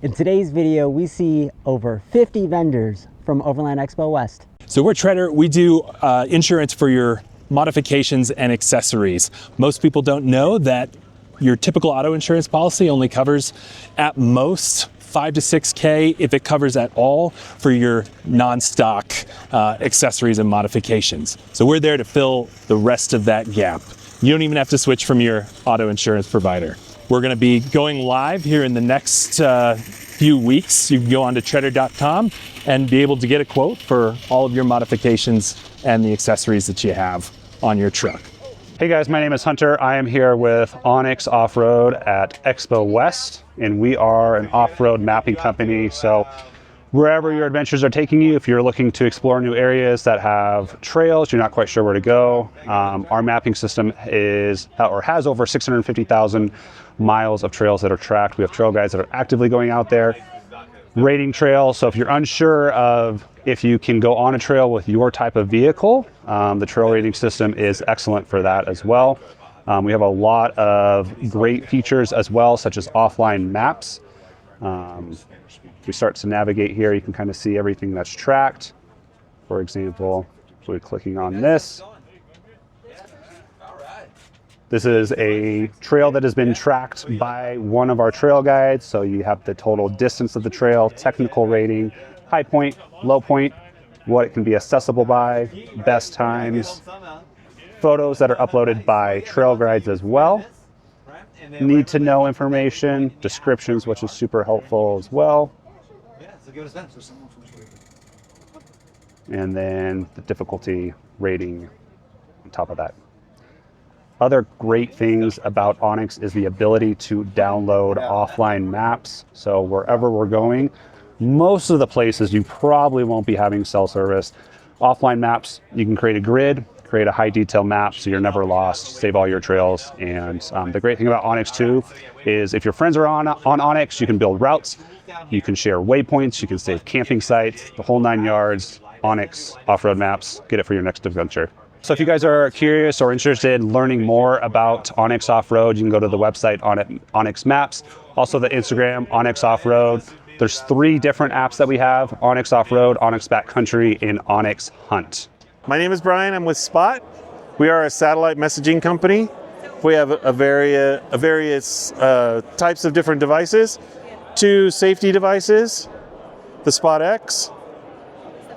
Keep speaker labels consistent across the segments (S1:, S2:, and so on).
S1: In today's video, we see over 50 vendors from Overland Expo West.
S2: So we're Tredder. We do insurance for your modifications and accessories. Most people don't know that your typical auto insurance policy only covers at most 5 to 6K if it covers at all for your non-stock accessories and modifications. So we're there to fill the rest of that gap. You don't even have to switch from your auto insurance provider. We're going to be going live here in the next few weeks. You can go on to Tredder.com and be able to get a quote for all of your modifications and the accessories that you have on your truck.
S3: Hey guys, my name is Hunter. I am here with OnX Offroad at Expo West, and we are an off-road mapping company. So wherever your adventures are taking you, if you're looking to explore new areas that have trails, you're not quite sure where to go, our mapping system is or has over 650,000 miles of trails that are tracked. We have trail guides that are actively going out there, rating trails. So if you're unsure of if you can go on a trail with your type of vehicle, the trail rating system is excellent for that as well. We have a lot of great features as well, such as offline maps. We start to navigate here, you can kind of see everything that's tracked. For example, we're clicking on this. This is a trail that has been tracked by one of our trail guides. So you have the total distance of the trail, technical rating, high point, low point, what it can be accessible by, best times, photos that are uploaded by trail guides as well. Need to know information, descriptions, which is super helpful as well. And then the difficulty rating on top of that. Other great things about OnX is the ability to download offline maps. So wherever we're going, most of the places you probably won't be having cell service. Offline maps, you can create a grid, create a high detail map so you're never lost, save all your trails. And the great thing about OnX too is if your friends are on OnX, you can build routes, you can share waypoints, you can save camping sites, the whole 9 yards. OnX Offroad Maps, get it for your next adventure. So if you guys are curious or interested in learning more about OnX Offroad, you can go to the website OnX Maps, also the Instagram OnX Offroad. There's 3 different apps that we have: OnX Offroad, OnX Backcountry, and OnX Hunt.
S4: My name is Brian. I'm with Spot. We are a satellite messaging company. We have various types of different devices. 2 safety devices, the Spot X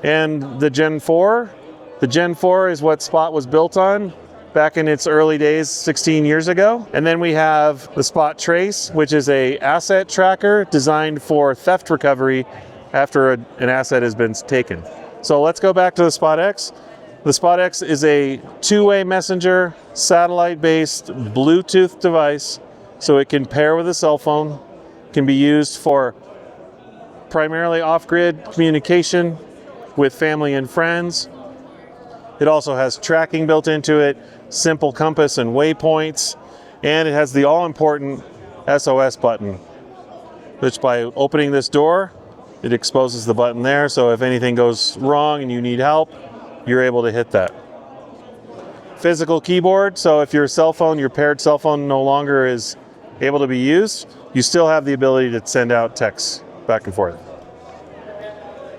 S4: and the Gen 4. The Gen 4 is what Spot was built on back in its early days 16 years ago. And then we have the Spot Trace, which is an asset tracker designed for theft recovery after an asset has been taken. So let's go back to the Spot X. The Spot X is a 2-way messenger, satellite-based Bluetooth device, so it can pair with a cell phone, can be used for primarily off-grid communication with family and friends. It also has tracking built into it, simple compass and waypoints, and it has the all-important SOS button, which by opening this door, it exposes the button there, so if anything goes wrong and you need help, you're able to hit that. Physical keyboard, so if your paired cell phone no longer is able to be used, you still have the ability to send out texts back and forth.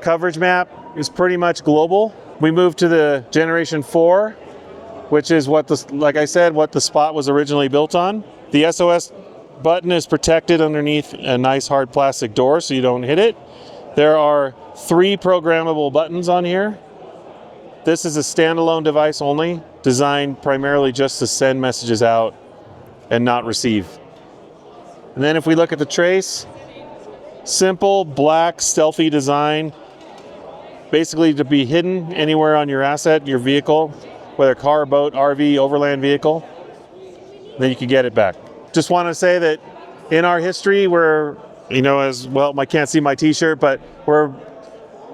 S4: Coverage map is pretty much global. We moved to the Generation 4, which is like I said, what the Spot was originally built on. The SOS button is protected underneath a nice hard plastic door so you don't hit it. There are 3 programmable buttons on here. This is a standalone device only, designed primarily just to send messages out and not receive. And then if we look at the Trace, simple, black, stealthy design, basically to be hidden anywhere on your asset, your vehicle, whether car, boat, RV, overland vehicle, then you can get it back. Just want to say that in our history, we're, as well, I can't see my t-shirt, but we're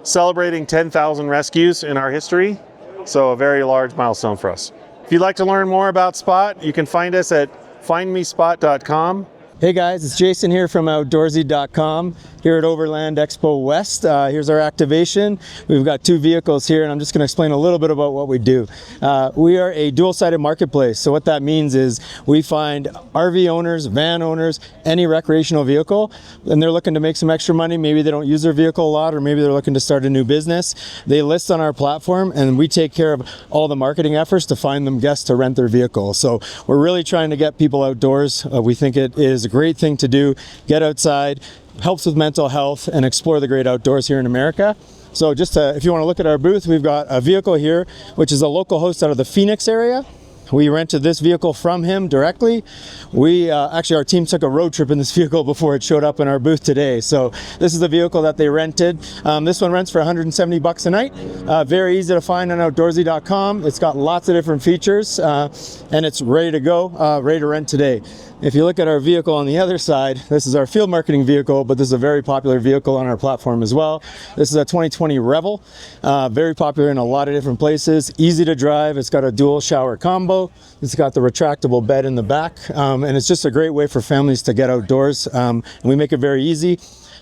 S4: celebrating 10,000 rescues in our history. So a very large milestone for us. If you'd like to learn more about Spot, you can find us at findmespot.com.
S5: Hey guys, it's Jason here from Outdoorsy.com here at Overland Expo West. Here's our activation. We've got 2 vehicles here, and I'm just going to explain a little bit about what we do. We are a dual-sided marketplace, so what that means is we find RV owners, van owners, any recreational vehicle, and they're looking to make some extra money. Maybe they don't use their vehicle a lot, or maybe they're looking to start a new business. They list on our platform, and we take care of all the marketing efforts to find them guests to rent their vehicle. So we're really trying to get people outdoors. We think it is a great thing to do. Get outside, helps with mental health, and explore the great outdoors here in America. So just if you want to look at our booth, we've got a vehicle here, which is a local host out of the Phoenix area. We rented this vehicle from him directly. We actually, our team took a road trip in this vehicle before it showed up in our booth today. So this is the vehicle that they rented. This one rents for 170 bucks a night. Very easy to find on Outdoorsy.com. It's got lots of different features, and it's ready to go, ready to rent today. If you look at our vehicle on the other side, this is our field marketing vehicle, but this is a very popular vehicle on our platform as well. This is a 2020 Revel, very popular in a lot of different places, easy to drive. It's got a dual shower combo. It's got the retractable bed in the back, and it's just a great way for families to get outdoors, and we make it very easy.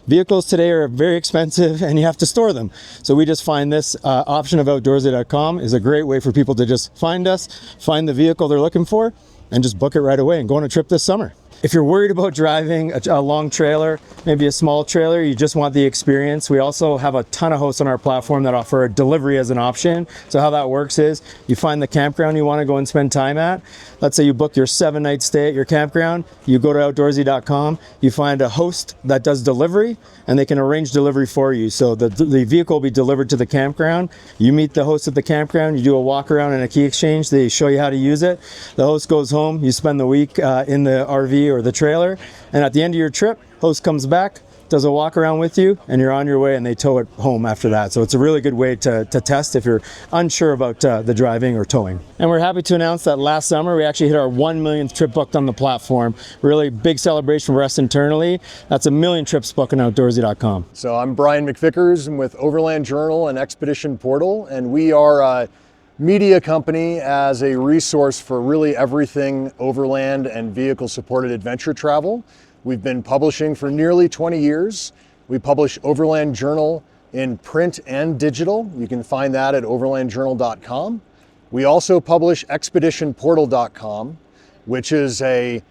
S5: Vehicles today are very expensive and you have to store them. So we just find this option of Outdoorsy.com is a great way for people to just find us, find the vehicle they're looking for, and just book it right away and go on a trip this summer. If you're worried about driving a long trailer, maybe a small trailer, you just want the experience, we also have a ton of hosts on our platform that offer a delivery as an option. So how that works is you find the campground you want to go and spend time at. Let's say you book your 7-night stay at your campground, you go to Outdoorsy.com, you find a host that does delivery, and they can arrange delivery for you. So the vehicle will be delivered to the campground. You meet the host at the campground, you do a walk around and a key exchange, they show you how to use it. The host goes home, you spend the week in the RV or the trailer, and at the end of your trip, host comes back, does a walk around with you, and you're on your way, and they tow it home after that. So it's a really good way to test if you're unsure about the driving or towing. And we're happy to announce that last summer we actually hit our 1 millionth trip booked on the platform. Really big celebration for us internally. That's 1 million trips booked on Outdoorsy.com.
S6: So I'm Brian McVickers. I'm with Overland Journal and Expedition Portal, and we are a media company as a resource for really everything overland and vehicle supported adventure travel. We've been publishing for nearly 20 years. We publish Overland Journal in print and digital. You can find that at overlandjournal.com. We also publish expeditionportal.com, which is a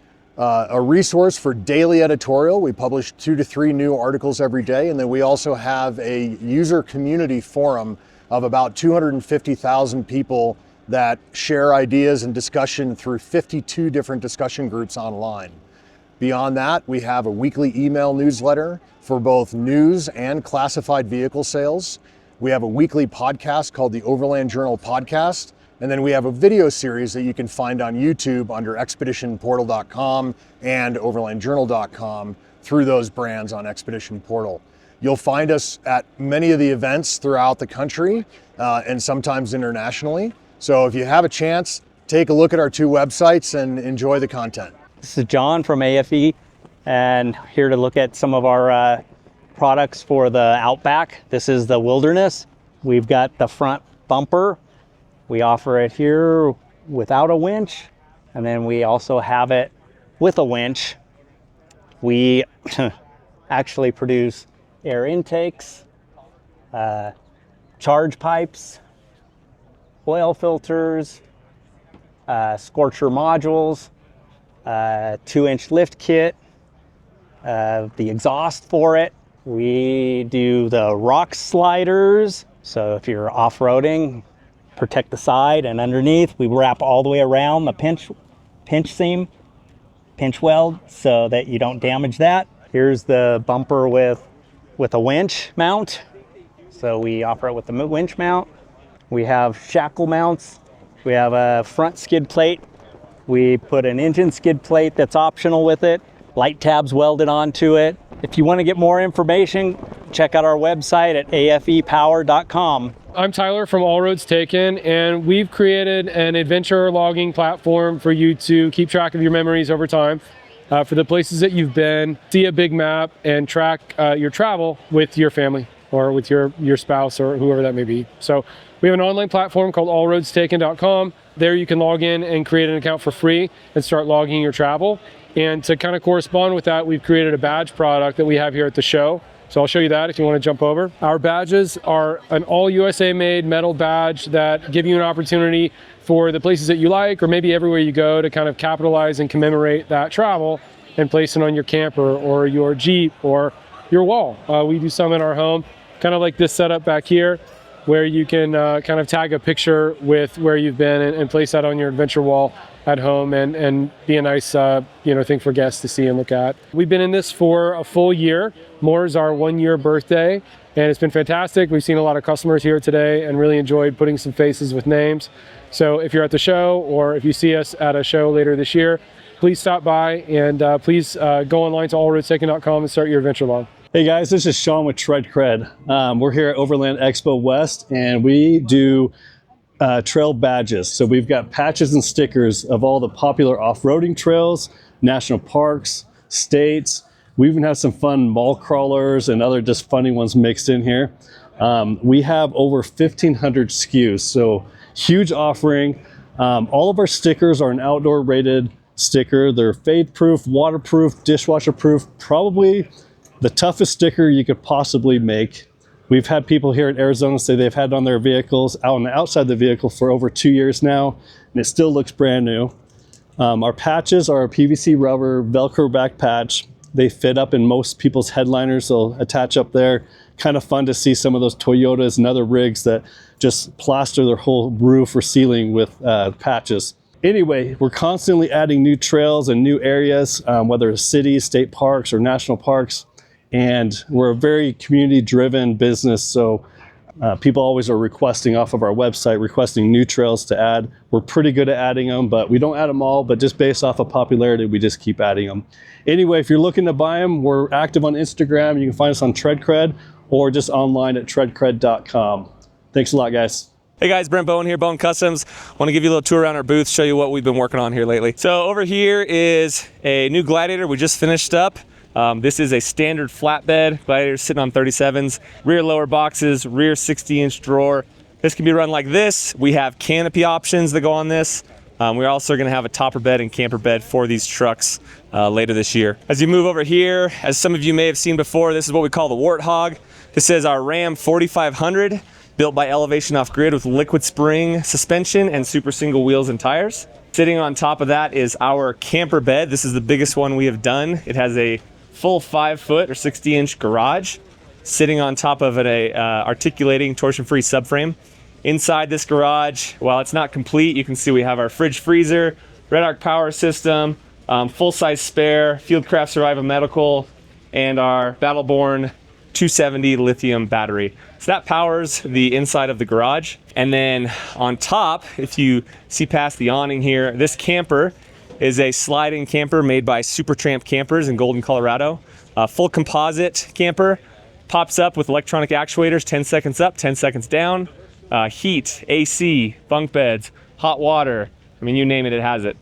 S6: resource for daily editorial. We publish 2 to 3 new articles every day. And then we also have a user community forum of about 250,000 people that share ideas and discussion through 52 different discussion groups online. Beyond that, we have a weekly email newsletter for both news and classified vehicle sales. We have a weekly podcast called the Overland Journal Podcast. And then we have a video series that you can find on YouTube under expeditionportal.com and overlandjournal.com through those brands on Expedition Portal. You'll find us at many of the events throughout the country and sometimes internationally. So if you have a chance, take a look at our 2 websites and enjoy the content.
S7: This is John from AFE, and here to look at some of our products for the Outback. This is the Wilderness. We've got the front bumper. We offer it here without a winch, and then we also have it with a winch. We actually produce air intakes, charge pipes, oil filters, scorcher modules, 2-inch lift kit, the exhaust for it. We do the rock sliders, so if you're off-roading, protect the side and underneath. We wrap all the way around the pinch seam, pinch weld, so that you don't damage that. Here's the bumper with a winch mount. So we offer it with the winch mount. We have shackle mounts. We have a front skid plate. We put an engine skid plate that's optional with it. Light tabs welded onto it. If you want to get more information, check out our website at afepower.com.
S8: I'm Tyler from Allroads Taken, and we've created an adventure logging platform for you to keep track of your memories over time, for the places that you've been, see a big map, and track your travel with your family or with your spouse or whoever that may be. So we have an online platform called allroadstaken.com. There you can log in and create an account for free and start logging your travel. And to kind of correspond with that, we've created a badge product that we have here at the show. So I'll show you that if you want to jump over. Our badges are an all USA made metal badge that give you an opportunity for the places that you like, or maybe everywhere you go, to kind of capitalize and commemorate that travel and place it on your camper or your Jeep or your wall. We do some in our home, kind of like this setup back here, where you can kind of tag a picture with where you've been and place that on your adventure wall at home and be a nice thing for guests to see and look at. We've been in this for a full year. More is our 1-year birthday, and it's been fantastic. We've seen a lot of customers here today and really enjoyed putting some faces with names. So if you're at the show, or if you see us at a show later this year, please stop by, and please go online to allroadstaken.com and start your adventure log.
S9: Hey guys, this is Sean with Cred. We're here at Overland Expo West, and we do trail badges. So we've got patches and stickers of all the popular off-roading trails, national parks, states. We even have some fun mall crawlers and other just funny ones mixed in here. We have over 1,500 SKUs, so huge offering. All of our stickers are an outdoor rated sticker. They're fade proof, waterproof, dishwasher proof, probably the toughest sticker you could possibly make. We've had people here in Arizona say they've had it on their vehicles, out on the outside of the vehicle, for over 2 years now, and it still looks brand new. Our patches are a PVC rubber Velcro back patch. They fit up in most people's headliners. They'll attach up there. Kind of fun to see some of those Toyotas and other rigs that just plaster their whole roof or ceiling with patches. Anyway, we're constantly adding new trails and new areas, whether it's cities, state parks, or national parks. And we're a very community-driven business, so people always are requesting off of our website, requesting new trails to add. We're pretty good at adding them, but we don't add them all, but just based off of popularity, we just keep adding them. Anyway, if you're looking to buy them, we're active on Instagram. You can find us on Cred, or just online at tredcred.com. Thanks a lot, guys.
S10: Hey guys, Brent Bowen here, Bowens Customs. Want to give you a little tour around our booth, show you what we've been working on here lately. So over here is a new Gladiator we just finished up. This is a standard flatbed Gladiator sitting on 37s, rear lower boxes, rear 60-inch drawer. This can be run like this. We have canopy options that go on this. We're also going to have a topper bed and camper bed for these trucks later this year. As you move over here, as some of you may have seen before, this is what we call the Warthog. This is our Ram 4500, built by Elevation Off Grid with liquid spring suspension and super single wheels and tires. Sitting on top of that is our camper bed. This is the biggest one we have done. It has a full 5-foot or 60-inch garage sitting on top of an articulating torsion-free subframe. Inside this garage, while it's not complete, you can see we have our fridge freezer, Red Arc power system, full-size spare, Fieldcraft Survival Medical, and our Battleborn 270 lithium battery. So that powers the inside of the garage. And then on top, if you see past the awning here, this camper is a sliding camper made by Supertramp Campers in Golden, Colorado. Full composite camper, pops up with electronic actuators, 10 seconds up, 10 seconds down. Heat, AC, bunk beds, hot water. I mean, you name it, it has it.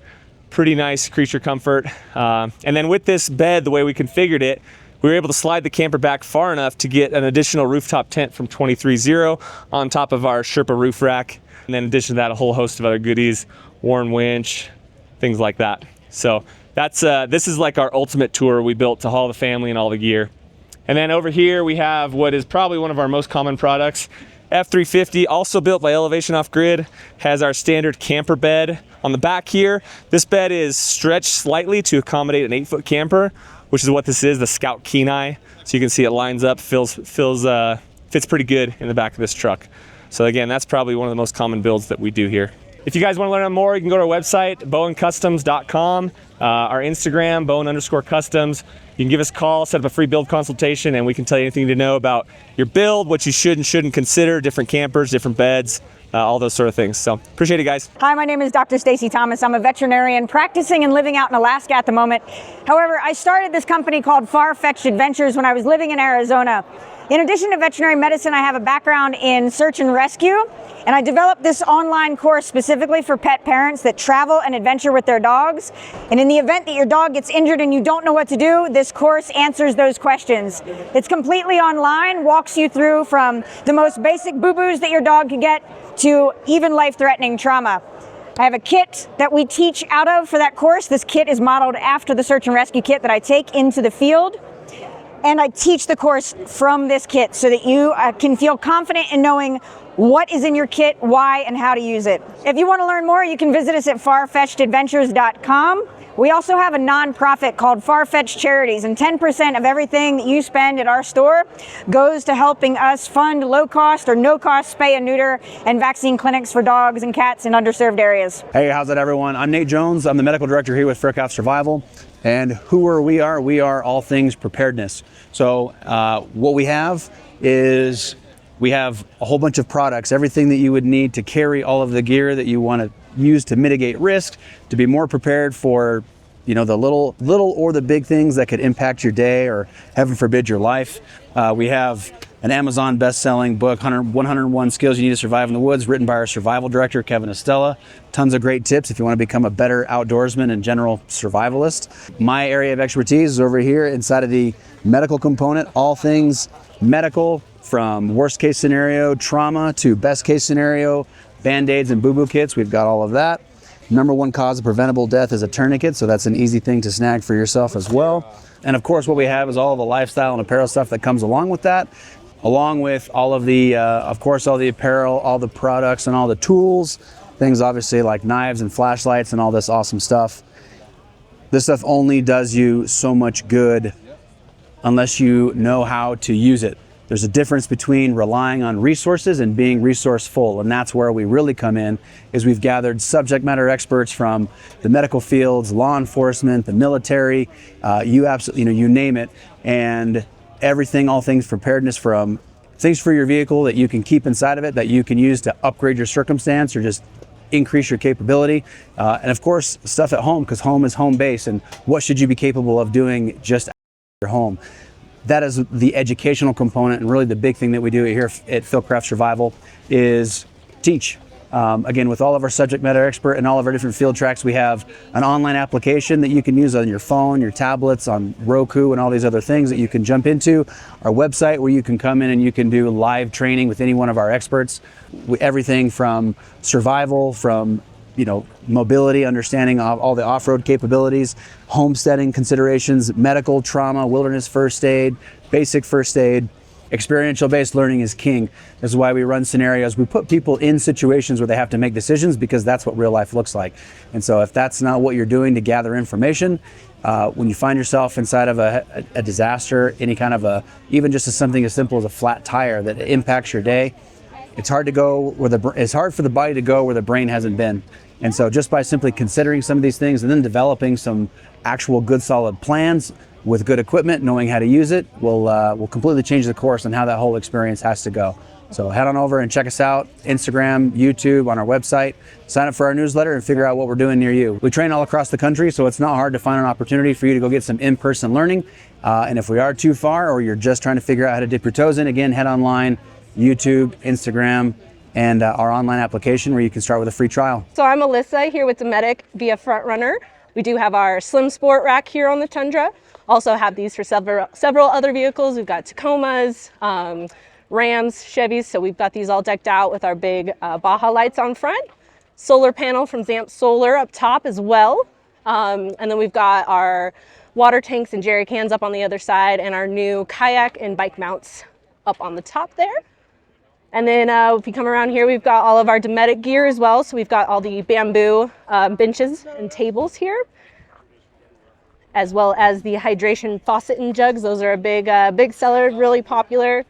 S10: Pretty nice creature comfort. And then with this bed, the way we configured it, we were able to slide the camper back far enough to get an additional rooftop tent from 23.0 on top of our Sherpa roof rack. And then in addition to that, a whole host of other goodies, Warn winch, things like that. So that's this is like our ultimate tour we built to haul the family and all the gear. And then over here we have what is probably one of our most common products, F350, also built by Elevation Off Grid, has our standard camper bed on the back here. This bed is stretched slightly to accommodate an 8-foot camper, which is what this is, the Scout Kenai. So you can see it lines up, fits pretty good in the back of this truck. So again, that's probably one of the most common builds that we do here. If you guys want to learn more, you can go to our website, bowencustoms.com, our Instagram, Bowen_customs. You can give us a call, set up a free build consultation, and we can tell you anything you need to know about your build, what you should and shouldn't consider, different campers, different beds, all those sort of things. So appreciate it, guys.
S11: Hi, my name is Dr. Stacy Thomas. I'm a veterinarian practicing and living out in Alaska at the moment. However, I started this company called Far-Fetched Adventures when I was living in Arizona. In addition to veterinary medicine, I have a background in search and rescue, and I developed this online course specifically for pet parents that travel and adventure with their dogs. And in the event that your dog gets injured and you don't know what to do, this course answers those questions. It's completely online, walks you through from the most basic boo-boos that your dog could get to even life-threatening trauma. I have a kit that we teach out of for that course. This kit is modeled after the search and rescue kit that I take into the field. And I teach the course from this kit so that you can feel confident in knowing what is in your kit, why, and how to use it. If you want to learn more, you can visit us at farfetchedadventures.com. We also have a nonprofit called Farfetched Charities, and 10% of everything that you spend at our store goes to helping us fund low-cost or no-cost spay and neuter and vaccine clinics for dogs and cats in underserved areas.
S12: Hey, how's it, everyone? I'm Nate Jones. I'm the medical director here with Faircraft Survival. And who are we? We are all things preparedness. So what we have is we have a whole bunch of products, everything that you would need to carry all of the gear that you want to use to mitigate risk, to be more prepared for, you know, the little or the big things that could impact your day or, heaven forbid, your life. We have an Amazon best-selling book, 101 Skills You Need to Survive in the Woods, written by our survival director, Kevin Estella. Tons of great tips if you want to become a better outdoorsman and general survivalist. My area of expertise is over here inside of the medical component, all things medical, from worst case scenario trauma to best case scenario Band-Aids and boo-boo kits. We've got all of that. Number one cause of preventable death is a tourniquet, so that's an easy thing to snag for yourself as well. And of course, what we have is all of the lifestyle and apparel stuff that comes along with that, along with all of the, of course, all the apparel, all the products and all the tools, things obviously like knives and flashlights and all this awesome stuff. This stuff only does you so much good unless you know how to use it. There's a difference between relying on resources and being resourceful, and that's where we really come in, is we've gathered subject matter experts from the medical fields, law enforcement, the military, you name it, and everything, all things preparedness, from things for your vehicle that you can keep inside of it that you can use to upgrade your circumstance or just increase your capability. And of course, stuff at home, because home is home base, and what should you be capable of doing just at your home. That is the educational component, and really the big thing that we do here at Faircraft Survival is teach. Again, with all of our subject matter expert and all of our different field tracks, we have an online application that you can use on your phone, your tablets, on Roku, and all these other things that you can jump into. Our website, where you can come in and you can do live training with any one of our experts. Everything from survival, from mobility, understanding of all the off-road capabilities, homesteading considerations, medical, trauma, wilderness first aid, basic first aid. Experiential-based learning is king. This is why we run scenarios. We put people in situations where they have to make decisions, because that's what real life looks like. And so if that's not what you're doing to gather information, when you find yourself inside of a disaster, any kind of even just something as simple as a flat tire that impacts your day, it's hard for the body to go where the brain hasn't been. And so just by simply considering some of these things and then developing some actual good solid plans with good equipment, knowing how to use it, will completely change the course on how that whole experience has to go. So head on over and check us out, Instagram, YouTube, on our website, sign up for our newsletter and figure out what we're doing near you. We train all across the country, so it's not hard to find an opportunity for you to go get some in-person learning. And if we are too far, or you're just trying to figure out how to dip your toes in, again, head online, YouTube, Instagram, and our online application, where you can start with a free trial.
S13: So I'm Alyssa here with Dometic via Front Runner. We do have our Slim Sport rack here on the Tundra. Also have these for several other vehicles. We've got Tacomas, Rams, Chevys. So we've got these all decked out with our big Baja lights on front. Solar panel from Zamp Solar up top as well. And then we've got our water tanks and jerry cans up on the other side, and our new kayak and bike mounts up on the top there. And then if you come around here, we've got all of our Dometic gear as well. So we've got all the bamboo benches and tables here, as well as the hydration faucet and jugs. Those are a big seller, really popular,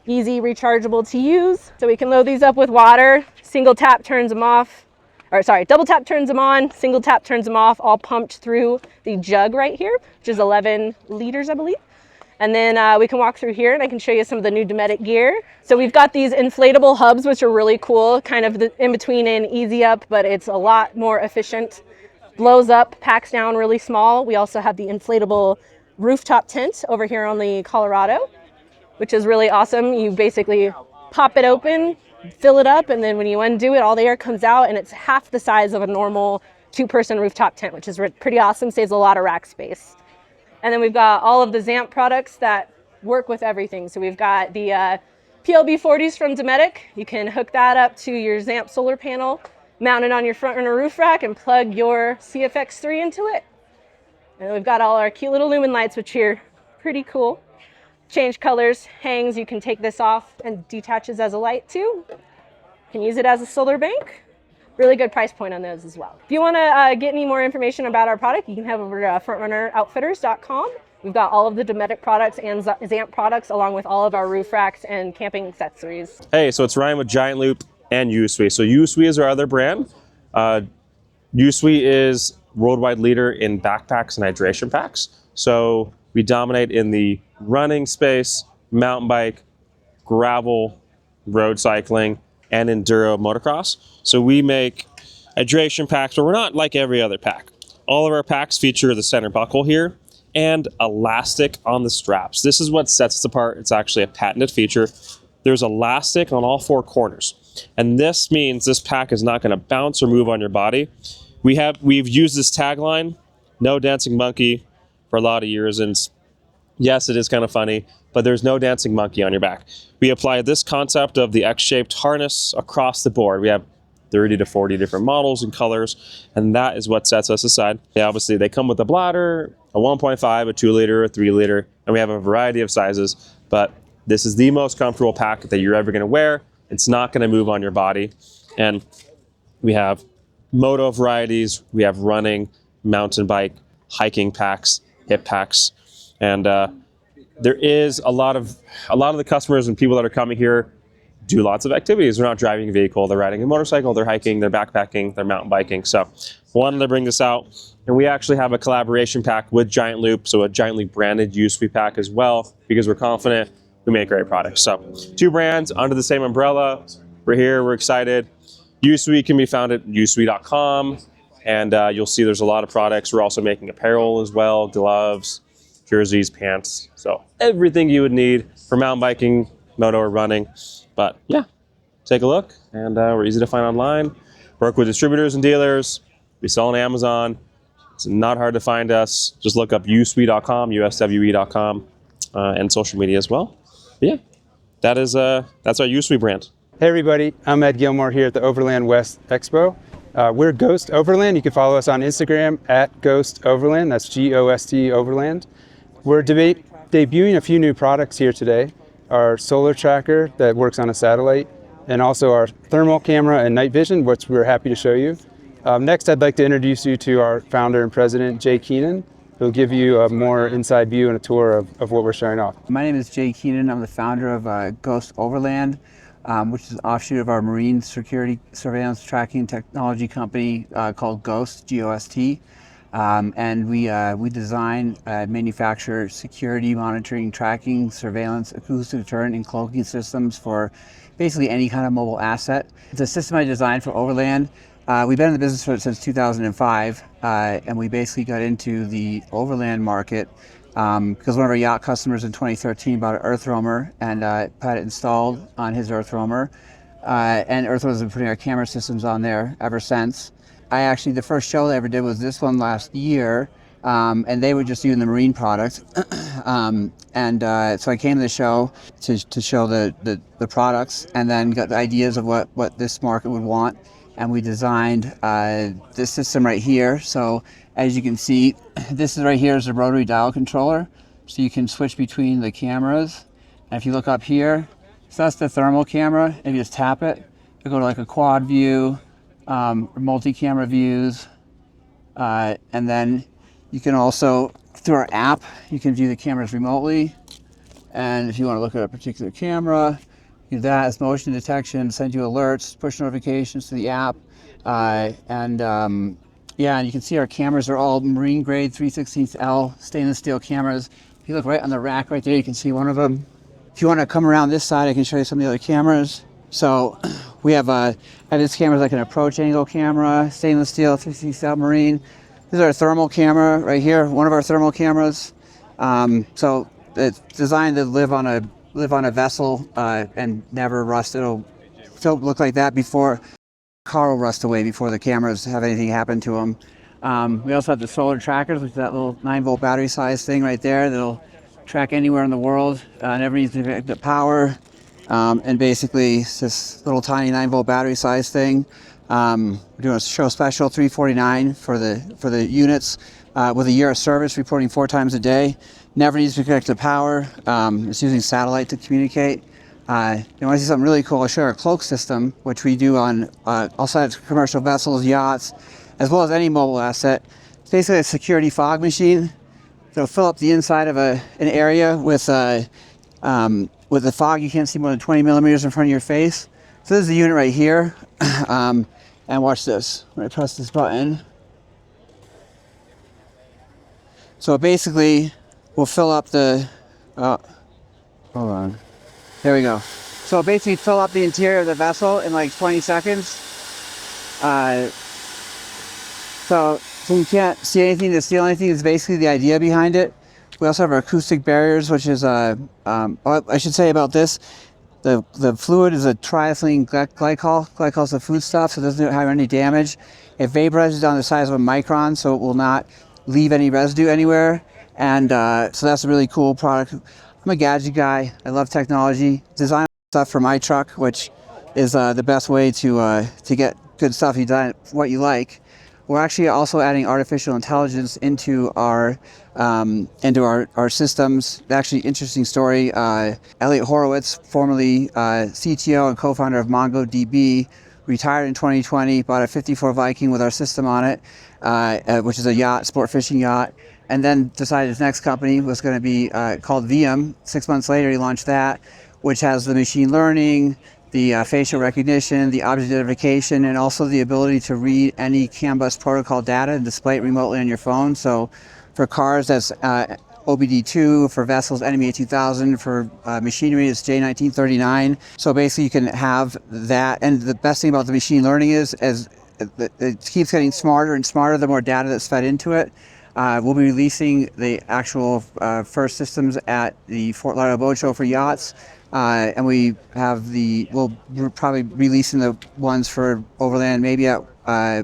S13: easy, rechargeable to use. So we can load these up with water. Single tap turns them off, or sorry, double tap turns them on, single tap turns them off, all pumped through the jug right here, which is 11 liters, I believe. And then we can walk through here and I can show you some of the new Dometic gear. So we've got these inflatable hubs, which are really cool, kind of in between and easy up, but it's a lot more efficient. Blows up, packs down really small. We also have the inflatable rooftop tent over here on the Colorado. which is really awesome. You basically pop it open, fill it up, and then when you undo it, all the air comes out, and it's half the size of a normal 2-person rooftop tent, which is pretty awesome, saves a lot of rack space. And then we've got all of the Zamp products that work with everything. So we've got the PLB 40s from Dometic. You can hook that up to your Zamp solar panel, mount it on your front runner roof rack, and plug your CFX3 into it. And we've got all our cute little lumen lights, which are pretty cool. Change colors, hangs. You can take this off and detaches as a light too. You can use it as a solar bank. Really good price point on those as well. If you want to get any more information about our product, you can head over to frontrunneroutfitters.com. We've got all of the Dometic products and Zamp products, along with all of our roof racks and camping accessories.
S14: Hey, so it's Ryan with Giant Loop and Usui. So Usui is our other brand. Usui is worldwide leader in backpacks and hydration packs. So we dominate in the running space, mountain bike, gravel, road cycling, and enduro motocross. So we make hydration packs, but we're not like every other pack. All of our packs feature the center buckle here and elastic on the straps. This is what sets us apart. It's actually a patented feature. There's elastic on all 4 corners. And this means this pack is not gonna bounce or move on your body. We've used this tagline, no dancing monkey, for a lot of years. And yes, it is kind of funny, but there's no dancing monkey on your back. We apply this concept of the X-shaped harness across the board. We have 30 to 40 different models and colors, and that is what sets us aside. Obviously, they come with a bladder, a 1.5, a 2 liter, a 3 liter, and we have a variety of sizes, but this is the most comfortable pack that you're ever gonna wear. It's not gonna move on your body. And we have Moto varieties, we have running, mountain bike, hiking packs, hip packs, and there is a lot of the customers and people that are coming here do lots of activities. They're not driving a vehicle, they're riding a motorcycle, they're hiking, they're backpacking, they're mountain biking. So wanted to bring this out. And we actually have a collaboration pack with Giant Loop, so a Giant Loop branded Usui pack as well, because we're confident we make great products. So 2 brands under the same umbrella. We're here, we're excited. Usui can be found at usui.com, and you'll see there's a lot of products. We're also making apparel as well, gloves, jerseys, pants. So everything you would need for mountain biking, moto, or running. But yeah, take a look, and we're easy to find online. Work with distributors and dealers. We sell on Amazon. It's not hard to find us. Just look up uswe.com, uswe.com, and social media as well. But yeah, that's our Usui brand.
S15: Hey everybody, I'm Ed Gilmore here at the Overland West Expo. We're Gost Overland. You can follow us on Instagram at Gost Overland. That's G-O-S-T Overland. We're debuting a few new products here today. Our solar tracker that works on a satellite, and also our thermal camera and night vision, which we're happy to show you. Next, I'd like to introduce you to our founder and president, Jay Keenan, who'll give you a more inside view and a tour of what we're showing off.
S16: My name is Jay Keenan. I'm the founder of Gost Overland, which is an offshoot of our marine security surveillance tracking technology company called Gost, G-O-S-T. And we design, manufacture security, monitoring, tracking, surveillance, acoustic deterrent, and cloaking systems for basically any kind of mobile asset. It's a system I designed for Overland. We've been in the business since 2005, and we basically got into the Overland market because one of our yacht customers in 2013 bought an earth roamer and had it installed on his earth roamer. And Earth has been putting our camera systems on there ever since. The first show I ever did was this one last year, and they were just using the marine product. So I came to the show to show the products, and then got the ideas of what this market would want. And we designed this system right here. So as you can see, this is right here is a rotary dial controller. So you can switch between the cameras. And if you look up here, so that's the thermal camera. If you just tap it, you go to like a quad view, multi-camera views. And then you can also, through our app, you can view the cameras remotely. And if you want to look at a particular camera, do that as motion detection, send you alerts, push notifications to the app. And you can see our cameras are all marine grade 3/16L stainless steel cameras. If you look right on the rack right there, you can see one of them. If you want to come around this side, I can show you some of the other cameras. So we have this camera is like an approach angle camera, stainless steel 3/16L marine. This is our thermal camera right here, one of our thermal cameras. So it's designed to live on a live on a vessel and never rust. It'll still look like that before. Car will rust away before the cameras have anything happen to them. We also have the solar trackers, which is that little 9-volt battery size thing right there that'll track anywhere in the world. Never needs to connect to power. And basically, it's this little tiny 9-volt battery size thing. We're doing a show special, $349 for the units with a year of service, reporting 4 times a day. Never needs to connect to power. It's using satellite to communicate. You want to see something really cool? I'll show you our cloak system, which we do on all sides of commercial vessels, yachts, as well as any mobile asset. It's basically a security fog machine. It'll fill up the inside of an area with the fog. You can't see more than 20 millimeters in front of your face. So this is the unit right here. And watch this. When I press this button, so basically we'll fill up the. Hold on. There we go. So basically fill up the interior of the vessel in like 20 seconds. So you can't see anything to steal anything is basically the idea behind it. We also have our acoustic barriers, which is, I should say about this, the fluid is a triethylene glycol. Glycol is a foodstuff, so it doesn't have any damage. It vaporizes down the size of a micron, so it will not leave any residue anywhere. And so that's a really cool product. I'm a gadget guy. I love technology. Design stuff for my truck, which is the best way to get good stuff. You design what you like. We're actually also adding artificial intelligence into our systems. Actually, interesting story. Elliot Horowitz, formerly CTO and co-founder of MongoDB, retired in 2020. Bought a '54 Viking with our system on it, which is a yacht, sport fishing yacht. And then decided his next company was going to be called VM. 6 months later, he launched that, which has the machine learning, the facial recognition, the object identification, and also the ability to read any CAN bus protocol data and display it remotely on your phone. So for cars, that's OBD2, for vessels, NMEA 2000, for machinery, it's J1939. So basically you can have that. And the best thing about the machine learning is as it keeps getting smarter and smarter the more data that's fed into it. We'll be releasing the actual first systems at the Fort Lauderdale Boat Show for yachts. And we'll probably releasing the ones for Overland, maybe at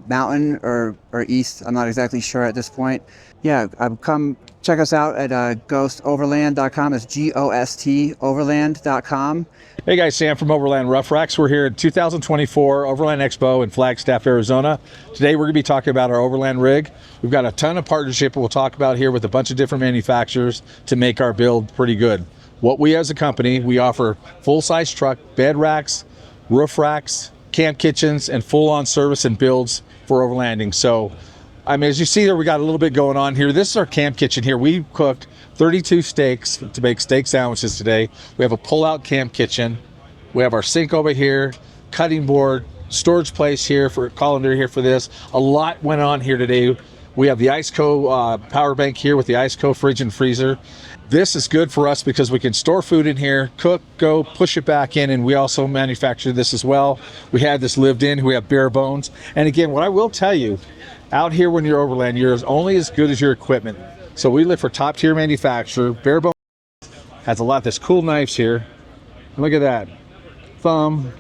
S16: Mountain or East. I'm not exactly sure at this point. Yeah, come check us out at gostoverland.com. It's GOST overland.com.
S17: Hey guys, Sam from Overland Ruff Rax. We're here at 2024 Overland Expo in Flagstaff, Arizona. Today we're going to be talking about our Overland rig. We've got a ton of partnership we'll talk about here with a bunch of different manufacturers to make our build pretty good. What we as a company, we offer full-size truck, bed racks, roof racks, camp kitchens, and full-on service and builds for overlanding. So, I mean, as you see there, we got a little bit going on here. This is our camp kitchen here. We cooked 32 steaks to make steak sandwiches today. We have a pull-out camp kitchen. We have our sink over here, cutting board, storage place here for colander here for this. A lot went on here today. We have the IceCo power bank here with the IceCo fridge and freezer. This is good for us because we can store food in here, cook, go, push it back in, and we also manufacture this as well. We had this lived in, we have bare bones. And again, what I will tell you, out here when you're overland, you're only as good as your equipment. So we live for top tier manufacturer. Bare bones has a lot of this cool knives here. Look at that. Thumb,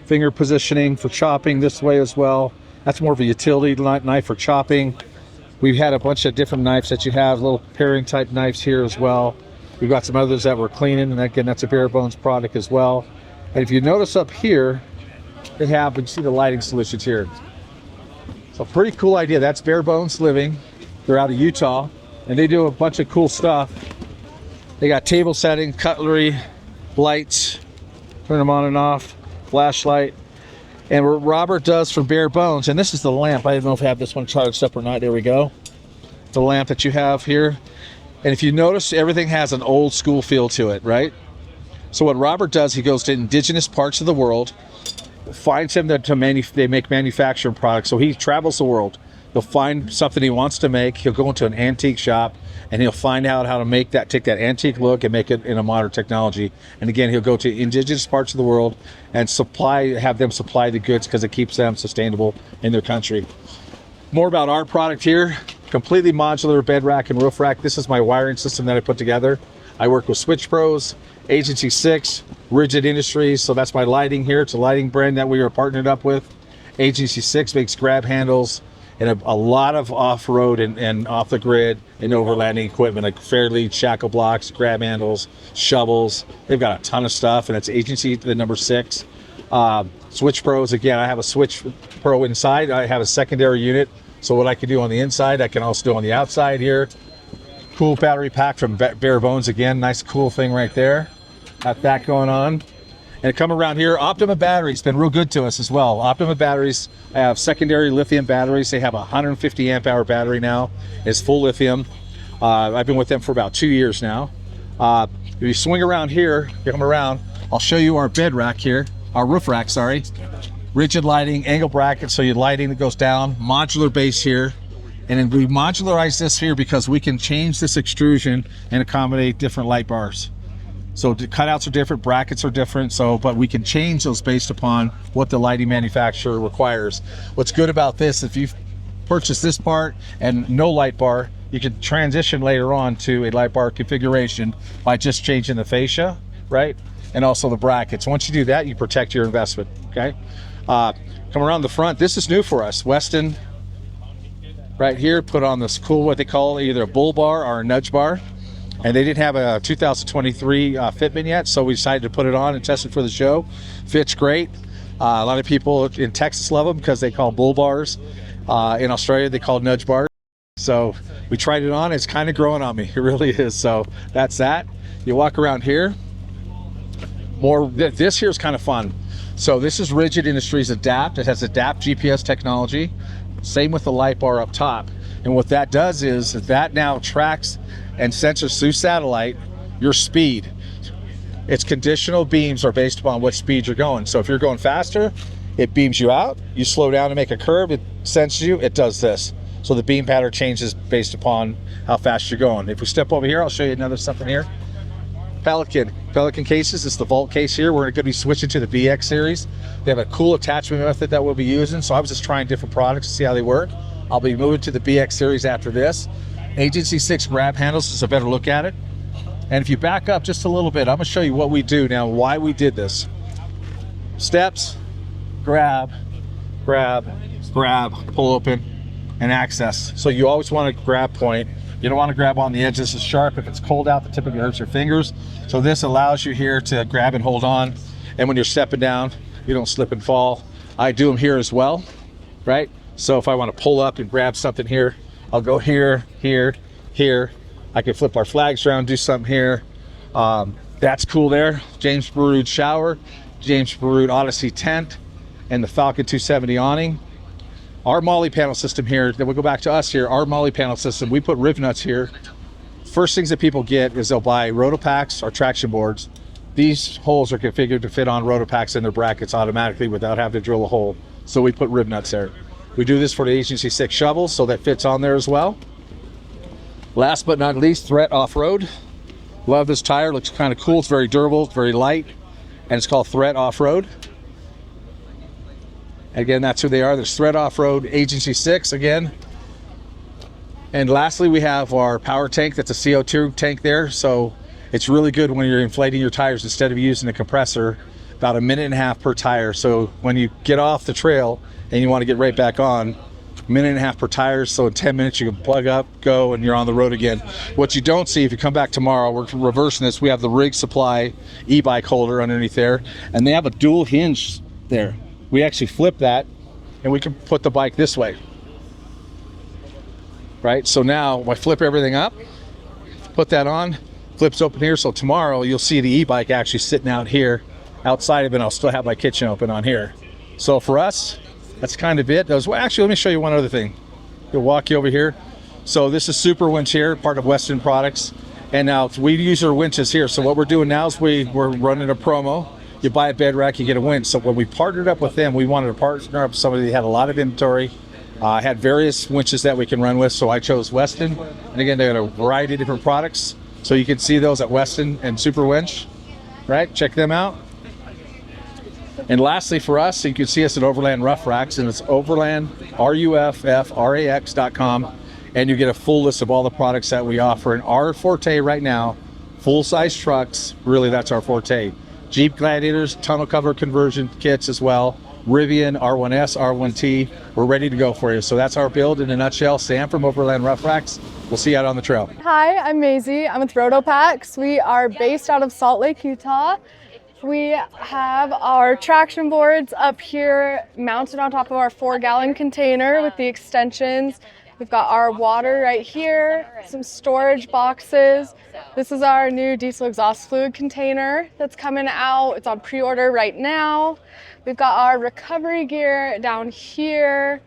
S17: finger positioning for chopping this way as well. That's more of a utility knife for chopping. We've had a bunch of different knives that you have, little paring type knives here as well. We've got some others that we're cleaning, and again, that's a bare bones product as well. And if you notice up here, they have, you see the lighting solutions here. So pretty cool idea. That's Bare Bones Living. They're out of Utah, and they do a bunch of cool stuff. They got table setting, cutlery, lights, turn them on and off, flashlight. And what Robert does for Bare Bones, and this is the lamp. I don't know if I have this one charged up or not. There we go. The lamp that you have here. And if you notice, everything has an old school feel to it, right? So what Robert does, he goes to indigenous parts of the world, finds them that they make manufacturing products. So he travels the world. He'll find something he wants to make. He'll go into an antique shop and he'll find out how to make that, take that antique look and make it in a modern technology. And again, he'll go to indigenous parts of the world and have them supply the goods because it keeps them sustainable in their country. More about our product here. Completely modular bed rack and roof rack. This is my wiring system that I put together. I work with Switch Pros, Agency 6, RedRidge Industries, so that's my lighting here. It's a lighting brand that we are partnered up with. Agency 6 makes grab handles and a lot of off-road and off the grid and overlanding equipment like fairlead, shackle blocks, grab handles, shovels. They've got a ton of stuff, and it's Agency the number 6. Switch Pros, again, I have a Switch Pro inside. I have a secondary unit, so what I can do on the inside, I can also do on the outside here. Cool battery pack from Bare Bones, again, nice cool thing right there. Got that going on. And come around here, Optima batteries, been real good to us as well. Optima batteries, I have secondary lithium batteries. They have a 150 amp hour battery now. It's full lithium. I've been with them for about 2 years now. If you swing around here, come around, I'll show you our bed rack here, our roof rack, sorry. Rigid lighting, angle bracket, so your lighting that goes down, modular base here. And then we modularize this here because we can change this extrusion and accommodate different light bars. So the cutouts are different, brackets are different, but we can change those based upon what the lighting manufacturer requires. What's good about this, if you purchase this part and no light bar, you can transition later on to a light bar configuration by just changing the fascia, right? And also the brackets. Once you do that, you protect your investment, okay? Come around the front, this is new for us. Weston, right here, put on this cool, what they call either a bull bar or a nudge bar. And they didn't have a 2023 fitment yet, so we decided to put it on and test it for the show. Fits great. A lot of people in Texas love them because they call bull bars. In Australia, they call nudge bars. So we tried it on. It's kind of growing on me. It really is. So that's that. You walk around here. This here is kind of fun. So this is RedRidge Industries Adapt. It has Adapt GPS technology. Same with the light bar up top. And what that does is that now tracks and sensors through satellite your speed. Its conditional beams are based upon what speed you're going. So if you're going faster, it beams you out. You slow down to make a curve, it senses you, it does this. So the beam pattern changes based upon how fast you're going. If we step over here, I'll show you another something here. Pelican cases, it's the Vault case here. We're going to be switching to the BX series. They have a cool attachment method that we'll be using. So I was just trying different products to see how they work. I'll be moving to the BX series after this. Agency 6 grab handles is a better look at it. And if you back up just a little bit, I'm going to show you what we do now, why we did this. Steps, grab, grab, grab, pull open, and access. So you always want to grab point. You don't want to grab on the edge. This is sharp. If it's cold out, the typically hurts your fingers. So this allows you here to grab and hold on. And when you're stepping down, you don't slip and fall. I do them here as well, right? So if I want to pull up and grab something here, I'll go here, here, here. I can flip our flags around, do something here. That's cool there. James Baroud shower, James Baroud Odyssey tent, and the Falcon 270 awning. Our molly panel system here, then we'll go back to us here, our molly panel system, we put riv nuts here. First things that people get is they'll buy Rotopax or traction boards. These holes are configured to fit on Rotopax in their brackets automatically without having to drill a hole. So we put riv nuts there. We do this for the Agency 6 shovels, so that fits on there as well. Last but not least, Tredder Offroad. Love this tire, looks kind of cool. It's very durable, it's very light, and it's called Tredder Offroad. Again, that's who they are. There's Tredder Offroad, Agency 6 again. And lastly, we have our power tank. That's a CO2 tank there. So it's really good when you're inflating your tires instead of using a compressor, about 1.5 minutes per tire. So when you get off the trail and you want to get right back on, 1.5 minutes per tire. So in 10 minutes, you can plug up, go, and you're on the road again. What you don't see, if you come back tomorrow, we're reversing this. We have the Rig Supply e-bike holder underneath there, and they have a dual hinge there. We actually flip that and we can put the bike this way, right? So now I flip everything up, put that on, flips open here. So tomorrow you'll see the e-bike actually sitting out here outside of it. I'll still have my kitchen open on here. So for us, that's kind of it. Actually, let me show you one other thing. We'll walk you over here. So this is Super Winch here, part of Weston Products. And now we use our winches here. So what we're doing now is we're running a promo. You buy a bed rack, you get a winch. So when we partnered up with them, we wanted to partner up with somebody that had a lot of inventory, had various winches that we can run with. So I chose Weston. And again, they got a variety of different products. So you can see those at Weston and Super Winch, right? Check them out. And lastly for us, you can see us at Overland Ruff Rax, and it's Overland, RUFFRAX.com. And you get a full list of all the products that we offer. And our forte right now, full-size trucks, really that's our forte. Jeep Gladiators, tonneau cover conversion kits as well. Rivian, R1S, R1T, we're ready to go for you. So that's our build in a nutshell. Sam from Overland Ruff Rax. We'll see you out on the trail.
S18: Hi, I'm Maisie. I'm with Rotopax. We are based out of Salt Lake, Utah. We have our traction boards up here mounted on top of our 4-gallon container with the extensions. We've got our water right here, some storage boxes. This is our new diesel exhaust fluid container that's coming out. It's on pre-order right now. We've got our recovery gear down here,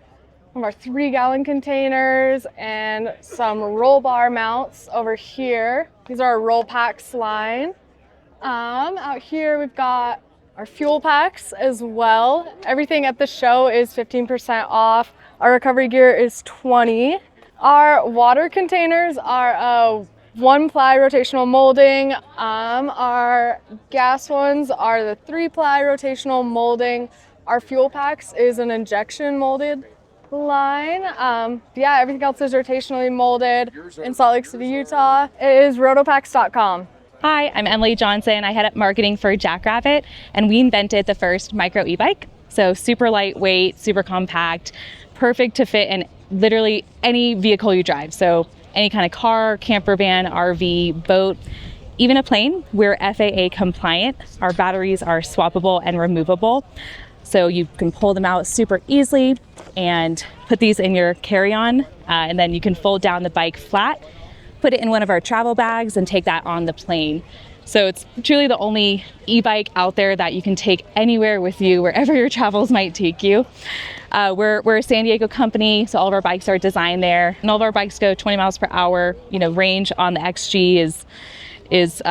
S18: some of our 3-gallon containers, and some roll bar mounts over here. These are our roll packs line. Out here we've got our fuel packs as well. Everything at the show is 15% off. Our recovery gear is 20. Our water containers are 1-ply rotational molding. Our gas ones are the 3-ply rotational molding. Our fuel packs is an injection molded line. Yeah, everything else is rotationally molded in Salt Lake City, Utah. It is rotopax.com.
S19: Hi, I'm Emily Johnson. I head up marketing for Jackrabbit, and we invented the first micro e-bike. So super lightweight, super compact, perfect to fit in literally any vehicle you drive. So any kind of car, camper van, RV, boat, even a plane. We're FAA compliant. Our batteries are swappable and removable. So you can pull them out super easily and put these in your carry-on, and then you can fold down the bike flat, put it in one of our travel bags, and take that on the plane. So it's truly the only e-bike out there that you can take anywhere with you, wherever your travels might take you. We're a San Diego company, so all of our bikes are designed there, and all of our bikes go 20 miles per hour. You know, range on the XG is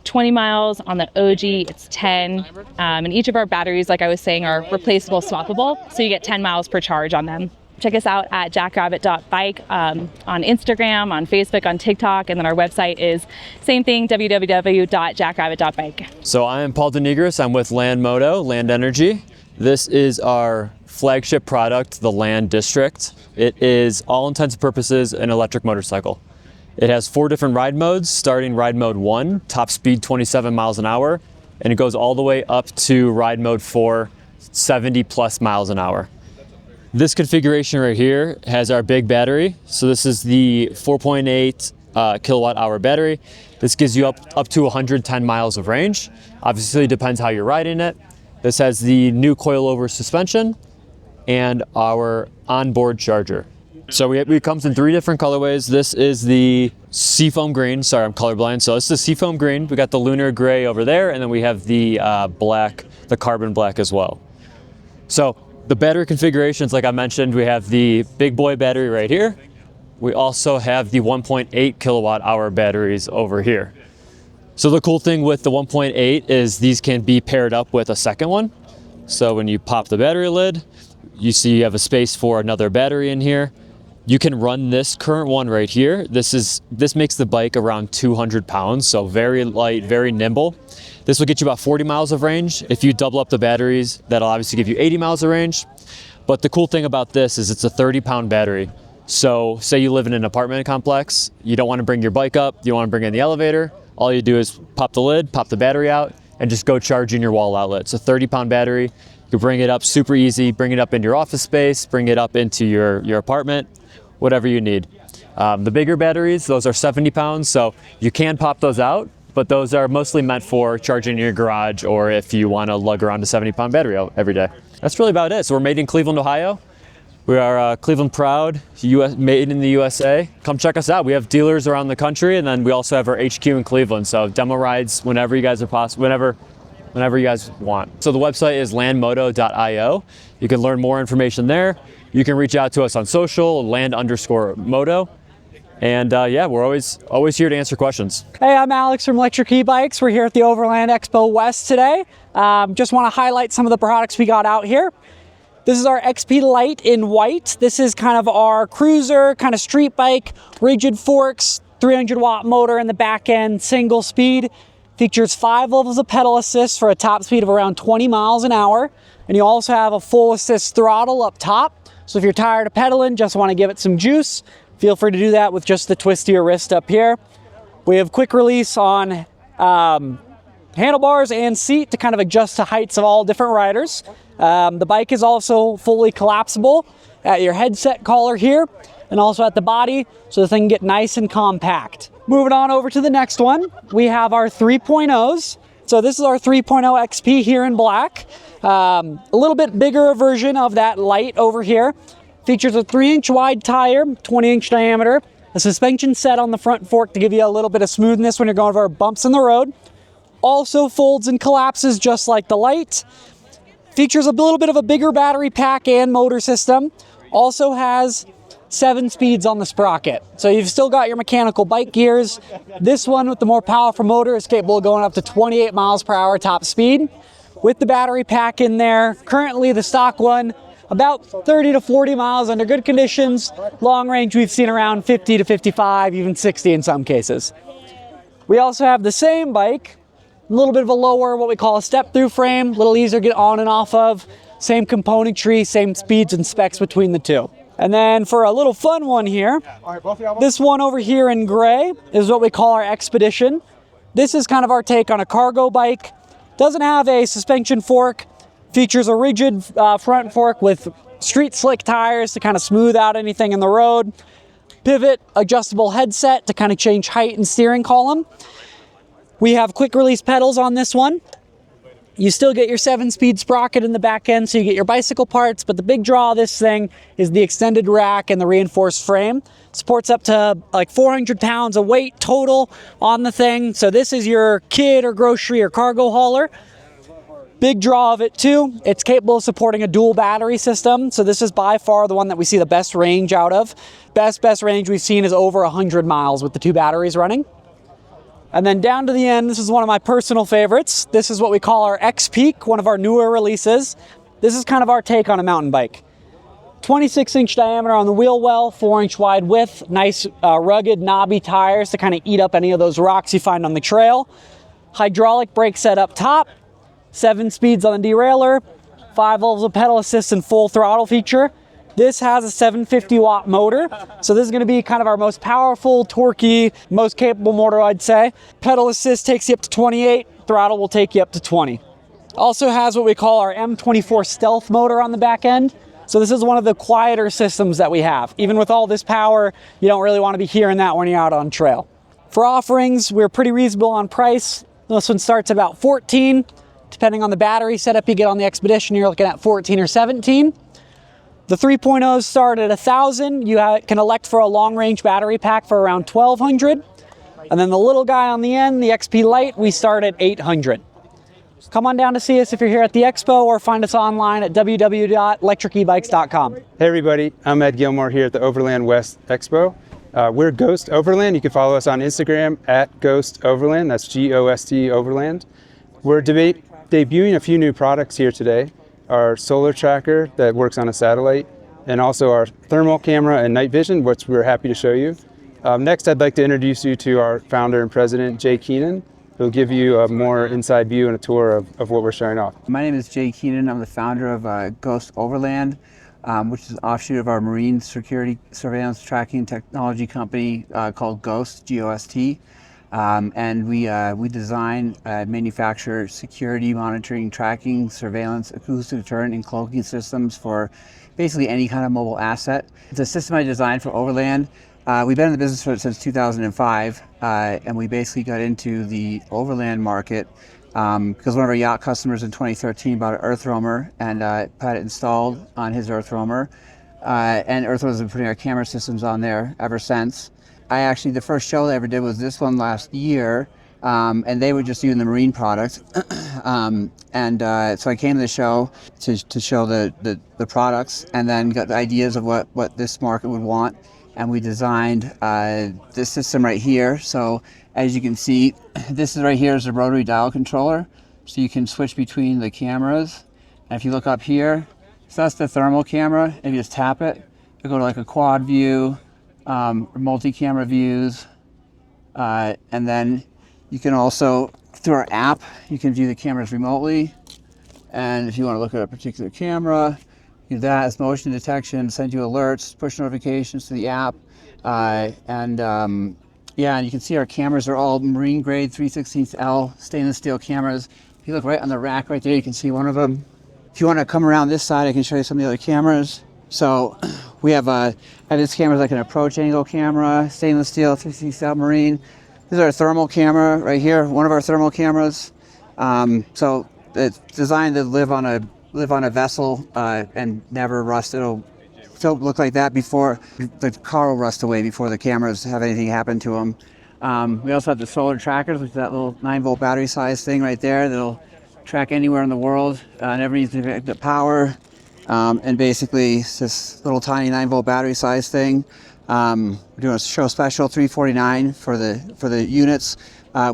S19: 20 miles. On the OG, it's 10. And each of our batteries, like I was saying, are replaceable, swappable, so you get 10 miles per charge on them. Check us out at jackrabbit.bike on Instagram, on Facebook, on TikTok, and then our website is same thing, www.jackrabbit.bike.
S20: So I am Paul DeNigris. I'm with Land Moto, Land Energy. This is our flagship product, the Land District. It is, all intents and purposes, an electric motorcycle. It has 4 different ride modes, starting ride mode 1, top speed 27 miles an hour, and it goes all the way up to ride mode 4, 70 plus miles an hour. This configuration right here has our big battery. So this is the 4.8 kilowatt hour battery. This gives you up to 110 miles of range. Obviously it depends how you're riding it. This has the new coilover suspension and our onboard charger. So it comes in 3 different colorways. This is the seafoam green. Sorry, I'm colorblind. So this is the seafoam green. We got the lunar gray over there, and then we have the black, the carbon black as well. So the battery configurations, like I mentioned, we have the big boy battery right here. We also have the 1.8 kilowatt hour batteries over here. So the cool thing with the 1.8 is these can be paired up with a second one. So when you pop the battery lid, you see you have a space for another battery in here. You can run this current one right here. This makes the bike around 200 pounds, so very light, very nimble. This will get you about 40 miles of range. If you double up the batteries, that'll obviously give you 80 miles of range. But the cool thing about this is it's a 30-pound battery. So say you live in an apartment complex, you don't want to bring your bike up, you don't want to bring it in the elevator. All you do is pop the lid, pop the battery out, and just go charge in your wall outlet. It's a 30-pound battery. You can bring it up super easy, bring it up into your office space, bring it up into your apartment, whatever you need. The bigger batteries, those are 70 pounds, so you can pop those out, but those are mostly meant for charging in your garage or if you want to lug around a 70-pound battery out every day. That's really about it. So we're made in Cleveland, Ohio. We are Cleveland proud, made in the USA. Come check us out. We have dealers around the country, and then we also have our HQ in Cleveland. So demo rides whenever you guys are possible, whenever you guys want. So the website is landmoto.io. You can learn more information there. You can reach out to us on social, land_moto. And yeah, we're always here to answer questions.
S21: Hey, I'm Alex from Lectric e-bikes. We're here at the Overland Expo West today. Just want to highlight some of the products we got out here. This is our XP Lite in white. This is kind of our cruiser, kind of street bike, rigid forks, 300-watt motor in the back end, single speed. Features 5 levels of pedal assist for a top speed of around 20 miles an hour. And you also have a full assist throttle up top. So if you're tired of pedaling, just want to give it some juice, feel free to do that with just the twist of your wrist up here. We have quick release on handlebars and seat to kind of adjust to heights of all different riders. The bike is also fully collapsible at your headset collar here and also at the body, so the thing can get nice and compact. Moving on over to the next one, we have our 3.0s. So this is our 3.0 XP here in black. A little bit bigger version of that light over here. Features a 3-inch wide tire, 20-inch diameter, a suspension set on the front fork to give you a little bit of smoothness when you're going over bumps in the road. Also folds and collapses just like the light. Features a little bit of a bigger battery pack and motor system. Also has 7 speeds on the sprocket. So you've still got your mechanical bike gears. This one with the more powerful motor is capable of going up to 28 miles per hour top speed. With the battery pack in there, currently the stock one, about 30 to 40 miles under good conditions. Long range we've seen around 50 to 55, even 60 in some cases. We also have the same bike, a little bit of a lower, what we call a step-through frame, a little easier to get on and off of. Same componentry, same speeds and specs between the two. And then for a little fun one here, this one over here in gray is what we call our Expedition. This is kind of our take on a cargo bike. Doesn't have a suspension fork, features a rigid front fork with street slick tires to kind of smooth out anything in the road. Pivot, adjustable headset to kind of change height and steering column. We have quick release pedals on this one. You still get your 7-speed sprocket in the back end, so you get your bicycle parts, but the big draw of this thing is the extended rack and the reinforced frame. Supports up to like 400 pounds of weight total on the thing. So this is your kid or grocery or cargo hauler. Big draw of it too, it's capable of supporting a dual battery system. So this is by far the one that we see the best range out of. Best range we've seen is over 100 miles with the 2 batteries running. And then down to the end, this is one of my personal favorites. This is what we call our X-Peak, one of our newer releases. This is kind of our take on a mountain bike. 26-inch diameter on the wheel well, 4-inch wide width, nice rugged knobby tires to kind of eat up any of those rocks you find on the trail. Hydraulic brake set up top, 7 speeds on the derailleur, 5 levels of pedal assist and full throttle feature. This has a 750 watt motor, so this is going to be kind of our most powerful, torquey, most capable motor, I'd say. Pedal assist takes you up to 28, throttle will take you up to 20. Also has what we call our M24 Stealth motor on the back end. So this is one of the quieter systems that we have. Even with all this power, you don't really want to be hearing that when you're out on trail. For offerings, we're pretty reasonable on price. This one starts about 14. Depending on the battery setup you get on the Expedition, you're looking at 14 or 17. The 3.0s start at 1,000. You can elect for a long-range battery pack for around 1,200. And then the little guy on the end, the XP Lite, we start at 800. Come on down to see us if you're here at the Expo, or find us online at www.lectricebikes.com.
S15: Hey everybody, I'm Ed Gilmore here at the Overland West Expo. We're Gost Overland. You can follow us on Instagram at Gost Overland. That's G-O-S-T Overland. We're debuting a few new products here today. Our solar tracker that works on a satellite, and also our thermal camera and night vision, which we're happy to show you. Next, I'd like to introduce you to our founder and president, Jay Keenan, who'll give you a more inside view and a tour of what we're showing off.
S16: My name is Jay Keenan. I'm the founder of Gost Overland, which is an offshoot of our marine security surveillance tracking technology company called Gost, G-O-S-T. And we design, manufacture security, monitoring, tracking, surveillance, acoustic deterrent, and cloaking systems for basically any kind of mobile asset. It's a system I designed for Overland. We've been in the business since 2005, and we basically got into the Overland market because one of our yacht customers in 2013 bought an earth roamer and had it installed on his earth roamer. And Earth has been putting our camera systems on there ever since. The first show I ever did was this one last year, and they were just using the marine product. So I came to the show to show the products, and then got the ideas of what this market would want. And we designed this system right here. So as you can see, this is right here is a rotary dial controller. So you can switch between the cameras. And if you look up here, so that's the thermal camera. If you just tap it, you go to like a quad view, multi-camera views, and then you can also, through our app, you can view the cameras remotely. And if you want to look at a particular camera, you do that as motion detection, send you alerts, push notifications to the app, and Yeah, and you can see our cameras are all marine grade 3/16L stainless steel cameras. If you look right on the rack right there, you can see one of them. If you want to come around this side, I can show you some of the other cameras. So we have this camera is like an approach angle camera, stainless steel 3/16L marine. This is our thermal camera right here, one of our thermal cameras. So it's designed to live on a vessel and never rust. It'll still look like that before the car will rust away before the cameras have anything happen to them. We also have the solar trackers, which is that little 9-volt battery size thing right there that'll track anywhere in the world. Never needs to connect the power. And basically it's this little tiny 9-volt battery size thing. We're doing a show special $349 for the units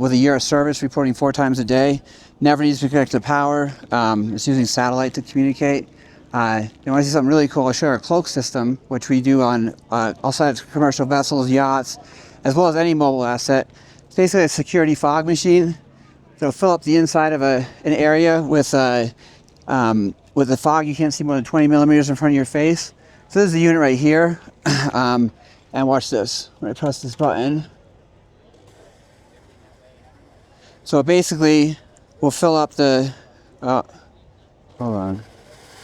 S16: with a year of service, reporting 4 times a day. Never needs to connect to power. It's using satellite to communicate. You want to see something really cool? I'll show you our cloak system, which we do on all sides of commercial vessels, yachts, as well as any mobile asset. It's basically a security fog machine. It'll fill up the inside of an area with the fog. You can't see more than 20 millimeters in front of your face. So this is the unit right here. And watch this. When I press this button, so basically we'll fill up the. Hold on.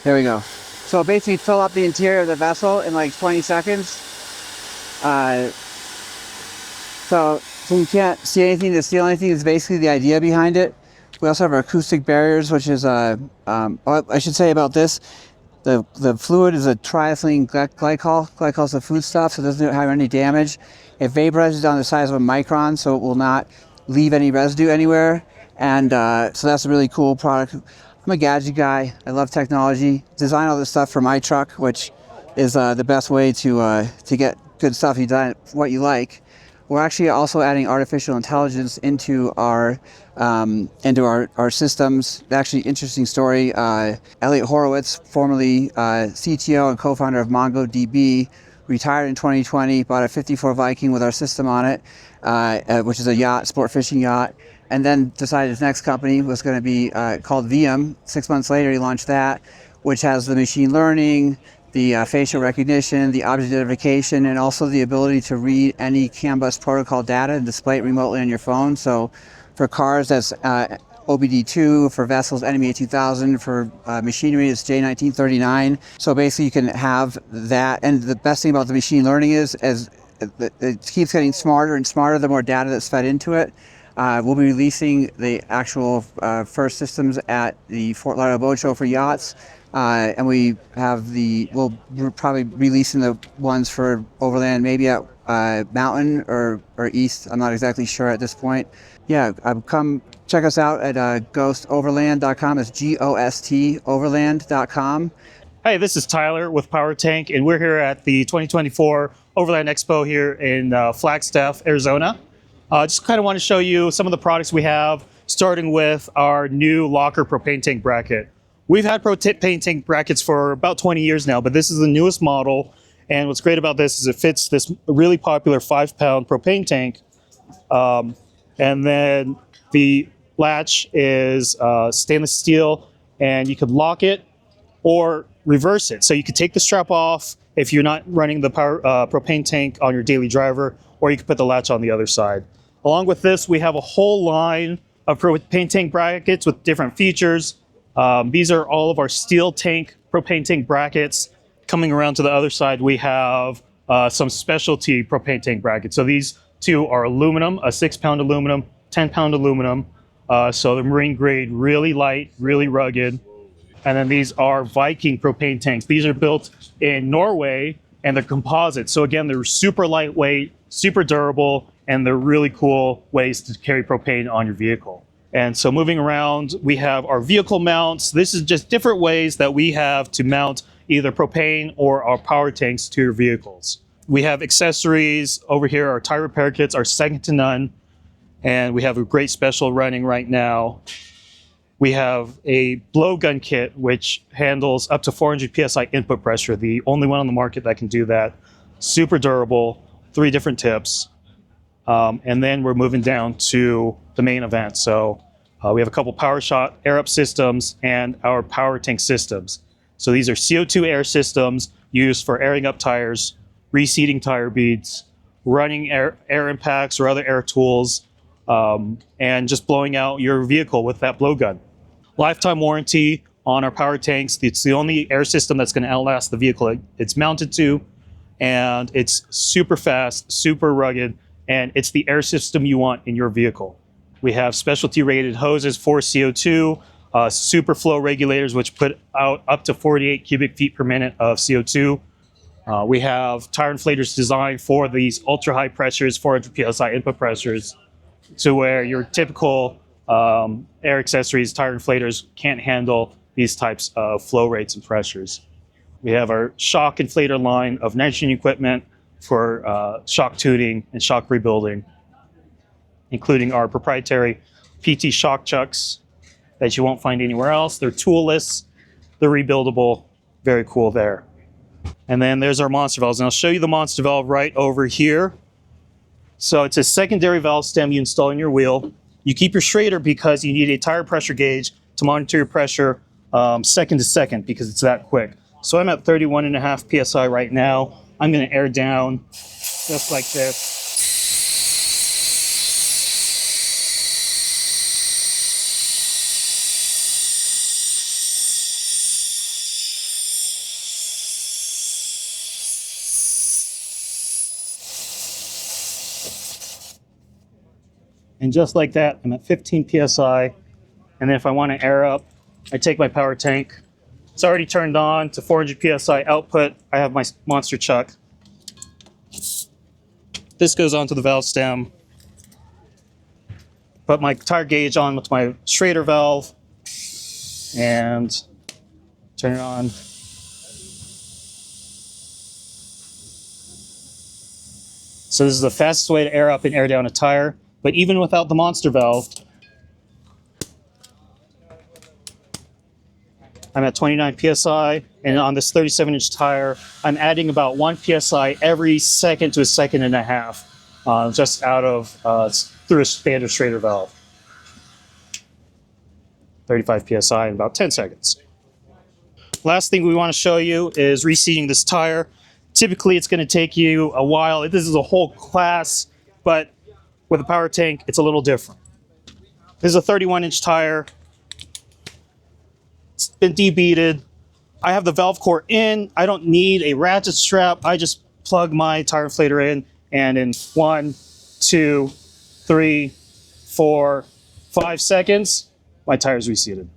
S16: There we go. So basically fill up the interior of the vessel in like 20 seconds. So you can't see anything to steal anything is basically the idea behind it. We also have our acoustic barriers, which is, I should say about this, the fluid is a triethylene glycol. Glycol is a foodstuff, so it doesn't have any damage. It vaporizes down the size of a micron, so it will not leave any residue anywhere. And so that's a really cool product. I'm a gadget guy. I love technology. Design all this stuff for my truck, which is the best way to get good stuff. You design what you like. We're actually also adding artificial intelligence into our systems. Actually, interesting story. Elliot Horowitz, formerly CTO and co-founder of MongoDB, retired in 2020. Bought a 54 Viking with our system on it, which is a yacht, sport fishing yacht. And then decided his next company was going to be called VM. 6 months later, he launched that, which has the machine learning, the facial recognition, the object identification, and also the ability to read any CAN bus protocol data and display it remotely on your phone. So for cars, that's OBD2, for vessels, NMEA 2000, for machinery, it's J1939. So basically you can have that. And the best thing about the machine learning is as it keeps getting smarter and smarter the more data that's fed into it. We'll be releasing the actual first systems at the Fort Lauderdale Boat Show for yachts. And we'll probably releasing the ones for Overland, maybe at Mountain or East. I'm not exactly sure at this point. Yeah, come check us out at gostoverland.com. It's GOST overland.com.
S1: Hey, this is Tyler with Power Tank, and we're here at the 2024 Overland Expo here in Flagstaff, Arizona. Just kind of want to show you some of the products we have, starting with our new locker propane tank bracket. We've had propane tank brackets for about 20 years now, but this is the newest model. And what's great about this is it fits this really popular 5-pound propane tank. And then the latch is stainless steel, and you could lock it or reverse it. So you could take the strap off if you're not running the propane tank on your daily driver, or you could put the latch on the other side. Along with this, we have a whole line of propane tank brackets with different features. These are all of our steel tank propane tank brackets. Coming around to the other side, we have some specialty propane tank brackets. So these two are aluminum, a 6-pound aluminum, 10-pound aluminum. So they're marine grade, really light, really rugged. And then these are Viking propane tanks. These are built in Norway, and they're composite. So again, they're super lightweight, super durable, and they're really cool ways to carry propane on your vehicle. And so moving around, we have our vehicle mounts. This is just different ways that we have to mount either propane or our power tanks to your vehicles. We have accessories over here. Our tire repair kits are second to none. And we have a great special running right now. We have a blowgun kit, which handles up to 400 PSI input pressure, the only one on the market that can do that. Super durable, 3 different tips. And then we're moving down to the main event. So we have a couple PowerShot air up systems and our power tank systems. So these are CO2 air systems used for airing up tires, reseating tire beads, running air impacts or other air tools, and just blowing out your vehicle with that blowgun. Lifetime warranty on our power tanks. It's the only air system that's going to outlast the vehicle it's mounted to, and it's super fast, super rugged, and it's the air system you want in your vehicle. We have specialty rated hoses for CO2, super flow regulators, which put out up to 48 cubic feet per minute of CO2. We have tire inflators designed for these ultra high pressures, 400 PSI input pressures, to where your typical air accessories, tire inflators can't handle these types of flow rates and pressures. We have our shock inflator line of nitrogen equipment for shock tuning and shock rebuilding, including our proprietary PT shock chucks that you won't find anywhere else. They're toolless, they're rebuildable, very cool there. And then there's our monster valves, and I'll show you the monster valve right over here. So it's a secondary valve stem you install in your wheel. You keep your Schrader because you need a tire pressure gauge to monitor your pressure second to second, because it's that quick. So I'm at 31.5 PSI right now. I'm gonna air down just like this. And just like that, I'm at 15 PSI. And then if I want to air up, I take my power tank. It's already turned on to 400 PSI output. I have my monster chuck. This goes onto the valve stem. Put my tire gauge on with my Schrader valve and turn it on. So this is the fastest way to air up and air down a tire. But even without the monster valve, I'm at 29 PSI, and on this 37-inch tire, I'm adding about 1 PSI every second to a second and a half, just out of, through a standard Schrader valve. 35 PSI in about 10 seconds. Last thing we want to show you is reseating this tire. Typically, it's going to take you a while. This is a whole class, but with a power tank, it's a little different. This is a 31-inch tire. It's been debeaded. I have the valve core in. I don't need a ratchet strap. I just plug my tire inflator in, and in 1, 2, 3, 4, 5 seconds, my tire is reseated.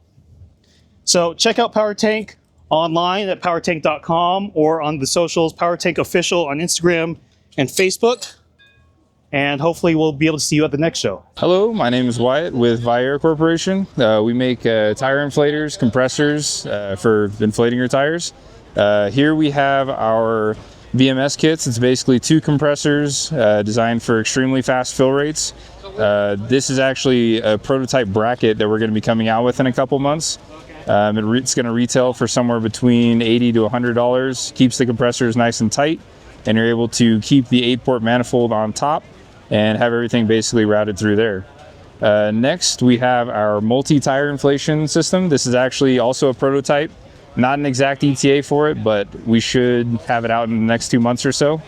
S1: So check out Power Tank online at powertank.com or on the socials, Power Tank Official on Instagram and Facebook. And hopefully we'll be able to see you at the next show.
S2: Hello, my name is Wyatt with Viair Corporation. We make tire inflators, compressors for inflating your tires. Here we have our VMS kits. It's basically 2 compressors designed for extremely fast fill rates. This is actually a prototype bracket that we're going to be coming out with in a couple months. It's going to retail for somewhere between $80 to $100. Keeps the compressors nice and tight, and you're able to keep the 8-port manifold on top and have everything basically routed through there. Next, we have our multi-tire inflation system. This is actually also a prototype, not an exact ETA for it, but we should have it out in the next 2 months or so.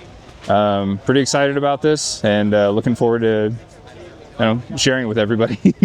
S2: Pretty excited about this, and looking forward to sharing it with everybody.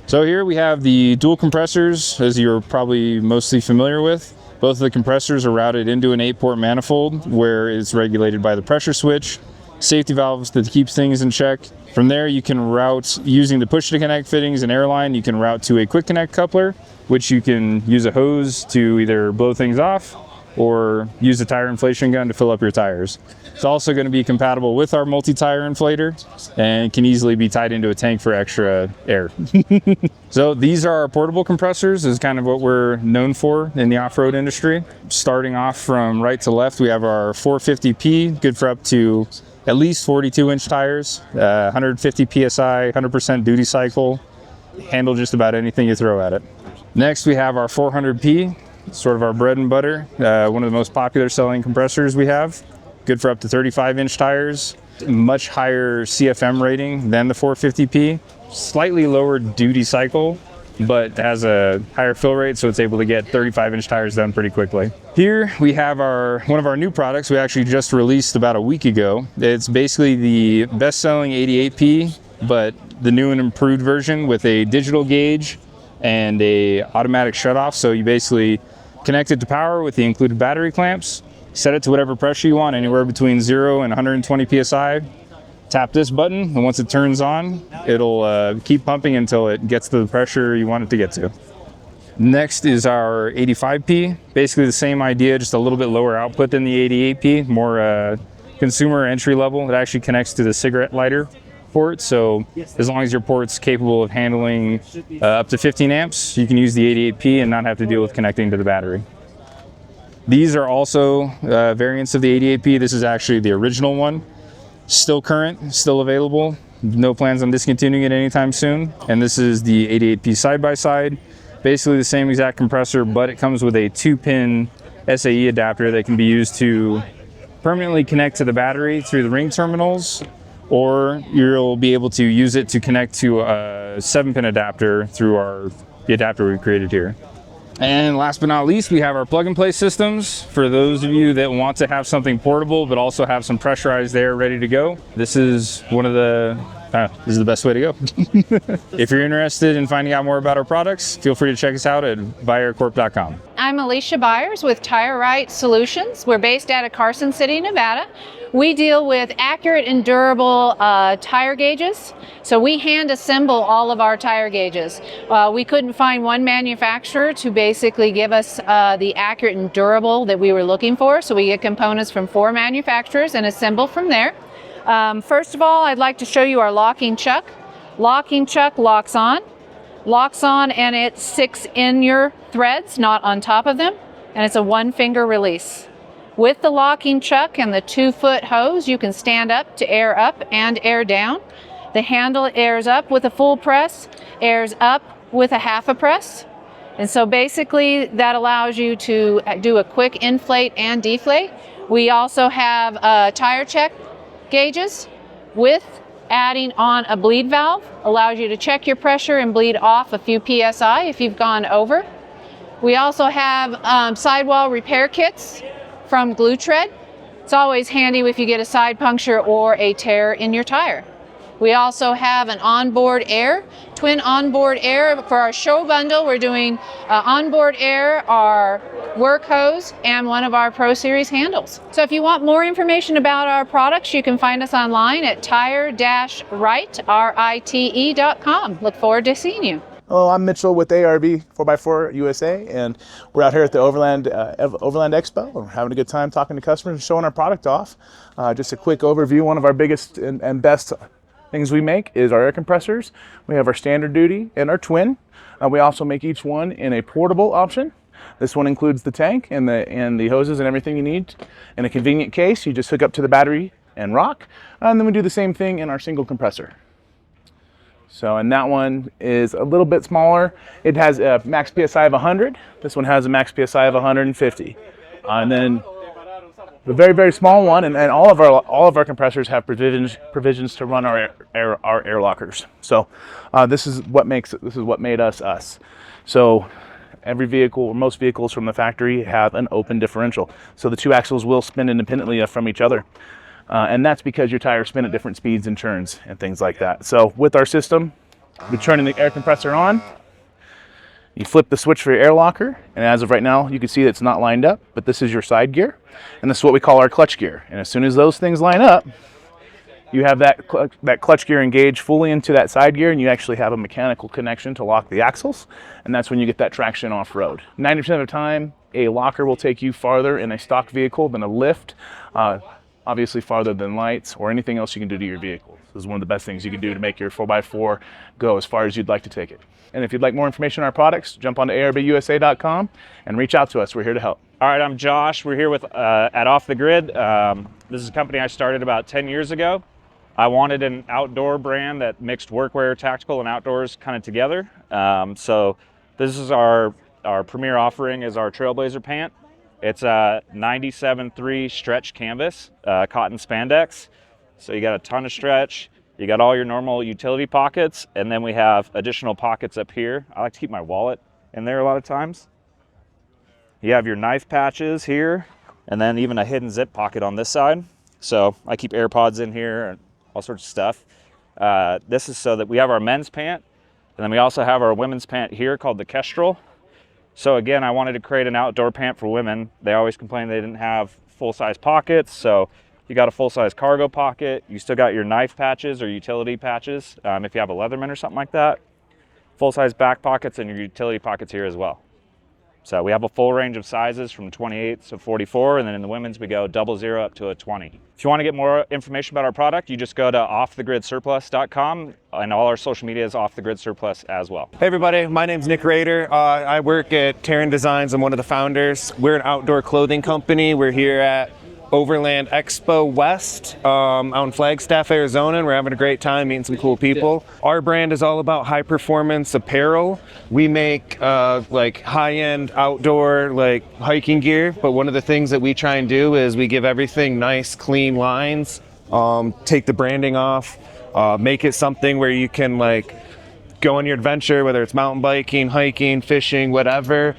S2: So here we have the dual compressors, as you're probably mostly familiar with. Both of the compressors are routed into an 8-port manifold where it's regulated by the pressure switch, safety valves that keeps things in check. From there, you can route using the push to connect fittings and airline. You can route to a quick connect coupler, which you can use a hose to either blow things off or use a tire inflation gun to fill up your tires. It's also going to be compatible with our multi-tire inflator and can easily be tied into a tank for extra air. So these are our portable compressors. This is kind of what we're known for in the off-road industry. Starting off from right to left, we have our 450P, good for up to at least 42-inch tires, 150 PSI, 100% duty cycle, handle just about anything you throw at it. Next, we have our 400P, sort of our bread and butter, one of the most popular selling compressors we have. Good for up to 35-inch tires, much higher CFM rating than the 450P, slightly lower duty cycle, but has a higher fill rate, so it's able to get 35-inch tires done pretty quickly. Here we have one of our new products we actually just released about a week ago. It's basically the best-selling 88P, but the new and improved version with a digital gauge and a automatic shutoff. So you basically connect it to power with the included battery clamps, set it to whatever pressure you want, anywhere between 0 and 120 psi. Tap this button, and once it turns on, it'll keep pumping until it gets to the pressure you want it to get to. Next is our 85P. Basically the same idea, just a little bit lower output than the 88P, more consumer entry level. It actually connects to the cigarette lighter port, so as long as your port's capable of handling up to 15 amps, you can use the 88P and not have to deal with connecting to the battery. These are also variants of the 88P. This is actually the original one. Still current, still available. No plans on discontinuing it anytime soon. And this is the 88P side-by-side. Basically the same exact compressor, but it comes with a 2-pin SAE adapter that can be used to permanently connect to the battery through the ring terminals, or you'll be able to use it to connect to a 7-pin adapter through the adapter we created here. And last but not least, we have our plug-and-play systems. For those of you that want to have something portable but also have some pressurized air ready to go, this is this is the best way to go. If you're interested in finding out more about our products, feel free to check us out at buyercorp.com.
S3: I'm Alicia Byers with Tire Right Solutions. We're based out of Carson City, Nevada. We deal with accurate and durable tire gauges. So we hand assemble all of our tire gauges. We couldn't find one manufacturer to basically give us the accurate and durable that we were looking for. So we get components from 4 manufacturers and assemble from there. First of all, I'd like to show you our locking chuck. Locking chuck locks on and it sticks in your threads, not on top of them, and it's a 1-finger release. With the locking chuck and the 2-foot hose, you can stand up to air up and air down. The handle airs up with a full press, airs up with a half a press. And so basically that allows you to do a quick inflate and deflate. We also have tire check gauges with adding on a bleed valve. Allows you to check your pressure and bleed off a few PSI if you've gone over. We also have sidewall repair kits from Tred. It's always handy if you get a side puncture or a tear in your tire. We also have an onboard air, twin onboard air. For our show bundle, we're doing onboard air, our work hose, and one of our Pro Series handles. So if you want more information about our products, you can find us online at tire-rite.com. Look forward to seeing you.
S22: Hello, I'm Mitchell with ARB 4x4 USA, and we're out here at the Overland Expo. We're having a good time talking to customers and showing our product off. Just a quick overview, one of our biggest and best things we make is our air compressors. We have our standard duty and our twin. We also make each one in a portable option. This one includes the tank and the hoses and everything you need in a convenient case. You just hook up to the battery and rock. And then we do the same thing in our single compressor. So, and that one is a little bit smaller. It has a max PSI of 100. This one has a max PSI of 150. And then the very, very small one, and all of our compressors have provisions to run our air lockers. So, this is what made us us. So, every vehicle, or most vehicles from the factory, have an open differential. So the 2 axles will spin independently from each other. And that's because your tires spin at different speeds and turns and things like that. So with our system, we're turning the air compressor on. You flip the switch for your air locker, and as of right now, you can see that it's not lined up, but this is your side gear, and this is what we call our clutch gear. And as soon as those things line up, you have that clutch gear engaged fully into that side gear, and you actually have a mechanical connection to lock the axles, and that's when you get that traction off-road. 90% of the time, a locker will take you farther in a stock vehicle than a lift, obviously farther than lights or anything else you can do to your vehicle. This is one of the best things you can do to make your 4x4 go as far as you'd like to take it. And if you'd like more information on our products, jump onto arbusa.com and reach out to us. We're here to help.
S23: All right, I'm Josh. We're here with at Off the Grid. This is a company I started about 10 years ago. I wanted an outdoor brand that mixed workwear, tactical, and outdoors kind of together. So this is our premier offering is our Trailblazer pant. It's a 97.3 stretch canvas, cotton spandex. So you got a ton of stretch. You got all your normal utility pockets, and then we have additional pockets up here. I like to keep my wallet in there a lot of times. You have your knife patches here, and then even a hidden zip pocket on this side. So I keep AirPods in here and all sorts of stuff. This is so that we have our men's pant, and then we also have our women's pant here called the Kestrel. So again, I wanted to create an outdoor pant for women. They always complained they didn't have full-size pockets, so you got a full-size cargo pocket. You still got your knife patches or utility patches if you have a Leatherman or something like that. Full-size back pockets and your utility pockets here as well. So we have a full range of sizes from 28 to 44, and then in the women's we go 00 up to a 20. If you want to get more information about our product, you just go to offthegridsurplus.com, and all our social media is Off the Grid Surplus as well.
S4: Hey everybody, my name's Nick Rader. I work at Teren Designs. I'm one of the founders. We're an outdoor clothing company. We're here at Overland Expo West out in Flagstaff, Arizona, and we're having a great time meeting some cool people. Our brand is all about high performance apparel. We make like high-end outdoor like hiking gear, but one of the things that we try and do is we give everything nice, clean lines, take the branding off, make it something where you can like go on your adventure, whether it's mountain biking, hiking, fishing, whatever,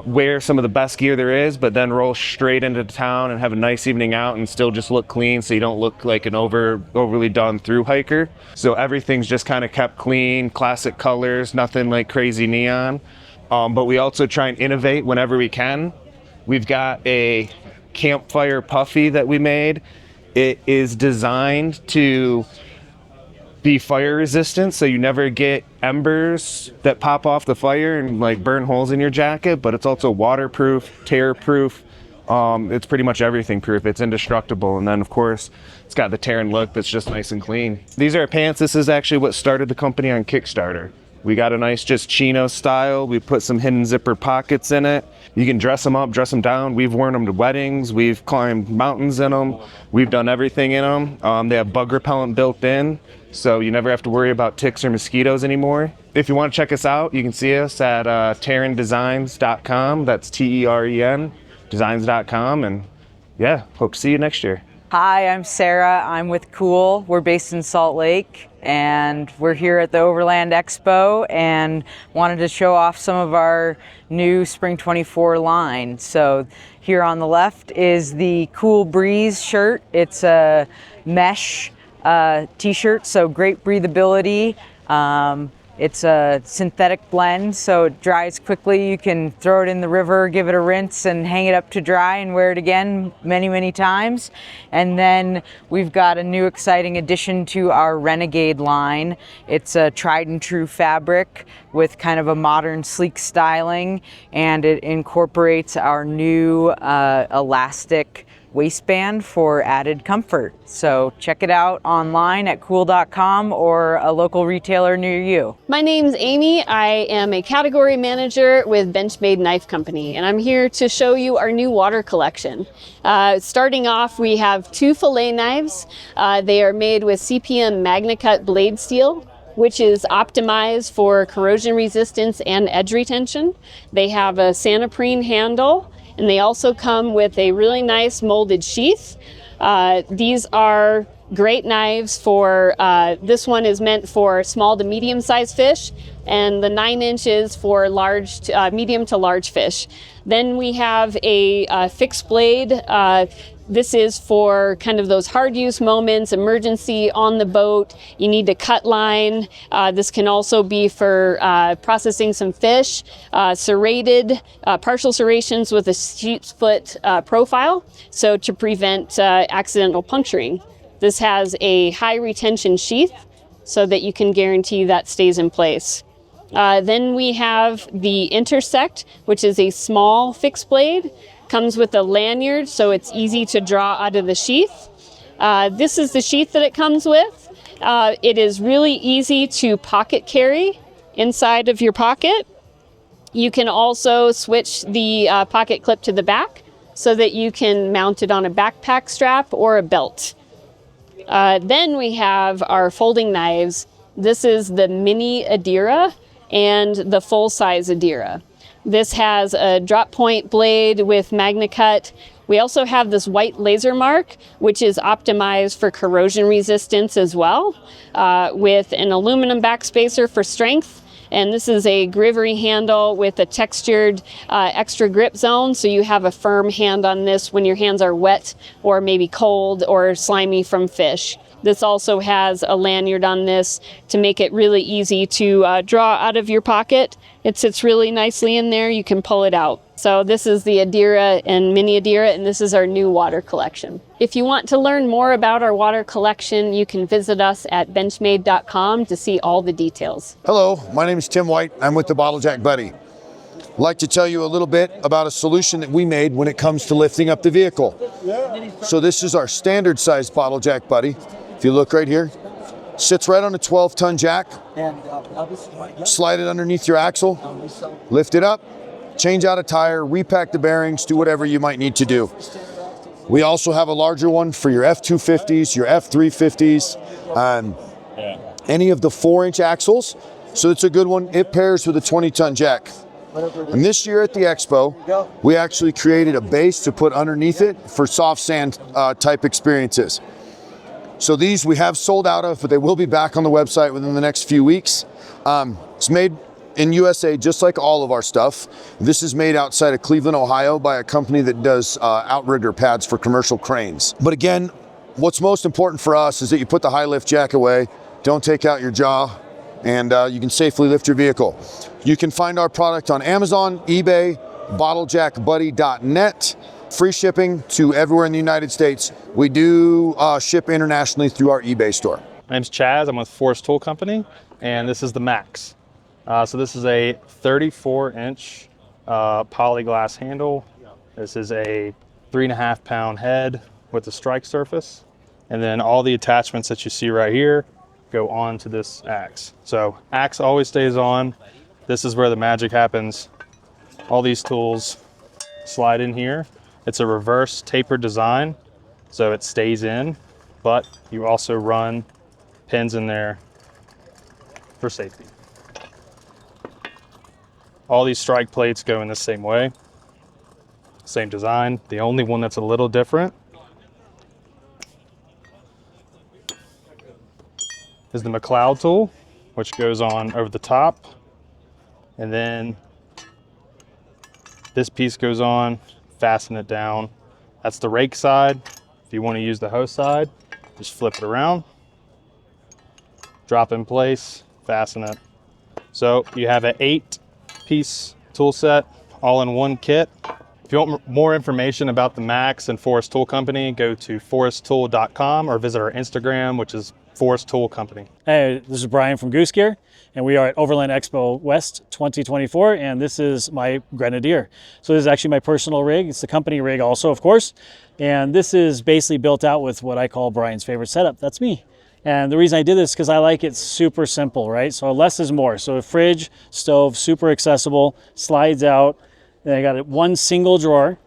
S4: wear some of the best gear there is, but then roll straight into town and have a nice evening out and still just look clean so you don't look like an overly done through hiker. So everything's just kind of kept clean, classic colors, nothing like crazy neon. But we also try and innovate whenever we can. We've got a campfire puffy that we made. It is designed to be fire resistant, so you never get embers that pop off the fire and like burn holes in your jacket, but it's also waterproof, tear proof. It's pretty much everything proof. It's indestructible. And then of course it's got the Teren look that's just nice and clean. These are pants. This is actually what started the company on Kickstarter. We got a nice just chino style. We put some hidden zipper pockets in it. You can dress them up, dress them down. We've worn them to weddings. We've climbed mountains in them. We've done everything in them. They have bug repellent built in, so you never have to worry about ticks or mosquitoes anymore. If you want to check us out, you can see us at terendesigns.com. That's T-E-R-E-N, designs.com. And yeah, hope to see you next year.
S5: Hi, I'm Sarah. I'm with Cool. We're based in Salt Lake, and we're here at the Overland Expo and wanted to show off some of our new Spring 24 line. So here on the left is the Cool Breeze shirt. It's a mesh t-shirt, so great breathability. It's a synthetic blend, so it dries quickly. You can throw it in the river, give it a rinse, and hang it up to dry and wear it again many, many times. And then we've got a new exciting addition to our Renegade line. It's a tried and true fabric with kind of a modern, sleek styling, and it incorporates our new elastic waistband for added comfort. So check it out online at cool.com or a local retailer near you.
S6: My name's Amy. I am a category manager with Benchmade Knife Company, and I'm here to show you our new water collection. Starting off, we have 2 fillet knives. They are made with CPM MagnaCut blade steel, which is optimized for corrosion resistance and edge retention. They have a Santoprene handle, and they also come with a really nice molded sheath. These are great knives for, this one is meant for small to medium sized fish, and the 9 inches for large, medium to large fish. Then we have a fixed blade. This is for kind of those hard use moments, emergency on the boat, you need to cut line. This can also be for processing some fish, serrated, partial serrations with a sheep's foot profile, so to prevent accidental puncturing. This has a high retention sheath so that you can guarantee that stays in place. Then we have the Intersect, which is a small fixed blade. Comes with a lanyard, so it's easy to draw out of the sheath. This is the sheath that it comes with. It is really easy to pocket carry inside of your pocket. You can also switch the pocket clip to the back so that you can mount it on a backpack strap or a belt. Then we have our folding knives. This is the mini Adira and the full-size Adira. This has a drop point blade with MagnaCut We also have this white laser mark, which is optimized for corrosion resistance as well, with an aluminum backspacer for strength. And this is a Grivery handle with a textured extra grip zone, so you have a firm hand on this when your hands are wet or maybe cold or slimy from fish. This also has a lanyard on this to make it really easy to draw out of your pocket. It sits really nicely in there. You can pull it out. So this is the Adira and Mini Adira, and this is our new water collection. If you want to learn more about our water collection, you can visit us at benchmade.com to see all the details.
S7: Hello, my name is Tim White. I'm with the Bottle Jack Buddy. I'd like to tell you a little bit about a solution that we made when it comes to lifting up the vehicle. So this is our standard size Bottle Jack Buddy. If you look right here, sits right on a 12-ton jack. Slide it underneath your axle, lift it up, change out a tire, repack the bearings, do whatever you might need to do. We also have a larger one for your F250s, your F350s, any of the 4-inch axles. So it's a good one. It pairs with a 20-ton jack. And this year at the Expo, we actually created a base to put underneath it for soft sand type experiences. So these we have sold out of, but they will be back on the website within the next few weeks. It's made in USA, just like all of our stuff. This is made outside of Cleveland, Ohio by a company that does outrigger pads for commercial cranes. But again, what's most important for us is that you put the high lift jack away, don't take out your jaw, and you can safely lift your vehicle. You can find our product on Amazon, eBay, bottlejackbuddy.net. Free shipping to everywhere in the United States. We do ship internationally through our eBay store.
S8: My name's Chaz, I'm with Forest Tool Company, and this is the Max. So this is a 34-inch polyglass handle. This is a 3.5-pound head with a strike surface. And then all the attachments that you see right here go on to this axe. So axe always stays on. This is where the magic happens. All these tools slide in here. It's a reverse tapered design, so it stays in, but you also run pins in there for safety. All these strike plates go in the same way, same design. The only one that's a little different is the McLeod tool, which goes on over the top, and then this piece goes on, fasten it down. That's the rake side. If you want to use the hoe side, just flip it around, drop in place, fasten it. So you have an 8-piece tool set all in one kit. If you want more information about the Max and Forest Tool Company, go to foresttool.com or visit our Instagram, which is Forest Tool Company.
S9: Hey, this is Brian from Goose Gear, and we are at Overland Expo West 2024, and this is my Grenadier. So this is actually my personal rig. It's the company rig also, of course, and this is basically built out with what I call Brian's favorite setup. That's me. And the reason I did this is because I like it super simple, right? So less is more. So a fridge, stove, super accessible, slides out. Then I got one single drawer,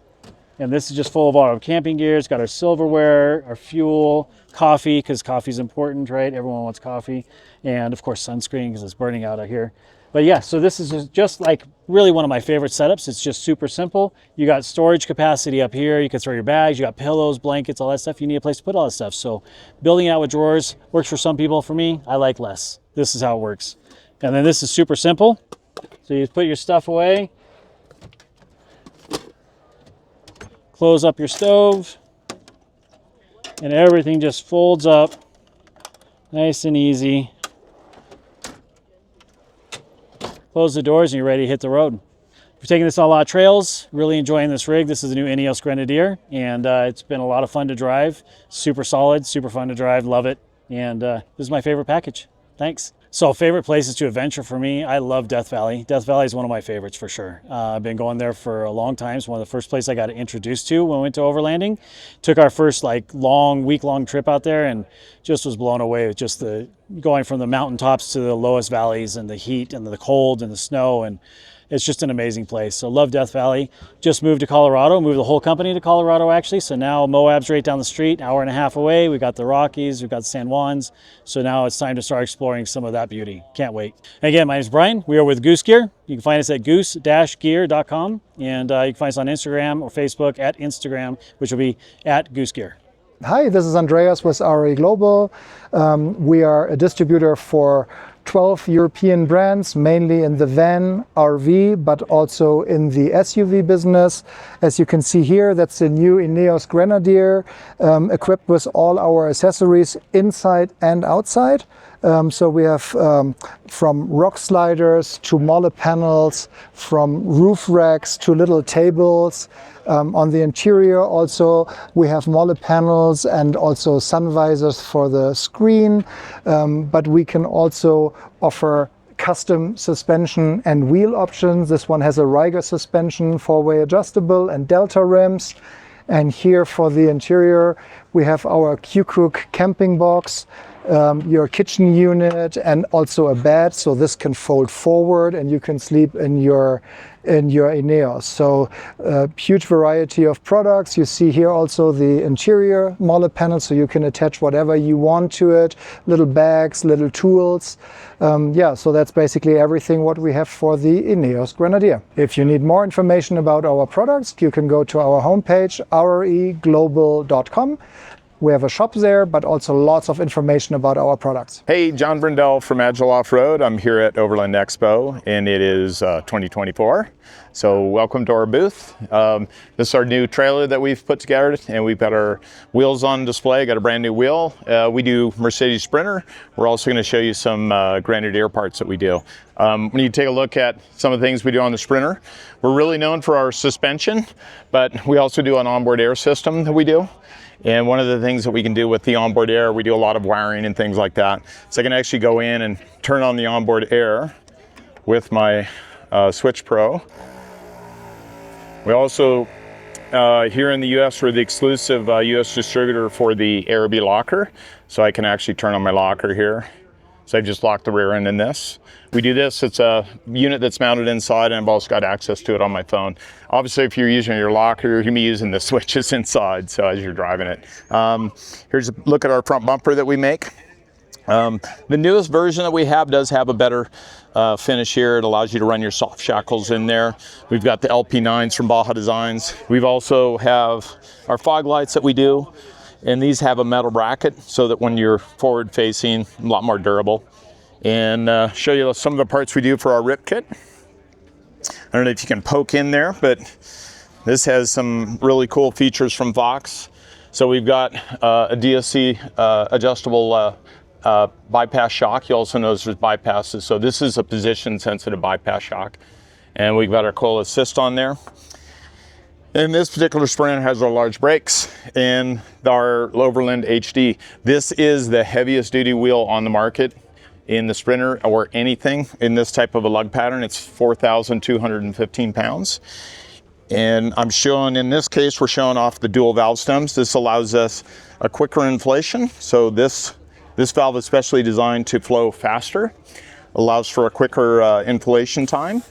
S9: and this is just full of all our camping gear. It's got our silverware, our fuel, coffee, because coffee is important, right? Everyone wants coffee. And of course, sunscreen, because it's burning out here. But yeah, so this is just like really one of my favorite setups. It's just super simple. You got storage capacity up here. You can throw your bags, you got pillows, blankets, all that stuff. You need a place to put all that stuff. So building out with drawers works for some people. For me, I like less. This is how it works. And then this is super simple. So you put your stuff away, close up your stove, and everything just folds up nice and easy. Close the doors and you're ready to hit the road. We're taking this on a lot of trails, really enjoying this rig. This is a new Ineos Grenadier, and it's been a lot of fun to drive. Super solid, super fun to drive, love it. And this is my favorite package. Thanks. So favorite places to adventure for me, I love Death Valley. Death Valley is one of my favorites for sure. I've been going there for a long time. It's one of the first places I got introduced to when we went to overlanding. Took our first like week-long trip out there and just was blown away with just the going from the mountaintops to the lowest valleys and the heat and the cold and the snow. And It's just an amazing place. So love Death Valley. Just moved to Colorado, moved the whole company to Colorado actually. So now Moab's right down the street, an hour and a half away. We've got the Rockies, we've got the San Juans. So now it's time to start exploring some of that beauty. Can't wait. And again, my name is Brian. We are with Goose Gear. You can find us at goose-gear.com, and you can find us on Instagram or Facebook at Instagram, which will be at Goose Gear.
S10: Hi, this is Andreas with RRE Global. We are a distributor for 12 European brands, mainly in the van, RV, but also in the SUV business. As you can see here, that's the new Ineos Grenadier, equipped with all our accessories inside and outside. So we have from rock sliders to mole panels, from roof racks to little tables. On the interior also we have mole panels and also sun visors for the screen, but we can also offer custom suspension and wheel options. This one has a Riger suspension, four-way adjustable, and Delta rims. And here for the interior we have our Q-Cook camping box, your kitchen unit, and also a bed, so this can fold forward and you can sleep in your Ineos. So huge variety of products. You see here also the interior mole panel, so you can attach whatever you want to it, little bags, little tools. Yeah, so that's basically everything what we have for the Ineos Grenadier. If you need more information about our products, you can go to our homepage, rreglobal.com. We have a shop there, but also lots of information about our products.
S11: Hey, John Brindell from Agile Offroad. I'm here at Overland Expo, and it is 2024. So welcome to our booth. This is our new trailer that we've put together, and we've got our wheels on display, got a brand new wheel. We do Mercedes Sprinter. We're also going to show you some Grenadier parts that we do. When you take a look at some of the things we do on the Sprinter, we're really known for our suspension, but we also do an onboard air system that we do. And one of the things that we can do with the onboard air, we do a lot of wiring and things like that. So I can actually go in and turn on the onboard air with my Switch Pro. We also, here in the US, we're the exclusive US distributor for the ARB locker. So I can actually turn on my locker here. So I just locked the rear end in this. We do this, it's a unit that's mounted inside, and I've also got access to it on my phone. Obviously, if you're using your locker, you're gonna be using the switches inside, so as you're driving it. Here's a look at our front bumper that we make. The newest version that we have does have a better finish here. It allows you to run your soft shackles in there. We've got the LP9s from Baja Designs. We've also have our fog lights that we do, and these have a metal bracket so that when you're forward facing, a lot more durable. And show you some of the parts we do for our rip kit. I don't know if you can poke in there, but this has some really cool features from Vox. So we've got a DSC adjustable bypass shock. You also notice there's bypasses. So this is a position sensitive bypass shock. And we've got our coil assist on there. And this particular Sprinter has our large brakes and our Overland HD. This is the heaviest duty wheel on the market in the Sprinter or anything in this type of a lug pattern. It's 4,215 pounds. And I'm showing, in this case, we're showing off the dual valve stems. This allows us a quicker inflation. So this valve is specially designed to flow faster, allows for a quicker inflation time.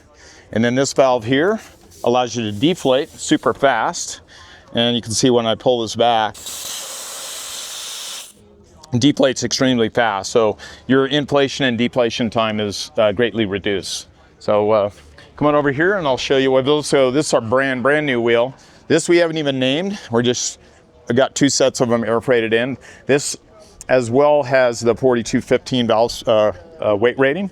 S11: And then this valve here allows you to deflate super fast. And you can see when I pull this back, deflates extremely fast. So your inflation and deflation time is greatly reduced. So come on over here and I'll show you what those. So this is our brand new wheel. This we haven't even named. I got two sets of them air freighted in. This as well has the 4215 valves weight rating.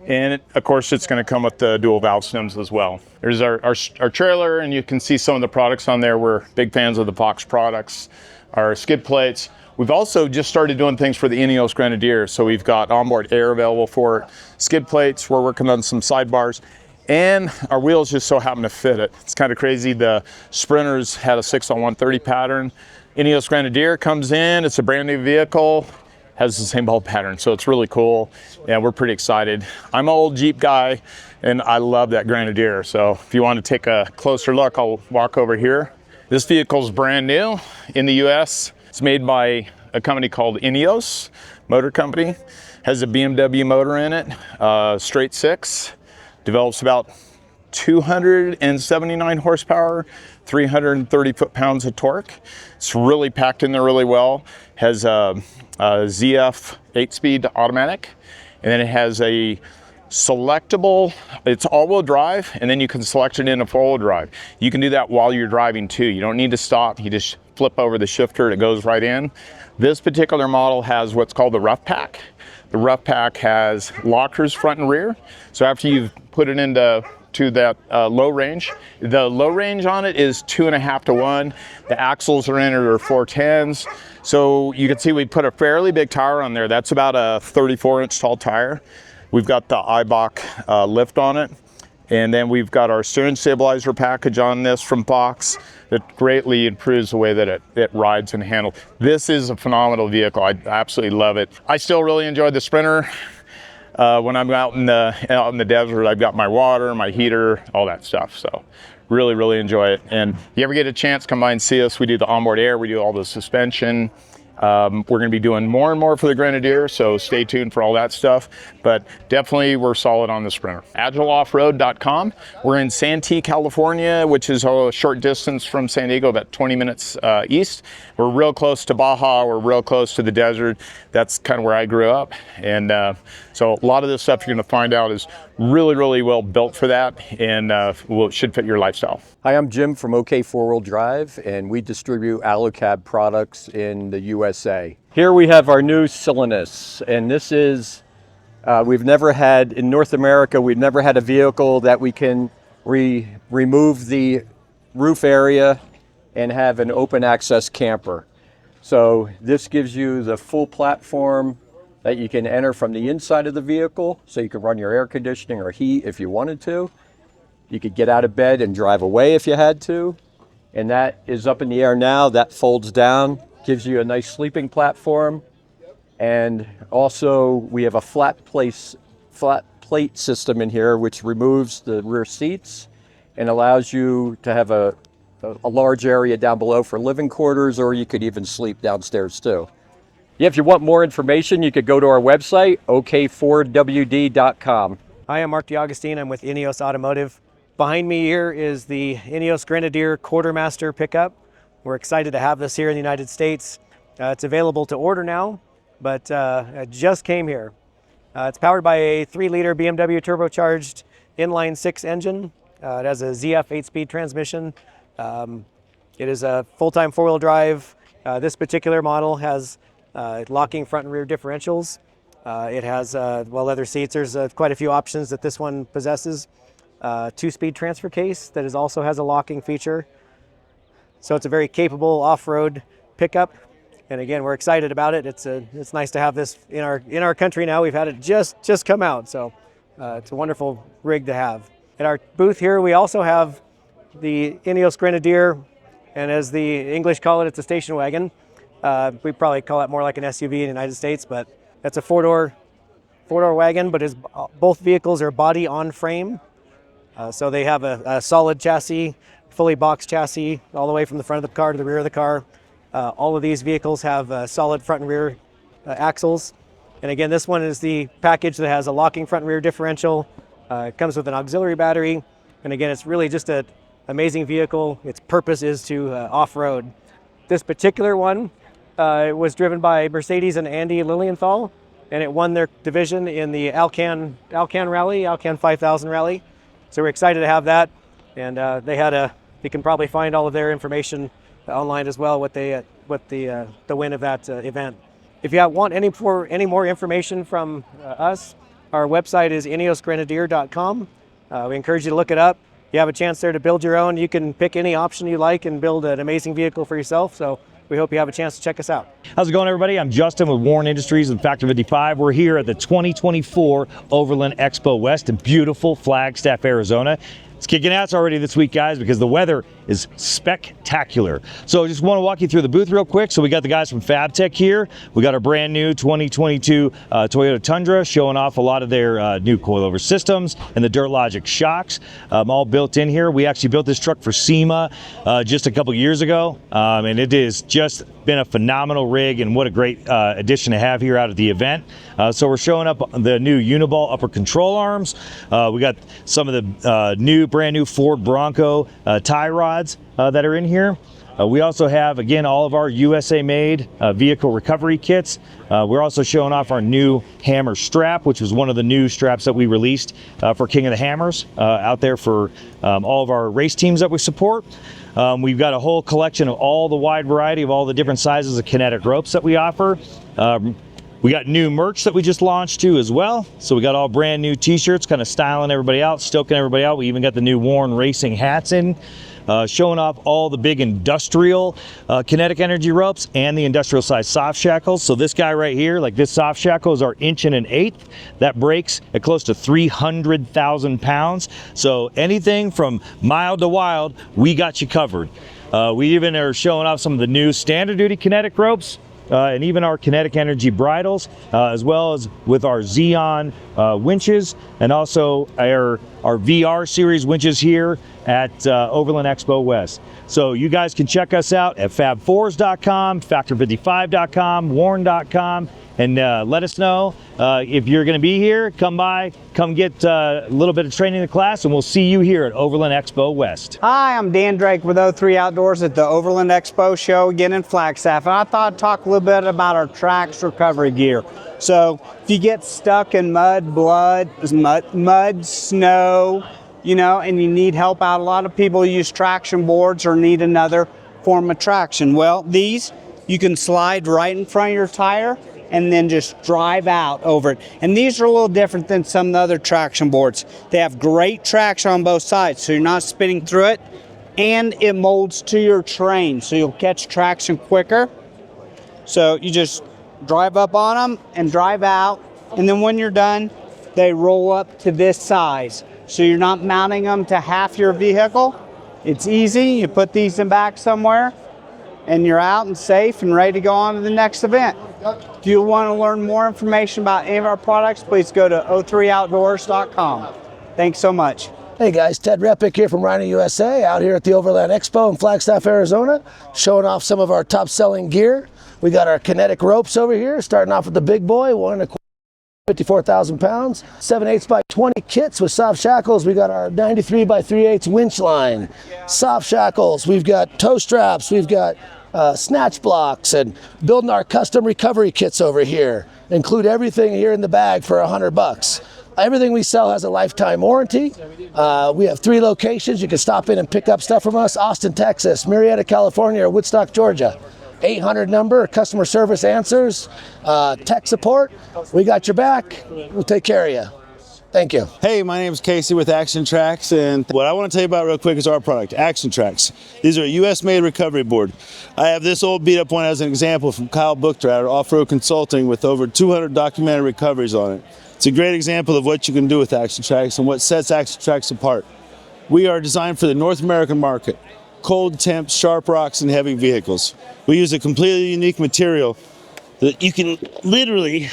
S11: And of course, it's going to come with the dual valve stems as well. There's our trailer, and you can see some of the products on there. We're big fans of the Fox products, our skid plates. We've also just started doing things for the Ineos Grenadier. So we've got onboard air available for it, skid plates. We're working on some sidebars, and our wheels just so happen to fit it. It's kind of crazy. The Sprinters had a 6-on-130 pattern. Ineos Grenadier comes in. It's a brand new vehicle. Has the same bolt pattern, so it's really cool. Yeah, we're pretty excited. I'm an old Jeep guy, and I love that Grenadier. So if you want to take a closer look, I'll walk over here. This vehicle is brand new in the US. It's made by a company called Ineos Motor Company. Has a BMW motor in it, straight six. Develops about 279 horsepower, 330 foot-pounds of torque. It's really packed in there really well. Has a ZF 8-speed automatic, and then it has a selectable, it's all-wheel drive, and then you can select it in a four-wheel drive. You can do that while you're driving too. You don't need to stop. You just flip over the shifter, it goes right in. This particular model has what's called the Ruff Pack. The Ruff Pack has lockers front and rear. So after you've put it into that low range, the low range on it is 2.5 to 1. The axles are in it are 410s. So you can see we put a fairly big tire on there. That's about a 34-inch tall tire. We've got the IBOC lift on it. And then we've got our steering stabilizer package on this from Box that greatly improves the way that it rides and handles. This is a phenomenal vehicle. I absolutely love it. I still really enjoy the Sprinter. When I'm out in the desert, I've got my water, my heater, all that stuff. So really, really enjoy it. And if you ever get a chance, come by and see us. We do the onboard air, we do all the suspension. We're going to be doing more and more for the Grenadier, so stay tuned for all that stuff. But definitely we're solid on the Sprinter. AgileOffroad.com. We're in Santee, California, which is a short distance from San Diego, about 20 minutes east. We're real close to Baja. We're real close to the desert. That's kind of where I grew up. And so a lot of this stuff you're going to find out is really, really well built for that, and should fit your lifestyle.
S12: Hi, I'm Jim from OK Four-Wheel Drive, and we distribute Allocab products in the USA. Here we have our new Silenus, and this is, we've never had, in North America, we've never had a vehicle that we can remove the roof area and have an open access camper. So this gives you the full platform that you can enter from the inside of the vehicle, so you can run your air conditioning or heat if you wanted to. You could get out of bed and drive away if you had to. And that is up in the air now. That folds down, gives you a nice sleeping platform. And also we have a flat plate system in here, which removes the rear seats and allows you to have a large area down below for living quarters, or you could even sleep downstairs too. Yeah, if you want more information, you could go to our website, ok4wd.com.
S13: Hi, I'm Mark DeAugustine. I'm with Ineos Automotive. Behind me here is the Ineos Grenadier Quartermaster pickup. We're excited to have this here in the United States. It's available to order now, but it just came here. It's powered by a 3-liter BMW turbocharged inline-6 engine. It has a ZF 8-speed transmission. It is a full-time 4-wheel drive. This particular model has locking front and rear differentials. It has leather seats. There's quite a few options that this one possesses. 2-speed transfer case that also has a locking feature. So it's a very capable off-road pickup. And again, we're excited about it. It's nice to have this in our country now. We've had it just come out, so it's a wonderful rig to have. At our booth here, we also have the Ineos Grenadier, and as the English call it, it's a station wagon. We probably call it more like an SUV in the United States, but that's a four-door wagon, but both vehicles are body on frame. So they have a solid chassis, fully boxed chassis, all the way from the front of the car to the rear of the car. All of these vehicles have solid front and rear axles. And again, this one is the package that has a locking front and rear differential. It comes with an auxiliary battery. And again, it's really just an amazing vehicle. Its purpose is to off-road. This particular one was driven by Mercedes and Andy Lilienthal, and it won their division in the Alcan Rally, Alcan 5000 Rally. So we're excited to have that, and you can probably find all of their information online as well, what the win of that event. If you want any more information from us, our website is ineosgrenadier.com. We encourage you to look it up. You have a chance there to build your own. You can pick any option you like and build an amazing vehicle for yourself. So we hope you have a chance to check us out.
S14: How's it going, everybody? I'm Justin with Warren Industries and Factor 55. We're here at the 2024 Overland Expo West in beautiful Flagstaff, Arizona. It's kicking ass already this week, guys, because the weather is spectacular. So I just want to walk you through the booth real quick. So we got the guys from FabTech here. We got our brand new 2022 Toyota Tundra showing off a lot of their new coilover systems and the DurLogic shocks, all built in here. We actually built this truck for SEMA just a couple years ago, and it is just been a phenomenal rig, and what a great addition to have here out at the event. So we're showing up the new Uniball upper control arms. We got some of the brand new Ford Bronco tie rods that are in here. We also have, again, all of our USA made vehicle recovery kits. We're also showing off our new hammer strap, which was one of the new straps that we released for King of the Hammers out there for all of our race teams that we support. We've got a whole collection of all the wide variety of all the different sizes of kinetic ropes that we offer. We got new merch that we just launched too as well. So we got all brand new t-shirts, kind of styling everybody out, stoking everybody out. We even got the new Warren Racing hats in. Showing off all the big industrial kinetic energy ropes and the industrial size soft shackles. So this guy right here, like this soft shackle, is our 1 1/8". That breaks at close to 300,000 pounds. So anything from mild to wild, we got you covered. We even are showing off some of the new standard duty kinetic ropes. And even our kinetic energy bridles, as well as with our Xeon winches, and also our VR series winches here at Overland Expo West. So you guys can check us out at fab4s.com, factor55.com, warren.com, and let us know if you're going to be here. Come by, come get a little bit of training in the class, and we'll see you here at Overland Expo West.
S17: Hi, I'm Dan Drake with O3 Outdoors at the Overland Expo show again in Flagstaff, and I thought I'd talk a little bit about our Trax recovery gear. So if you get stuck in mud, snow, you know, and you need help out, a lot of people use traction boards or need another form of traction. Well, these you can slide right in front of your tire and then just drive out over it. And these are a little different than some of the other traction boards. They have great traction on both sides, so you're not spinning through it, and it molds to your terrain, so you'll catch traction quicker. So you just drive up on them and drive out, and then when you're done, they roll up to this size. So you're not mounting them to half your vehicle. It's easy. You put these in back somewhere, and you're out and safe and ready to go on to the next event. If you want to learn more information about any of our products, please go to o3outdoors.com. Thanks so much.
S18: Hey guys, Ted Repick here from Rhino USA, out here at the Overland Expo in Flagstaff, Arizona, showing off some of our top selling gear. We got our kinetic ropes over here, starting off with the big boy, 1 1/4, 54,000 pounds, 7/8 by 20 kits with soft shackles. We got our 93 by 3/8 winch line, soft shackles. We've got toe straps. We've got snatch blocks, and building our custom recovery kits over here. Include everything here in the bag for $100. Everything we sell has a lifetime warranty. We have 3 locations. You can stop in and pick up stuff from us: Austin, Texas, Marietta, California, or Woodstock, Georgia. 800 number, customer service answers, tech support. We got your back. We'll take care of you. Thank you.
S19: Hey, my name is Casey with Action Trax, and what I want to tell you about real quick is our product, Action Trax. These are a US-made recovery board. I have this old beat-up one as an example from Kyle Bookdratter, Off-Road Consulting, with over 200 documented recoveries on it. It's a great example of what you can do with Action Trax and what sets Action Trax apart. We are designed for the North American market. Cold temps, sharp rocks, and heavy vehicles. We use a completely unique material that you can literally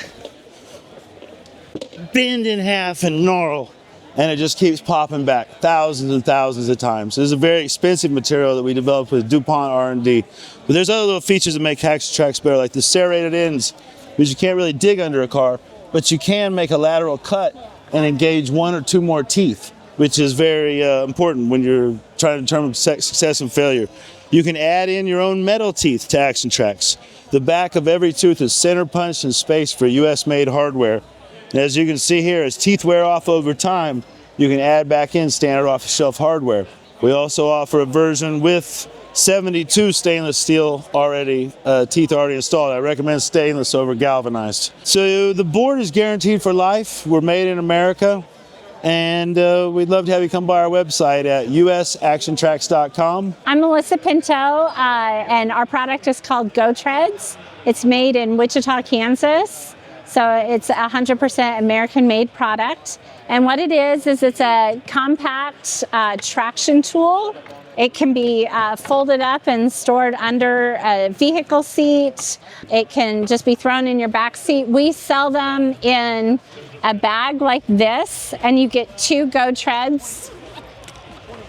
S19: bend in half and gnarl, and it just keeps popping back thousands and thousands of times. This is a very expensive material that we developed with DuPont R&D. But there's other little features that make Action Trax better, like the serrated ends, because you can't really dig under a car, but you can make a lateral cut and engage 1 or 2 more teeth, which is very important when you're trying to determine success and failure. You can add in your own metal teeth to Action Trax. The back of every tooth is center punched and spaced for US-made hardware. And as you can see here, as teeth wear off over time, you can add back in standard off-the-shelf hardware. We also offer a version with 72 stainless steel teeth already installed. I recommend stainless over galvanized. So the board is guaranteed for life. We're made in America. And we'd love to have you come by our website at usactiontrax.com.
S24: I'm Melissa Pinto, and our product is called Go Treads. It's made in Wichita, Kansas. So it's a 100% American-made product. And what it is it's a compact traction tool. It can be folded up and stored under a vehicle seat. It can just be thrown in your back seat. We sell them in a bag like this, and you get 2 Go Treads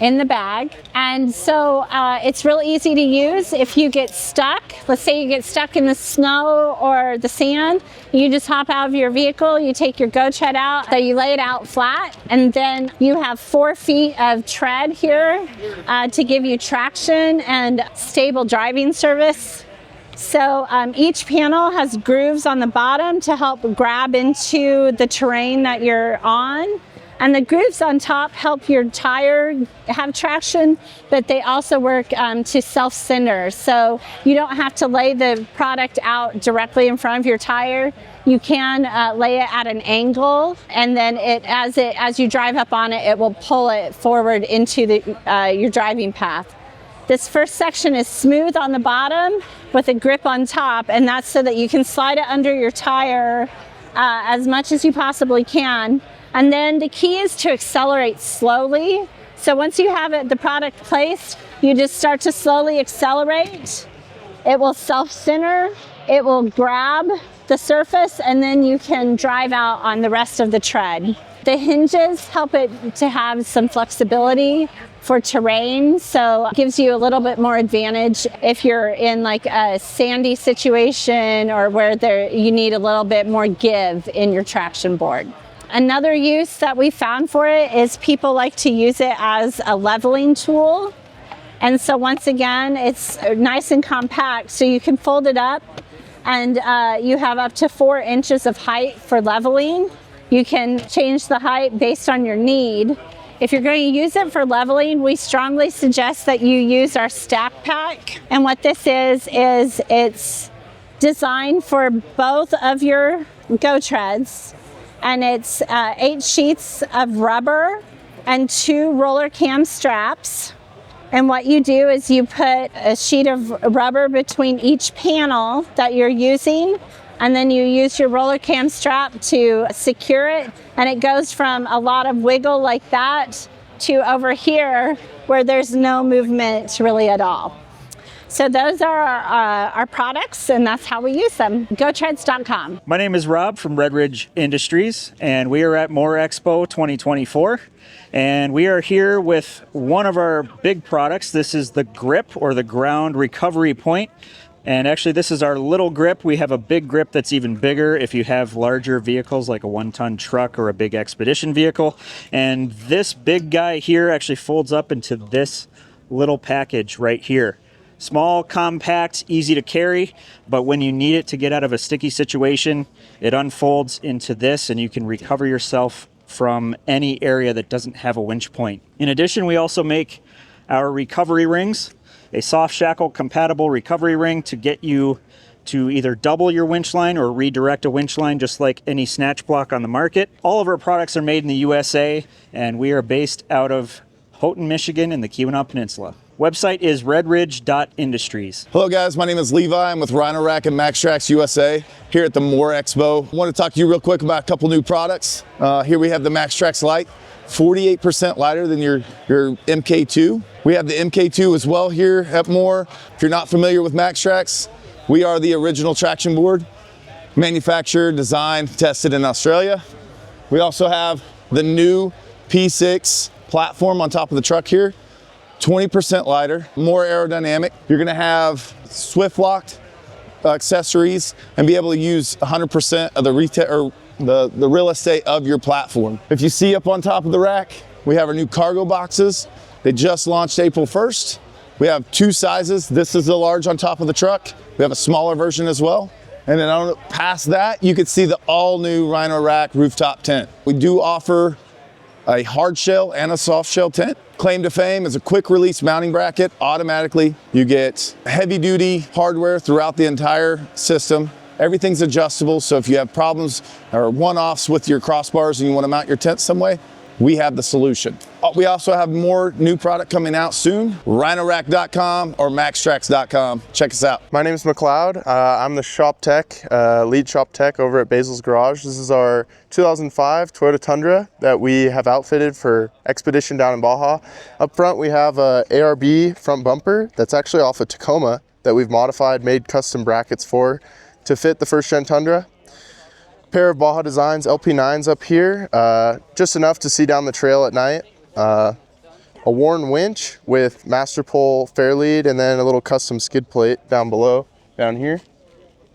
S24: in the bag. And so it's real easy to use. If you get stuck, let's say you get stuck in the snow or the sand, you just hop out of your vehicle, you take your Go Tread out, so you lay it out flat, and then you have 4 feet of tread here to give you traction and stable driving service. So each panel has grooves on the bottom to help grab into the terrain that you're on. And the grooves on top help your tire have traction, but they also work to self-center. So you don't have to lay the product out directly in front of your tire. You can lay it at an angle, and then as you drive up on it, it will pull it forward into your driving path. This first section is smooth on the bottom with a grip on top, and that's so that you can slide it under your tire as much as you possibly can. And then the key is to accelerate slowly. So once you have the product placed, you just start to slowly accelerate. It will self-center, it will grab the surface, and then you can drive out on the rest of the tread. The hinges help it to have some flexibility for terrain, so it gives you a little bit more advantage if you're in like a sandy situation or where you need a little bit more give in your traction board. Another use that we found for it is people like to use it as a leveling tool. And so once again, it's nice and compact, so you can fold it up, and you have up to 4 inches of height for leveling. You can change the height based on your need. If you're going to use it for leveling, we strongly suggest that you use our stack pack. And what this is it's designed for both of your Go Treads. And it's 8 sheets of rubber and 2 roller cam straps. And what you do is you put a sheet of rubber between each panel that you're using, and then you use your roller cam strap to secure it. And it goes from a lot of wiggle like that to over here where there's no movement really at all. So those are our products, and that's how we use them. GoTreads.com.
S15: My name is Rob from RedRidge Industries, and we are at More Expo 2024. And we are here with one of our big products. This is the grip, or the ground recovery point. And actually, this is our little grip. We have a big grip that's even bigger if you have larger vehicles like a 1-ton truck or a big expedition vehicle. And this big guy here actually folds up into this little package right here. Small, compact, easy to carry, but when you need it to get out of a sticky situation, it unfolds into this, and you can recover yourself from any area that doesn't have a winch point. In addition, we also make our recovery rings, a soft shackle compatible recovery ring to get you to either double your winch line or redirect a winch line, just like any snatch block on the market. All of our products are made in the USA, and we are based out of Houghton, Michigan in the Keweenaw Peninsula. Website is redridge.industries.
S16: Hello guys, my name is Levi. I'm with Rhino Rack and MAXTRAX USA here at the More Expo. I want to talk to you real quick about a couple new products. Here we have the MAXTRAX Lite, 48% lighter than your MK2. We have the MK2 as well here at More. If you're not familiar with MAXTRAX, we are the original traction board, manufactured, designed, tested in Australia. We also have the new P6 platform on top of the truck here. 20% lighter, more aerodynamic. You're gonna have swift locked accessories and be able to use 100% of the real estate of your platform. If you see up on top of the rack, we have our new cargo boxes. They just launched April 1st. We have 2 sizes. This is the large on top of the truck. We have a smaller version as well. And then past that, you can see the all new Rhino Rack rooftop tent. We do offer a hard shell and a soft shell tent. Claim to fame is a quick release mounting bracket. Automatically, you get heavy duty hardware throughout the entire system. Everything's adjustable, so if you have problems or one-offs with your crossbars and you want to mount your tent some way, we have the solution. We also have more new product coming out soon. RhinoRack.com or MAXTRAX.com. Check us out.
S20: My name is McLeod. I'm the shop tech, lead shop tech over at Basils Garage. This is our 2005 Toyota Tundra that we have outfitted for expedition down in Baja. Up front we have a ARB front bumper that's actually off a Tacoma that we've modified, made custom brackets for to fit the first gen Tundra. Pair of Baja Designs LP9s up here, just enough to see down the trail at night. a worn winch with master pull fair lead and then a little custom skid plate down below, down here.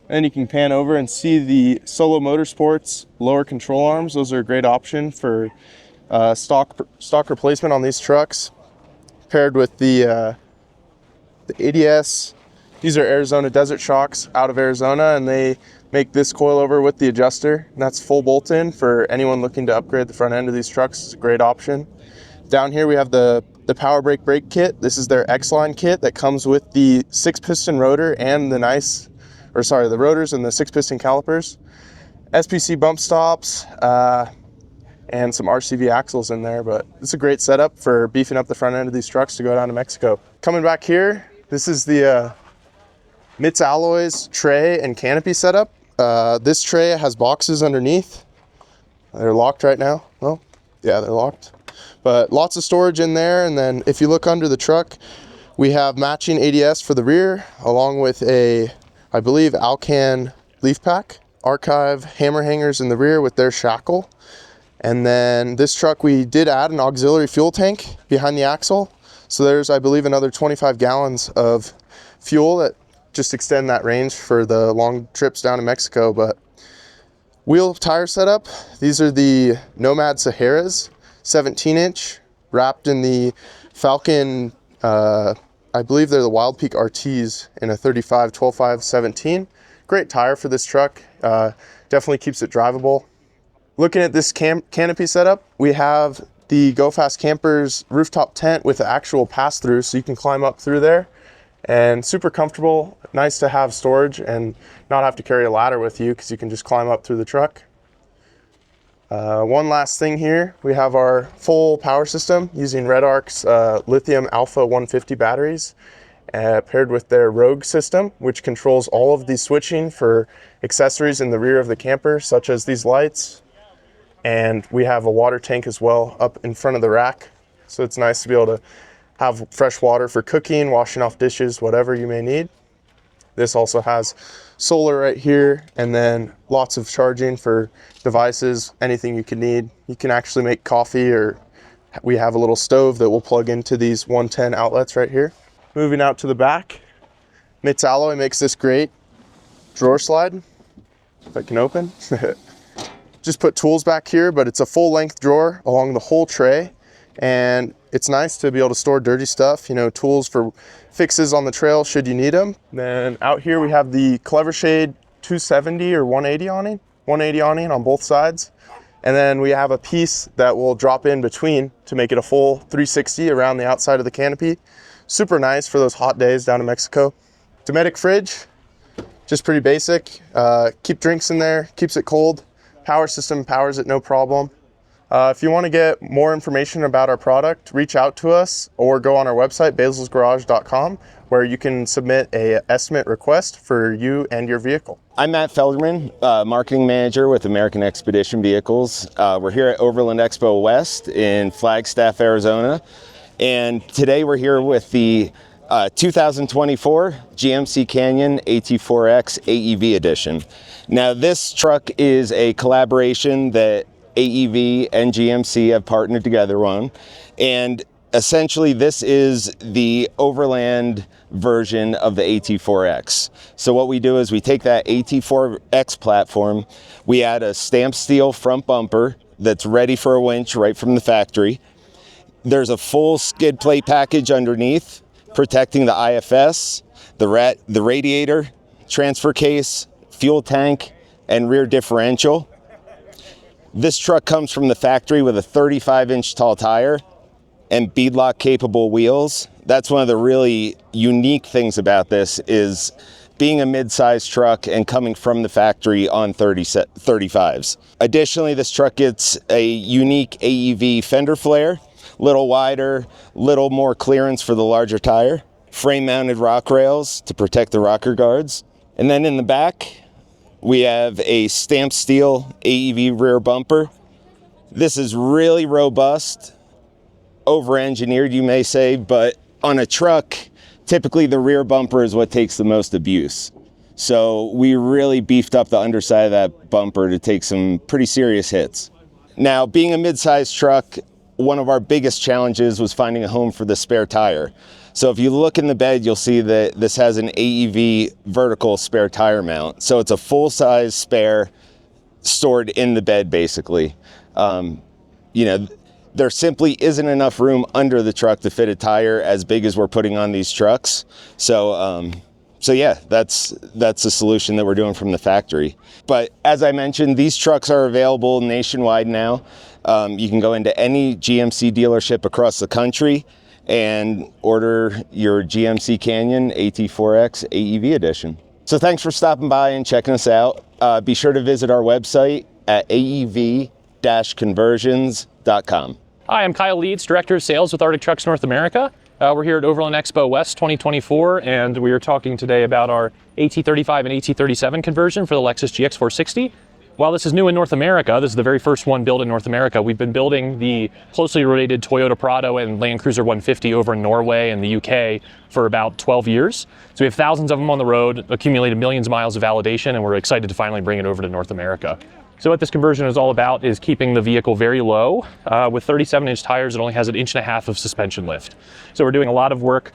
S20: And you can pan over and see the Solo Motorsports lower control arms. Those are a great option for stock replacement on these trucks, paired with the ADS. These are Arizona Desert Shocks out of Arizona, and they make this coilover with the adjuster, and that's full bolt-in for anyone looking to upgrade the front end of these trucks. It's a great option. Down here we have the Power brake kit. This is their X-Line kit that comes with the 6-piston rotor and the the rotors and the 6-piston calipers. SPC bump stops, and some RCV axles in there, but it's a great setup for beefing up the front end of these trucks to go down to Mexico. Coming back here, this is the MITS Alloys tray and canopy setup. This tray has boxes underneath. They're locked right now. Well, yeah, they're locked. But lots of storage in there, and then if you look under the truck, we have matching ADS for the rear, along with a, I believe, Alcan leaf pack. Archive hammer hangers in the rear with their shackle. And then this truck, we did add an auxiliary fuel tank behind the axle. So there's, I believe, another 25 gallons of fuel that just extend that range for the long trips down to Mexico. But wheel tire setup, these are the Nomad Saharas, 17-inch, wrapped in the Falcon, I believe they're the Wild Peak RTs in a 35, 12.5, 17. Great tire for this truck, definitely keeps it drivable. Looking at this canopy setup, we have the Go Fast Campers rooftop tent with the actual pass-through, so you can climb up through there, and super comfortable. Nice to have storage and not have to carry a ladder with you, because you can just climb up through the truck. One last thing here, we have our full power system using RedArc's lithium alpha 150 batteries, paired with their Rogue system, which controls all of the switching for accessories in the rear of the camper, such as these lights. And we have a water tank as well up in front of the rack. So it's nice to be able to have fresh water for cooking, washing off dishes, whatever you may need. This also has solar right here, and then lots of charging for devices, anything you could need. You can actually make coffee, or we have a little stove that will plug into these 110 outlets right here. Moving out to the back, MITS Alloy makes this great drawer slide that can open. Just put tools back here, but it's a full length drawer along the whole tray, and it's nice to be able to store dirty stuff, you know, tools for fixes on the trail should you need them. Then out here we have the Clever Shade 270 or 180 awning on both sides. And then we have a piece that will drop in between to make it a full 360 around the outside of the canopy. Super nice for those hot days down in Mexico. Dometic fridge, just pretty basic. Keep drinks in there, keeps it cold. Power system powers it no problem. If you want to get more information about our product, reach out to us or go on our website, baselsgarage.com, where you can submit an estimate request for you and your vehicle.
S1: I'm Matt Felderman, Marketing Manager with American Expedition Vehicles. We're here at Overland Expo West in Flagstaff, Arizona. And today we're here with the 2024 GMC Canyon AT4X AEV edition. Now this truck is a collaboration that AEV and GMC have partnered together on, and essentially this is the Overland version of the AT4X. So what we do is we take that AT4X platform, we add a stamped steel front bumper that's ready for a winch right from the factory. There's a full skid plate package underneath protecting the IFS, the radiator, transfer case, fuel tank, and rear differential. This truck comes from the factory with a 35-inch tall tire and beadlock capable wheels. That's one of the really unique things about this, is being a mid-sized truck and coming from the factory on 35s. Additionally, this truck gets a unique AEV fender flare, little wider, little more clearance for the larger tire, frame-mounted rock rails to protect the rocker guards. And then in the back, we have a stamped steel AEV rear bumper. This is really robust, over-engineered you may say, but on a truck, typically the rear bumper is what takes the most abuse. So we really beefed up the underside of that bumper to take some pretty serious hits. Now, being a mid-sized truck, one of our biggest challenges was finding a home for the spare tire. So if you look in the bed, you'll see that this has an AEV vertical spare tire mount. So it's a full-size spare stored in the bed, basically. You know, there simply isn't enough room under the truck to fit a tire as big as we're putting on these trucks. So yeah, that's a solution that we're doing from the factory. But as I mentioned, these trucks are available nationwide now. You can go into any GMC dealership across the country and order your GMC Canyon AT4X AEV edition. So thanks for stopping by and checking us out. Be sure to visit our website at aev-conversions.com.
S2: Hi, I'm Kyle Leeds, Director of Sales with Arctic Trucks North America. We're here at Overland Expo West 2024, and we are talking today about our AT35 and AT37 conversion for the Lexus GX460. While this is new in North America, this is the very first one built in North America. We've been building the closely related Toyota Prado and Land Cruiser 150 over in Norway and the UK for about 12 years. So we have thousands of them on the road, accumulated millions of miles of validation, and we're excited to finally bring it over to North America. So what this conversion is all about is keeping the vehicle very low. With 37-inch tires, it only has 1.5 inches of suspension lift. So we're doing a lot of work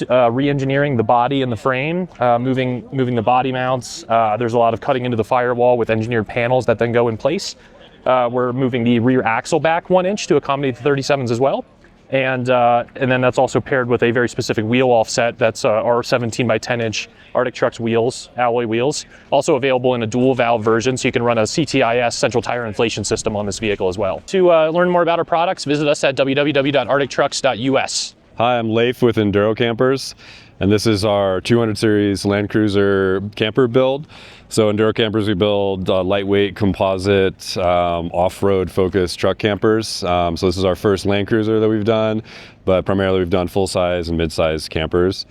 S2: re-engineering the body and the frame, moving the body mounts. There's a lot of cutting into the firewall with engineered panels that then go in place. We're moving the rear axle back 1 inch to accommodate the 37s as well. And then that's also paired with a very specific wheel offset. That's our 17 by 10 inch Arctic Trucks wheels, alloy wheels. Also available in a dual valve version, so you can run a CTIS central tire inflation system on this vehicle as well. To learn more about our products, visit us at www.arctictrucks.us.
S3: Hi, I'm Leif with Enduro Campers, and this is our 200 series Land Cruiser camper build. So Enduro Campers, we build lightweight, composite, off-road focused truck campers. So this is our first Land Cruiser that we've done, but primarily we've done full-size and mid-size campers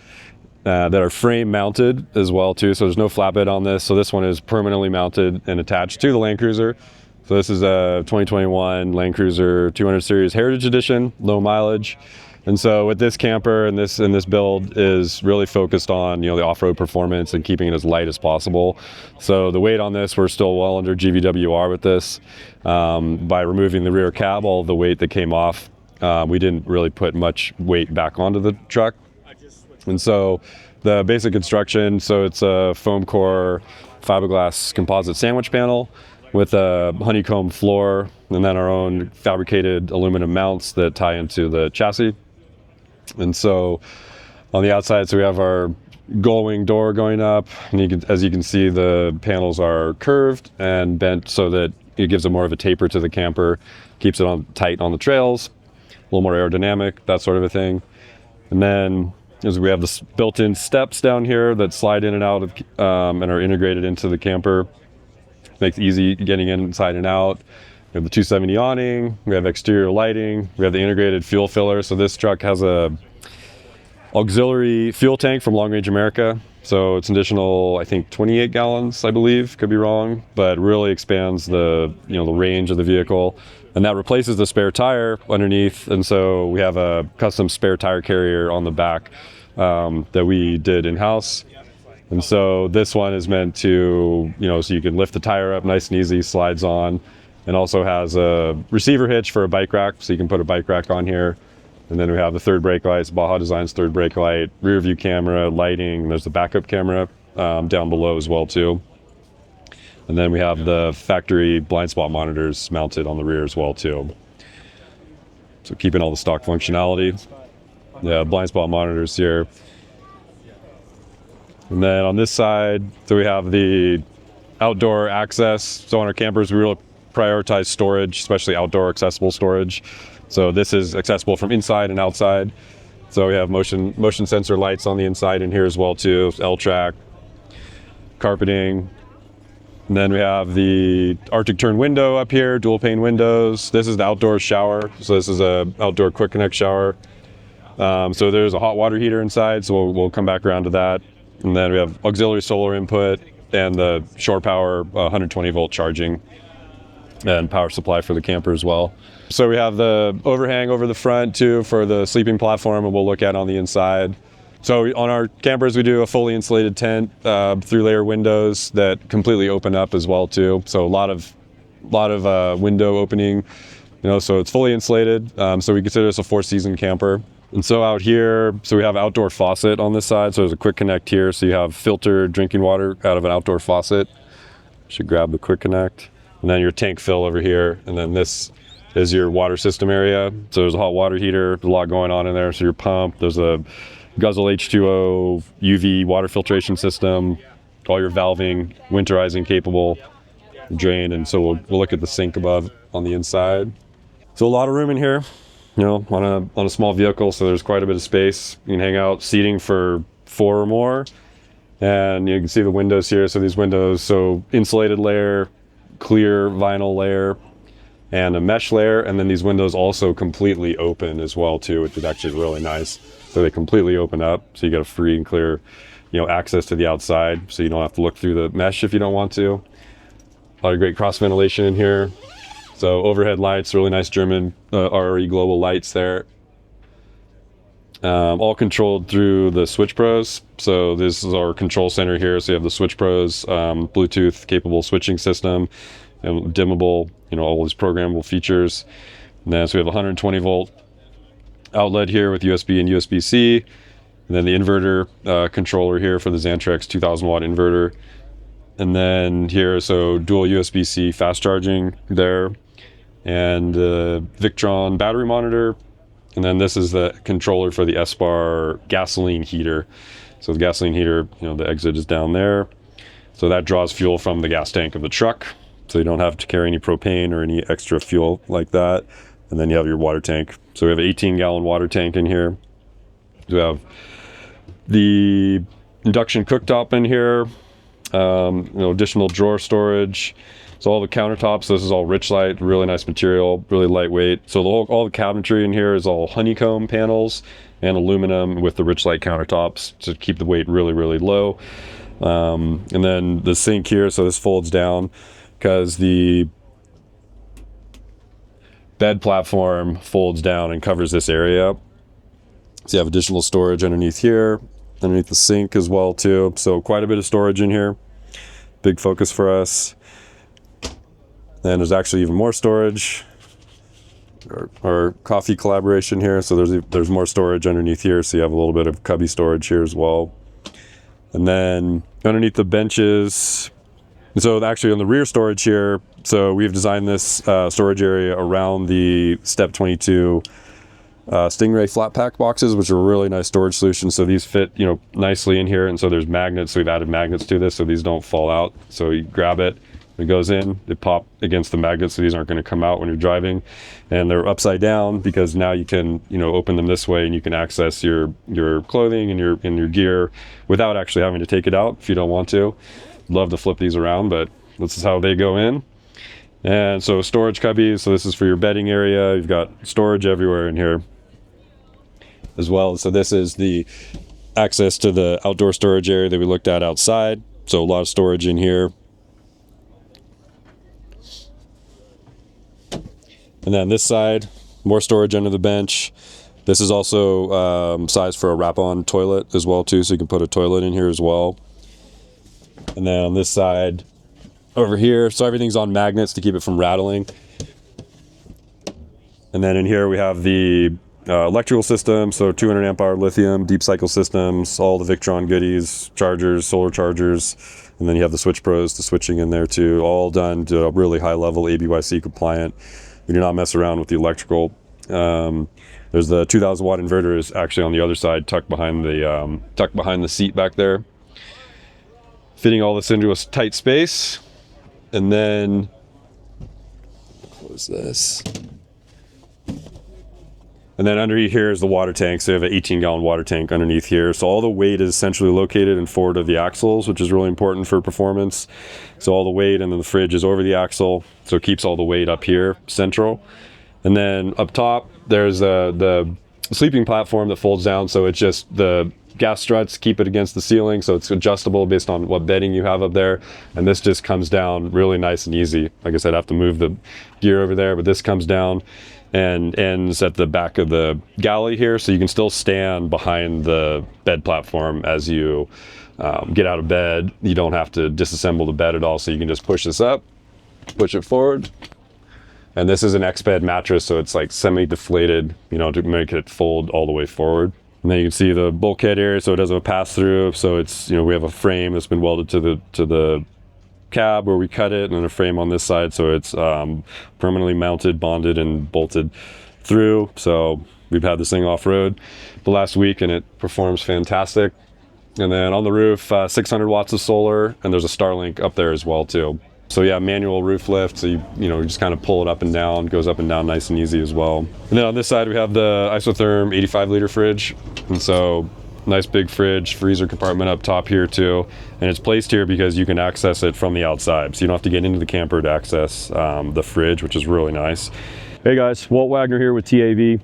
S3: that are frame mounted as well too. So there's no flatbed on this. So this one is permanently mounted and attached to the Land Cruiser. So this is a 2021 Land Cruiser 200 series Heritage Edition, low mileage. And so with this camper and this build is really focused on, you know, the off-road performance and keeping it as light as possible. So the weight on this, we're still well under GVWR with this. By removing the rear cab, all of the weight that came off, we didn't really put much weight back onto the truck. And so the basic construction, so it's a foam core fiberglass composite sandwich panel with a honeycomb floor, and then our own fabricated aluminum mounts that tie into the chassis. And so on the outside, so we have our gull-wing door going up, and as you can see, the panels are curved and bent so that it gives it more of a taper to the camper, keeps it tight on the trails, a little more aerodynamic, that sort of a thing. And then as we have the built-in steps down here that slide in and out of, and are integrated into the camper. Makes it easy getting inside and out. We have the 270 awning, we have exterior lighting, we have the integrated fuel filler. So this truck has a auxiliary fuel tank from Long Range America. So it's an additional, I think 28 gallons, I believe, could be wrong, but really expands the range of the vehicle. And that replaces the spare tire underneath. And so we have a custom spare tire carrier on the back that we did in-house. And so this one is meant to, so you can lift the tire up nice and easy, slides on, and also has a receiver hitch for a bike rack, so you can put a bike rack on here. And then we have the third brake lights, Baja Design's third brake light, rear view camera, lighting, and there's the backup camera down below as well too. And then we have the factory blind spot monitors mounted on the rear as well too. So keeping all the stock functionality. Yeah, blind spot monitors here. And then on this side, so we have the outdoor access. So on our campers, we really prioritize storage, especially outdoor accessible storage. So this is accessible from inside and outside. So we have motion sensor lights on the inside in here as well too, L-track, carpeting. And then we have the Arctic turn window up here, dual pane windows. This is the outdoor shower. So this is a outdoor quick connect shower. So there's a hot water heater inside, so we'll come back around to that. And then we have auxiliary solar input and the shore power 120 volt charging and power supply for the camper as well. So we have the overhang over the front too for the sleeping platform, and we'll look at on the inside. So on our campers, we do a fully insulated tent, 3-layer windows that completely open up as well too. So a lot of window opening You know, so it's fully insulated. So we consider this a 4-season camper. And so out here, so we have outdoor faucet on this side. So there's a quick connect here. So you have filtered drinking water out of an outdoor faucet. Should grab the quick connect. And then your tank fill over here. And then this is your water system area. So there's a hot water heater, there's a lot going on in there. So your pump, there's a Guzzle H2O UV water filtration system, all your valving, winterizing capable, drain. And so we'll look at the sink above on the inside. So a lot of room in here. You know, on a small vehicle, so there's quite a bit of space. You can hang out, seating for 4 or more. And you can see the windows here. So these windows, so insulated layer, clear vinyl layer, and a mesh layer. And then these windows also completely open as well too, which is actually really nice. So they completely open up. So you got a free and clear, you know, access to the outside. So you don't have to look through the mesh if you don't want to. A lot of great cross ventilation in here. So overhead lights, really nice German RRE Global lights there. All controlled through the Switch Pros. So this is our control center here. So you have the Switch Pros, Bluetooth capable switching system, and dimmable, you know, all these programmable features. And then so we have a 120 volt outlet here with USB and USB-C. And then the inverter controller here for the Xantrex 2000 watt inverter. And then here, so dual USB-C fast charging there. And Victron battery monitor. And then this is the controller for the S-Bar gasoline heater. So the gasoline heater, you know, the exit is down there. So that draws fuel from the gas tank of the truck. So you don't have to carry any propane or any extra fuel like that. And then you have your water tank. So we have an 18-gallon water tank in here. We have the induction cooktop in here. You know, additional drawer storage. So all the countertops, this is all Richlite, really nice material, really lightweight. So all the cabinetry in here is all honeycomb panels and aluminum with the Richlite countertops to keep the weight really, really low. And then the sink here, so this folds down because the bed platform folds down and covers this area. So you have additional storage underneath here, underneath the sink as well too. So quite a bit of storage in here. Big focus for us. And there's actually even more storage. Our coffee collaboration here. So there's more storage underneath here. So you have a little bit of cubby storage here as well. And then underneath the benches, so actually on the rear storage here, so we've designed this storage area around the Step 22 Stingray flat pack boxes, which are a really nice storage solution. So these fit, you know, nicely in here. And so there's magnets. So we've added magnets to this so these don't fall out. So you grab it. It goes in, they pop against the magnets, so these aren't going to come out when you're driving. And they're upside down because now you can, you know, open them this way and you can access your clothing and your gear without actually having to take it out if you don't want to. Love to flip these around, but this is how they go in. And so storage cubbies, so this is for your bedding area. You've got storage everywhere in here as well. So this is the access to the outdoor storage area that we looked at outside. So a lot of storage in here. And then this side, more storage under the bench. This is also sized for a wrap-on toilet as well too, so you can put a toilet in here as well. And then on this side, over here, so everything's on magnets to keep it from rattling. And then in here we have the electrical system, so 200 amp hour lithium, deep cycle systems, all the Victron goodies, chargers, solar chargers. And then you have the Switch Pros, the switching in there too, all done to a really high level, ABYC compliant. We do not mess around with the electrical. There's the 2000 watt inverter is actually on the other side, tucked behind the seat back there. Fitting all this into a tight space. And then, close this. And then underneath here is the water tank. So you have an 18-gallon water tank underneath here. So all the weight is essentially located in forward of the axles, which is really important for performance. So all the weight, and then the fridge is over the axle. So it keeps all the weight up here, central. And then up top, there's the sleeping platform that folds down. So it's just the gas struts keep it against the ceiling. So it's adjustable based on what bedding you have up there. And this just comes down really nice and easy. Like I said, I have to move the gear over there, but this comes down and ends at the back of the galley here, so you can still stand behind the bed platform as you get out of bed. You don't have to disassemble the bed at all, so you can just push this up, push it forward, And this is an X-bed mattress, so it's like semi-deflated, you know, to make it fold all the way forward. And then you can see the bulkhead area, so it doesn't pass through. So it's, you know, we have a frame that's been welded to the cab where we cut it, and then a frame on this side, so it's permanently mounted, bonded, and bolted through. So we've had this thing off-road the last week, and it performs fantastic. And then on the roof, 600 watts of solar, and there's a Starlink up there as well too. So yeah, manual roof lift, so you just kind of pull it up and down, goes up and down nice and easy as well. And then on this side we have the isotherm 85 liter fridge, and so nice big fridge, freezer compartment up top here too, and it's placed here because you can access it from the outside, so you don't have to get into the camper to access the fridge, which is really nice. Hey guys, Walt Wagner here with TAV.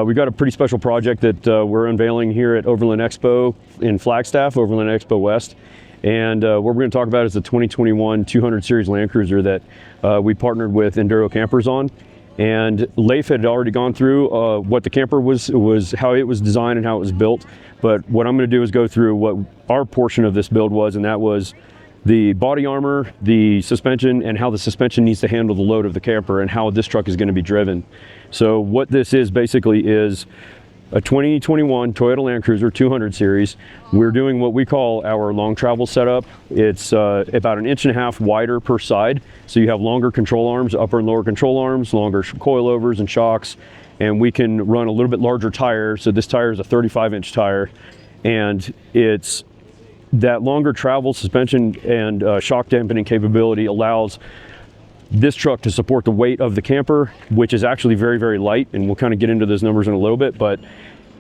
S3: We've got a pretty special project that we're unveiling here at Overland Expo in Flagstaff, Overland Expo West. And what we're going to talk about is the 2021 200 Series Land Cruiser that we partnered with Enduro Campers on. And Leif had already gone through what the camper was how it was designed and how it was built. But what I'm going to do is go through what our portion of this build was, and that was the body armor, the suspension, and how the suspension needs to handle the load of the camper and how this truck is going to be driven. So what this is basically is a 2021 Toyota Land Cruiser 200 Series. We're doing what we call our long travel setup. It's about 1.5 inches wider per side. So you have longer control arms, upper and lower control arms, longer coilovers and shocks, and we can run a little bit larger tire. So this tire is a 35-inch tire, and it's that longer travel suspension and shock dampening capability allows this truck to support the weight of the camper, which is actually very, very light, and we'll kind of get into those numbers in a little bit, but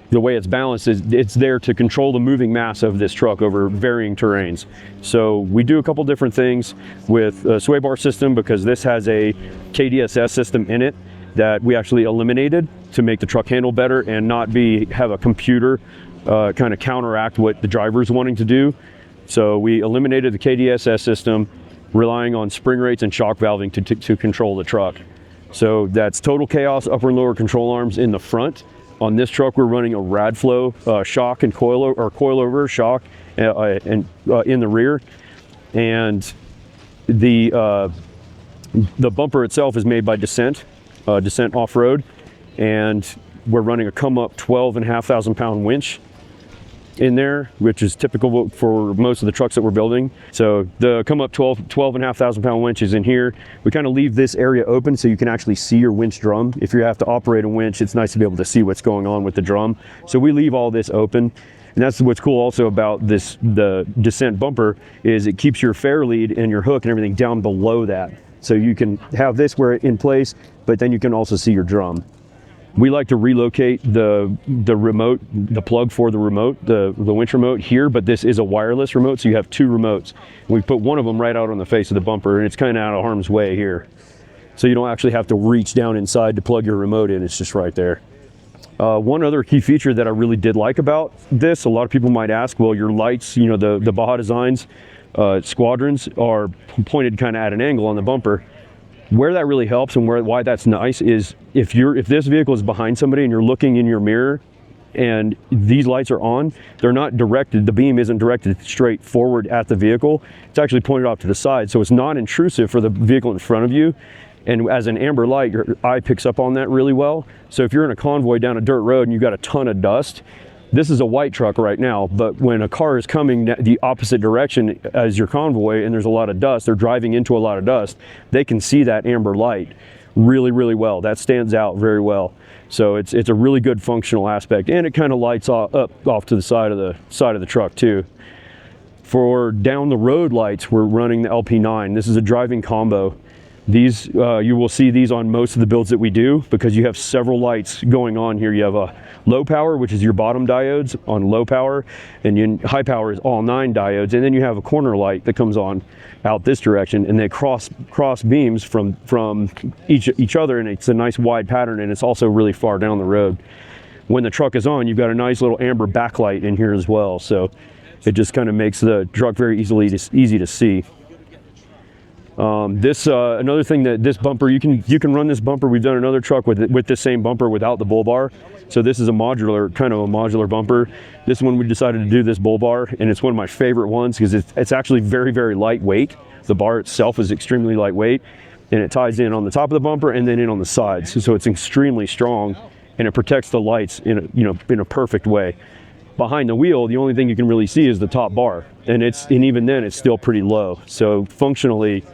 S3: the way it's balanced is it's there to control the moving mass of this truck over varying terrains. So we do a couple different things with a sway bar system, because this has a KDSS system in it that we actually eliminated to make the truck handle better and not have a computer kind of counteract what the driver is wanting to do. So we eliminated the KDSS system, relying on spring rates and shock valving to control the truck. So that's total chaos, upper and lower control arms in the front. On this truck, we're running a Radflow shock and coilover shock in the rear, and the bumper itself is made by Descent Offroad, and we're running a come up 12,500 pound winch in there, which is typical for most of the trucks that we're building. So the come up 12,500 pound winch is in here. We kind of leave this area open so you can actually see your winch drum. If you have to operate a winch, it's nice to be able to see what's going on with the drum. So we leave all this open. And that's what's cool also about the Descent bumper, is it keeps your fair lead and your hook and everything down below that. So you can have this where in place, but then you can also see your drum. We like to relocate the remote, the plug for the remote, the winch remote here, but this is a wireless remote, so you have two remotes. We put one of them right out on the face of the bumper, and it's kind of out of harm's way here. So you don't actually have to reach down inside to plug your remote in, it's just right there. One other key feature that I really did like about this, a lot of people might ask, well, your lights, you know, the Baja Designs squadrons are pointed kind of at an angle on the bumper. Where that really helps and why that's nice is if this vehicle is behind somebody and you're looking in your mirror and these lights are on, they're not directed, the beam isn't directed straight forward at the vehicle. It's actually pointed off to the side, so it's not intrusive for the vehicle in front of you. And as an amber light, your eye picks up on that really well. So if you're in a convoy down a dirt road and you've got a ton of dust, this is a white truck right now, but when a car is coming the opposite direction as your convoy and there's a lot of dust, they're driving into a lot of dust, they can see that amber light really, really well. That stands out very well. So it's a really good functional aspect, and it kind of lights up off to the side of the truck too. For down the road lights, we're running the LP9. This is a driving combo. These, you will see these on most of the builds that we do, because you have several lights going on here. You have a low power, which is your bottom diodes on low power, and high power is all 9 diodes, and then you have a corner light that comes on out this direction, and they cross beams from each other, and it's a nice wide pattern, and it's also really far down the road. When the truck is on, you've got a nice little amber backlight in here as well, so it just kind of makes the truck very easy to see. Another thing, that this bumper, you can run this bumper. We've done another truck with this same bumper without the bull bar. So this is kind of a modular bumper. This one we decided to do this bull bar, and it's one of my favorite ones because it's actually very, very lightweight. The bar itself is extremely lightweight,
S4: and it ties in on the top of the bumper and then in on the sides. So it's extremely strong, and it protects the lights in a perfect way. Behind the wheel, the only thing you can really see is the top bar, and even then it's still pretty low. So functionally,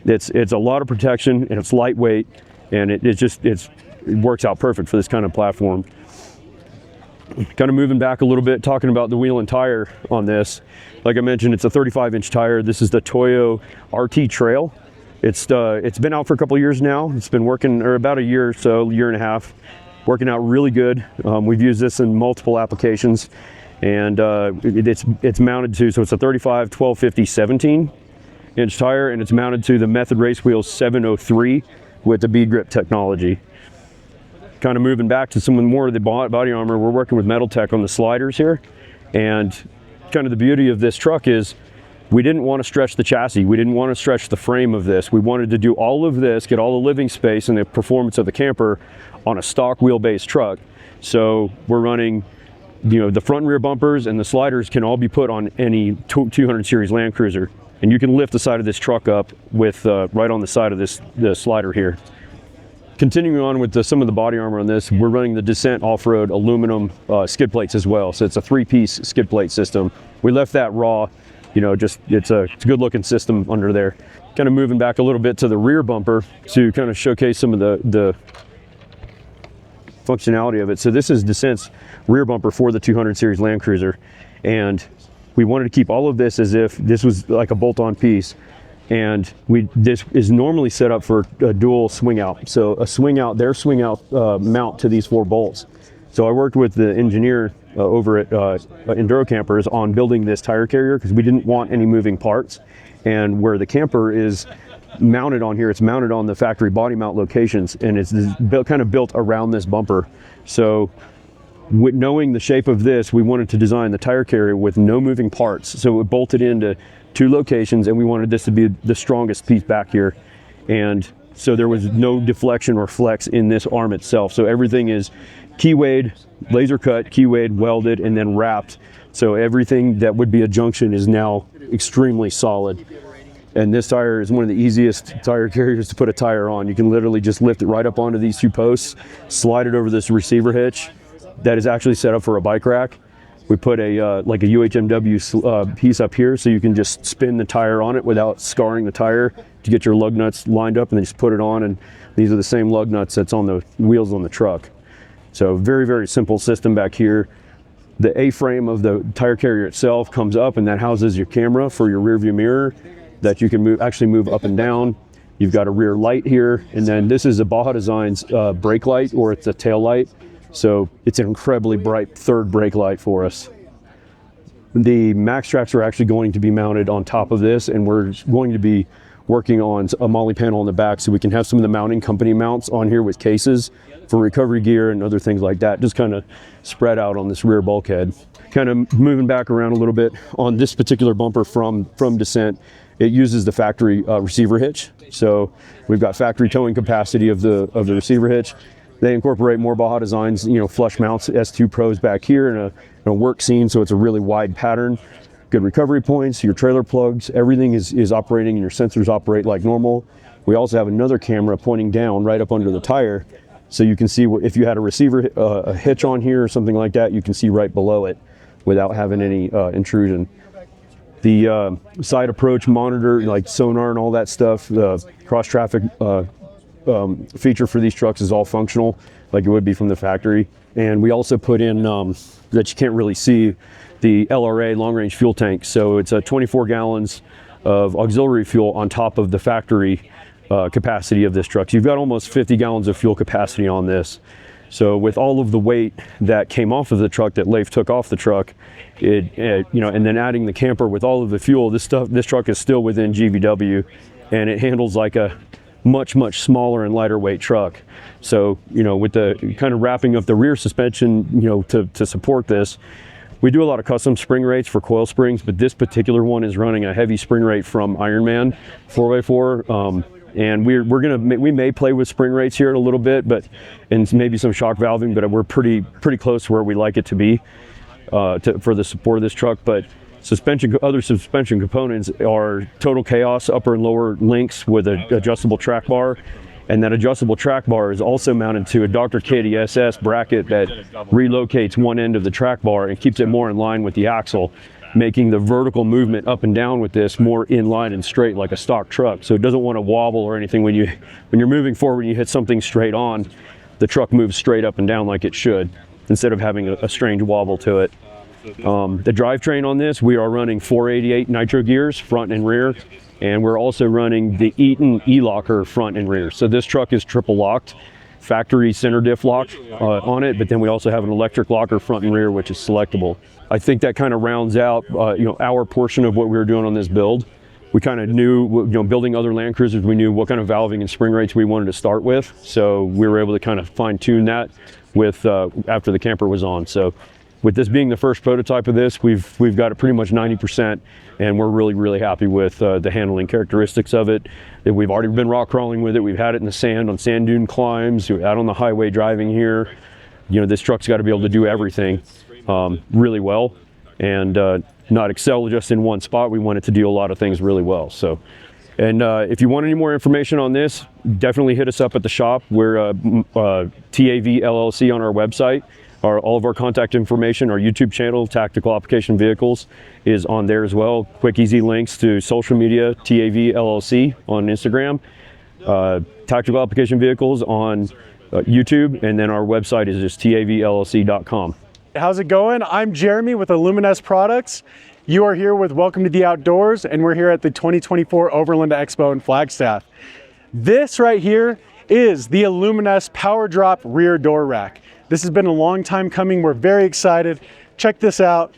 S4: it's a lot of protection, and it's lightweight, and it works out perfect for this kind of platform. Kind of moving back a little bit, talking about the wheel and tire on this. Like I mentioned, it's a 35-inch tire. This is the Toyo RT Trail. It's been out for a couple of years now. It's been working, or about a year or so, year and a half, working out really good. We've used this in multiple applications, and it's mounted to, so it's a 35, 12, 50, 17-inch tire, and it's mounted to the Method Race Wheels 703 with the bead grip technology. Kind of moving back to some more of the body armor, we're working with Metal Tech on the sliders here, and kind of the beauty of this truck is we didn't want to stretch the chassis. We didn't want to stretch the frame of this. We wanted to do all of this, get all the living space and the performance of the camper on a stock wheelbase truck. So we're running, the front and rear bumpers and the sliders can all be put on any 200 series Land Cruiser, and you can lift the side of this truck up with right on the side of the slider here. Continuing on with some of the body armor on this, we're running the Descent Off-Road aluminum skid plates as well. So it's a 3-piece skid plate system. We left that raw, it's a good looking system under there. Kind of moving back a little bit to the rear bumper to kind of showcase some of the functionality of it. So this is Descent's rear bumper for the 200 series Land Cruiser, and we wanted to keep all of this as if this was like a bolt-on piece. And this is normally set up for a dual swing out. So a swing out, their swing out mount to these 4 bolts. So I worked with the engineer over at Enduro Campers on building this tire carrier because we didn't want any moving parts. And where the camper is mounted on here, it's mounted on the factory body mount locations, and it's kind of built around this bumper. So with knowing the shape of this, we wanted to design the tire carrier with no moving parts. So it bolted into 2 locations, and we wanted this to be the strongest piece back here. And so there was no deflection or flex in this arm itself. So everything is keywayed, laser cut, keywayed, welded, and then wrapped. So everything that would be a junction is now extremely solid. And this tire is one of the easiest tire carriers to put a tire on. You can literally just lift it right up onto these 2 posts, slide it over this receiver hitch that is actually set up for a bike rack. We put like a UHMW piece up here, so you can just spin the tire on it without scarring the tire to get your lug nuts lined up, and then just put it on, and these are the same lug nuts that's on the wheels on the truck. So very, very simple system back here. The A-frame of the tire carrier itself comes up, and that houses your camera for your rear view mirror that you can actually move up and down. You've got a rear light here, and then this is a Baja Designs brake light, or it's a tail light. So it's an incredibly bright third brake light for us. The Max Trax are actually going to be mounted on top of this, and we're going to be working on a molly panel on the back so we can have some of the mounting company mounts on here with cases for recovery gear and other things like that, just kind of spread out on this rear bulkhead. Kind of moving back around a little bit on this particular bumper from Descent, it uses the factory receiver hitch. So we've got factory towing capacity of the receiver hitch. They incorporate more Baja Designs, flush mounts, S2 Pros back here in a work scene, so it's a really wide pattern. Good recovery points, your trailer plugs, everything is operating, and your sensors operate like normal. We also have another camera pointing down right up under the tire, so you can see if you had a receiver a hitch on here or something like that, you can see right below it without having any intrusion. The side approach monitor, like sonar and all that stuff, the cross traffic feature for these trucks is all functional like it would be from the factory. And we also put in that you can't really see, the LRA long range fuel tank. So it's 24 gallons of auxiliary fuel on top of the factory capacity of this truck. So you've got almost 50 gallons of fuel capacity on this. So with all of the weight that came off of the truck that Leif took off the truck, and then adding the camper with all of the fuel, this truck is still within GVW, and it handles like a much smaller and lighter weight truck. So with the kind of wrapping up the rear suspension, to support this, we do a lot of custom spring rates for coil springs, but this particular one is running a heavy spring rate from Ironman 4x4. And we may play with spring rates here in a little bit, and maybe some shock valving, but we're pretty close to where we like it to be for the support of this truck. But Other suspension components are total chaos upper and lower links with an adjustable track bar. And that adjustable track bar is also mounted to a Dr. Katie SS bracket that relocates one end of the track bar and keeps it more in line with the axle, making the vertical movement up and down with this more in line and straight like a stock truck. So it doesn't want to wobble or anything. When you're moving forward and you hit something straight on, the truck moves straight up and down like it should, instead of having a strange wobble to it. The drivetrain on this, we are running 488 nitro gears, front and rear. And we're also running the Eaton E-Locker front and rear. So this truck is triple locked, factory center diff lock on it, but then we also have an electric locker front and rear, which is selectable. I think that kind of rounds out our portion of what we were doing on this build. We kind of knew, building other Land Cruisers, we knew what kind of valving and spring rates we wanted to start with. So we were able to kind of fine tune that with after the camper was on. So with this being the first prototype of this, we've got it pretty much 90%, and we're really, really happy with the handling characteristics of it. We've already been rock crawling with it. We've had it in the sand on sand dune climbs, out on the highway driving here. This truck's got to be able to do everything really well, and not excel just in one spot. We want it to do a lot of things really well. So, and if you want any more information on this, definitely hit us up at the shop. We're TAV LLC on our website. All of our contact information, our YouTube channel, Tactical Application Vehicles, is on there as well. Quick, easy links to social media, TAV LLC on Instagram, Tactical Application Vehicles on YouTube, and then our website is just tavllc.com.
S5: How's it going? I'm Jeremy with Illumines Products. You are here with Welcome to the Outdoors, and we're here at the 2024 Overland Expo in Flagstaff. This right here is the Illumines Power Drop Rear Door Rack. This has been a long time coming. We're very excited. Check this out.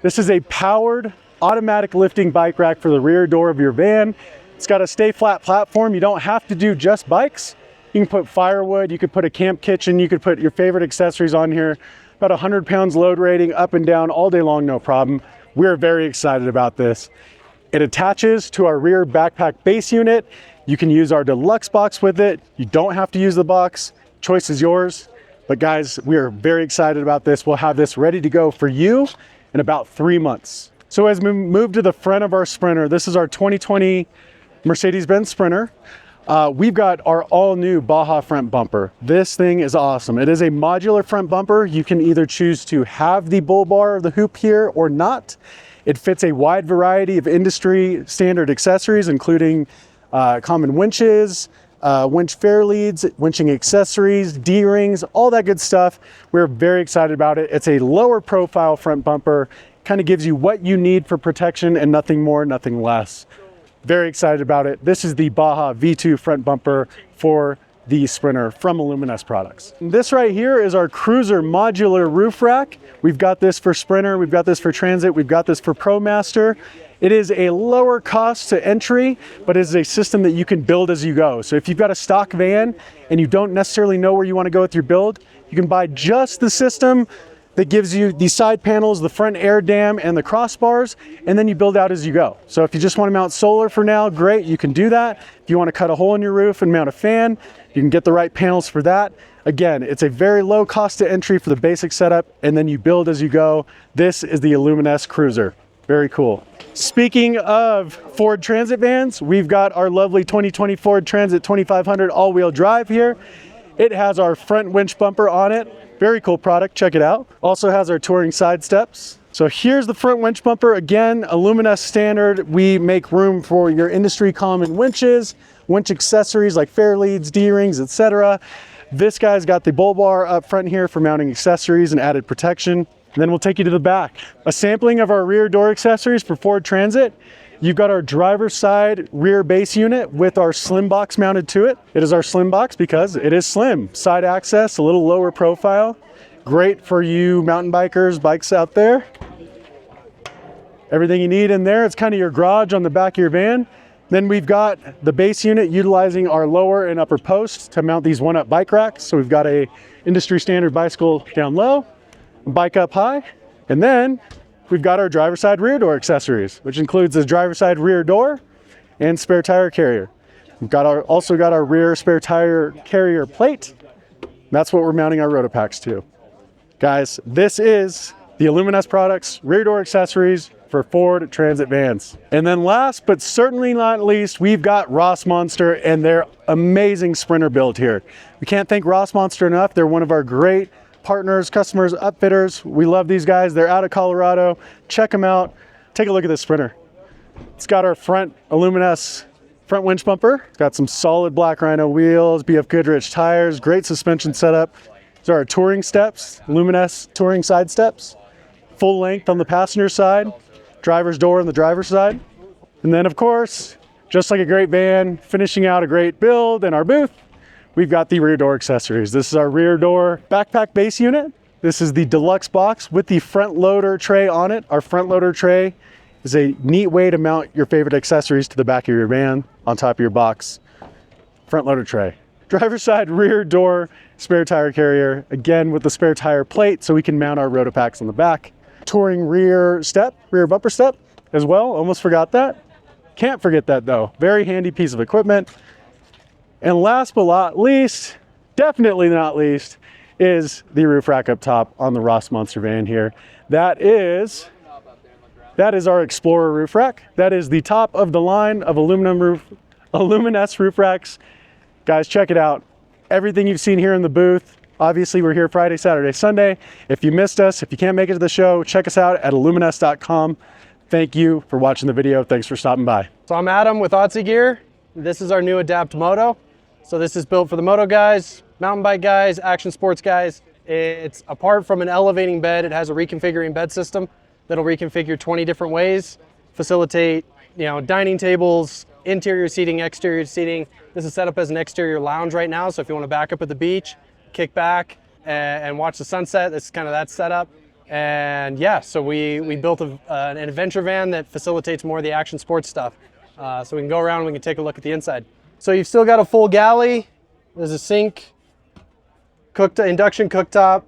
S5: This is a powered automatic lifting bike rack for the rear door of your van. It's got a stay flat platform. You don't have to do just bikes. You can put firewood, you could put a camp kitchen, you could put your favorite accessories on here. About 100 pounds load rating, up and down all day long, no problem. We're very excited about this. It attaches to our rear backpack base unit. You can use our deluxe box with it. You don't have to use the box. Choice is yours. But guys, we are very excited about this. We'll have this ready to go for you in about 3 months. So as we move to the front of our Sprinter, this is our 2020 Mercedes-Benz Sprinter. We've got our all new Baja front bumper. This thing is awesome. It is a modular front bumper. You can either choose to have the bull bar or the hoop here or not. It fits a wide variety of industry standard accessories, including common winches, winch fair leads, winching accessories, D-rings, all that good stuff. We're very excited about it. It's a lower profile front bumper, kind of gives you what you need for protection and nothing more, nothing less. Very excited about it. This is the Baja V2 front bumper for the Sprinter from Illumines Products. This right here is our Cruiser modular roof rack. We've got this for Sprinter, we've got this for Transit, we've got this for ProMaster. It is a lower cost to entry, but it is a system that you can build as you go. So if you've got a stock van and you don't necessarily know where you want to go with your build, you can buy just the system that gives you the side panels, the front air dam, and the crossbars, and then you build out as you go. So if you just want to mount solar for now, great, you can do that. If you want to cut a hole in your roof and mount a fan, you can get the right panels for that. Again, it's a very low cost to entry for the basic setup, and then you build as you go. This is the Illumines Cruiser. Very cool. Speaking of Ford Transit vans, we've got our lovely 2020 Ford Transit 2500 all-wheel drive here. It has our front winch bumper on it. Very cool product, check it out. Also has our touring side steps. So here's the front winch bumper. Again, Illumines standard. We make room for your industry common winches, winch accessories like fair leads, D-rings, etc. This guy's got the bull bar up front here for mounting accessories and added protection. And then we'll take you to the back. A sampling of our rear door accessories for Ford Transit. You've got our driver's side rear base unit with our slim box mounted to it. It is our slim box because it is slim. Side access, a little lower profile. Great for you mountain bikers, bikes out there. Everything you need in there. It's kind of your garage on the back of your van. Then we've got the base unit utilizing our lower and upper posts to mount these one-up bike racks. So we've got a industry standard bicycle down low, bike up high, and then we've got our driver's side rear door accessories, which includes the driver's side rear door and spare tire carrier. We've got also got our rear spare tire carrier plate. That's what we're mounting our Rotopax to. Guys, this is the Illumines Products rear door accessories for Ford Transit vans. And then last but certainly not least, we've got Ross Monster and their amazing Sprinter build here. We can't thank Ross Monster enough. They're one of our great partners, customers, upfitters. We love these guys. They're out of Colorado. Check them out. Take a look at this Sprinter. It's got our front Aluminess front winch bumper. It's got some solid black Rhino wheels, BF Goodrich tires, great suspension setup. These are our touring steps, Aluminess touring side steps. Full length on the passenger side, driver's door on the driver's side. And then of course, just like a great van, finishing out a great build in our booth, we've got the rear door accessories. This is our rear door backpack base unit. This is the deluxe box with the front loader tray on it. Our front loader tray is a neat way to mount your favorite accessories to the back of your van on top of your box. Front loader tray. Driver's side rear door spare tire carrier, again with the spare tire plate so we can mount our Rotopax on the back. Touring rear step, rear bumper step as well, almost forgot that. Can't forget that though, very handy piece of equipment. And last but not least, definitely not least, is the roof rack up top on the Ross Monster van here. That is our Explorer roof rack. That is the top of the line of Aluminess roof racks. Guys, check it out. Everything you've seen here in the booth. Obviously, we're here Friday, Saturday, Sunday. If you missed us, if you can't make it to the show, check us out at aluminess.com. Thank you for watching the video. Thanks for stopping by.
S13: So I'm Adam with OnX Gear. This is our new Adapt Moto. So this is built for the moto guys, mountain bike guys, action sports guys. It's apart from an elevating bed, it has a reconfiguring bed system that'll reconfigure 20 different ways, facilitate, dining tables, interior seating, exterior seating. This is set up as an exterior lounge right now. So if you want to back up at the beach, kick back and watch the sunset, it's kind of that setup. And yeah, so we built an adventure van that facilitates more of the action sports stuff. So we can go around and we can take a look at the inside. So you've still got a full galley. There's a sink, induction cooktop.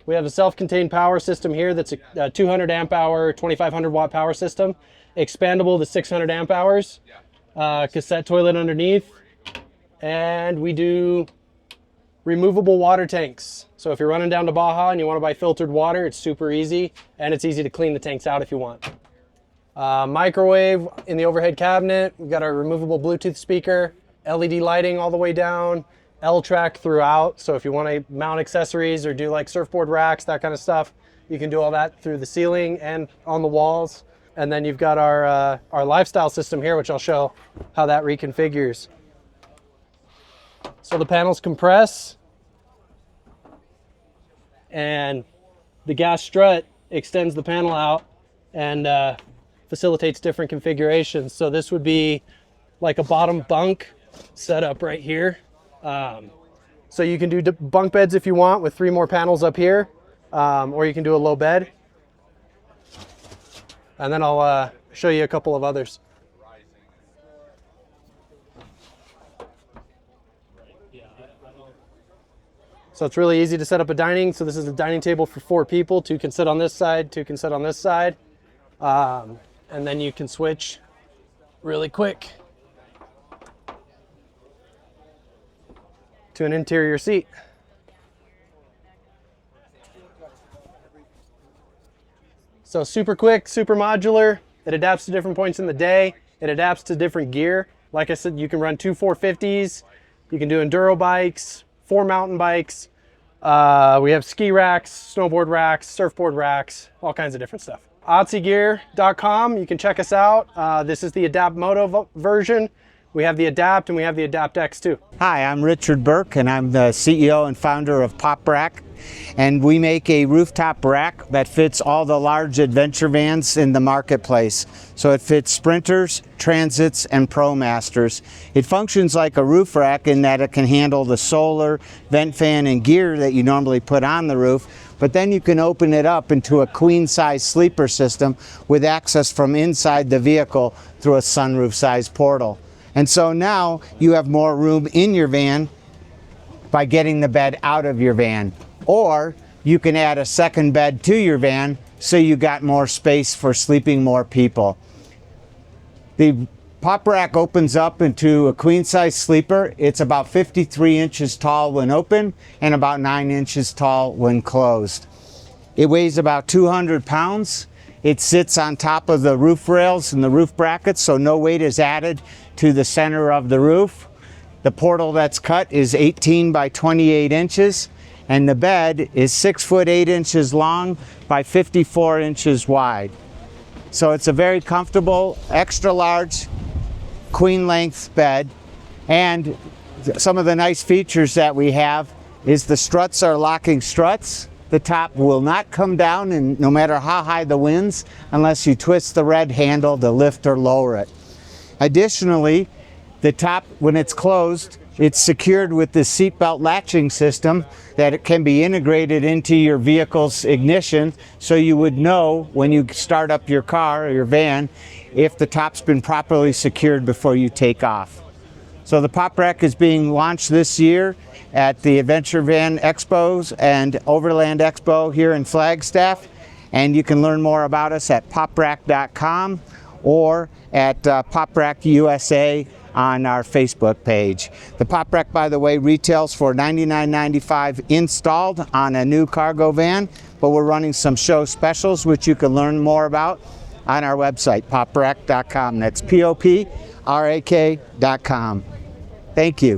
S13: We have a self-contained power system here that's a 200 amp hour, 2500 watt power system, expandable to 600 amp hours, cassette toilet underneath. And we do removable water tanks. So if you're running down to Baja and you want to buy filtered water, it's super easy, and it's easy to clean the tanks out if you want. Microwave in the overhead cabinet. We've got our removable Bluetooth speaker, LED lighting all the way down, L-track throughout. So if you want to mount accessories or do like surfboard racks, that kind of stuff, you can do all that through the ceiling and on the walls. And then you've got our lifestyle system here, which I'll show how that reconfigures. So the panels compress, and the gas strut extends the panel out and facilitates different configurations. So this would be like a bottom bunk setup right here. So you can do bunk beds if you want with 3 more panels up here, or you can do a low bed. And then I'll show you a couple of others. So it's really easy to set up a dining. So this is a dining table for 4 people. 2 can sit on this side, 2 can sit on this side. And then you can switch really quick to an interior seat. So super quick, super modular. It adapts to different points in the day. It adapts to different gear. Like I said, you can run 2 450s. You can do enduro bikes, 4 mountain bikes. We have ski racks, snowboard racks, surfboard racks, all kinds of different stuff. OnXgear.com, you can check us out. This is the Adapt Moto version. We have the Adapt and we have the Adapt X too.
S17: Hi, I'm Richard Burke and I'm the CEO and founder of Pop Rack. And we make a rooftop rack that fits all the large adventure vans in the marketplace. So it fits Sprinters, Transits, and ProMasters. It functions like a roof rack in that it can handle the solar, vent fan, and gear that you normally put on the roof. But then you can open it up into a queen-size sleeper system with access from inside the vehicle through a sunroof-size portal. And so now you have more room in your van by getting the bed out of your van. Or you can add a second bed to your van so you got more space for sleeping more people. The Pop Rack opens up into a queen-size sleeper. It's about 53 inches tall when open and about 9 inches tall when closed. It weighs about 200 pounds It sits on top of the roof rails and the roof brackets, so no weight is added to the center of the roof. The portal that's cut is 18 by 28 inches, and the bed is 6 foot 8 inches long by 54 inches wide. So it's a very comfortable, extra large, queen length bed. And some of the nice features that we have is the struts are locking struts. The top will not come down, and no matter how high the winds, unless you twist the red handle to lift or lower it. Additionally, the top, when it's closed, it's secured with this seatbelt latching system that it can be integrated into your vehicle's ignition, so you would know when you start up your car or your van if the top's been properly secured before you take off. So the Pop Rack is being launched this year at the Adventure Van Expos and Overland Expo here in Flagstaff, and you can learn more about us at poprack.com or at Pop Rack USA on our Facebook page. The Pop Rack, by the way, retails for $99.95 installed on a new cargo van, but we're running some show specials which you can learn more about on our website, poprack.com. That's POPRAK.com. Thank you.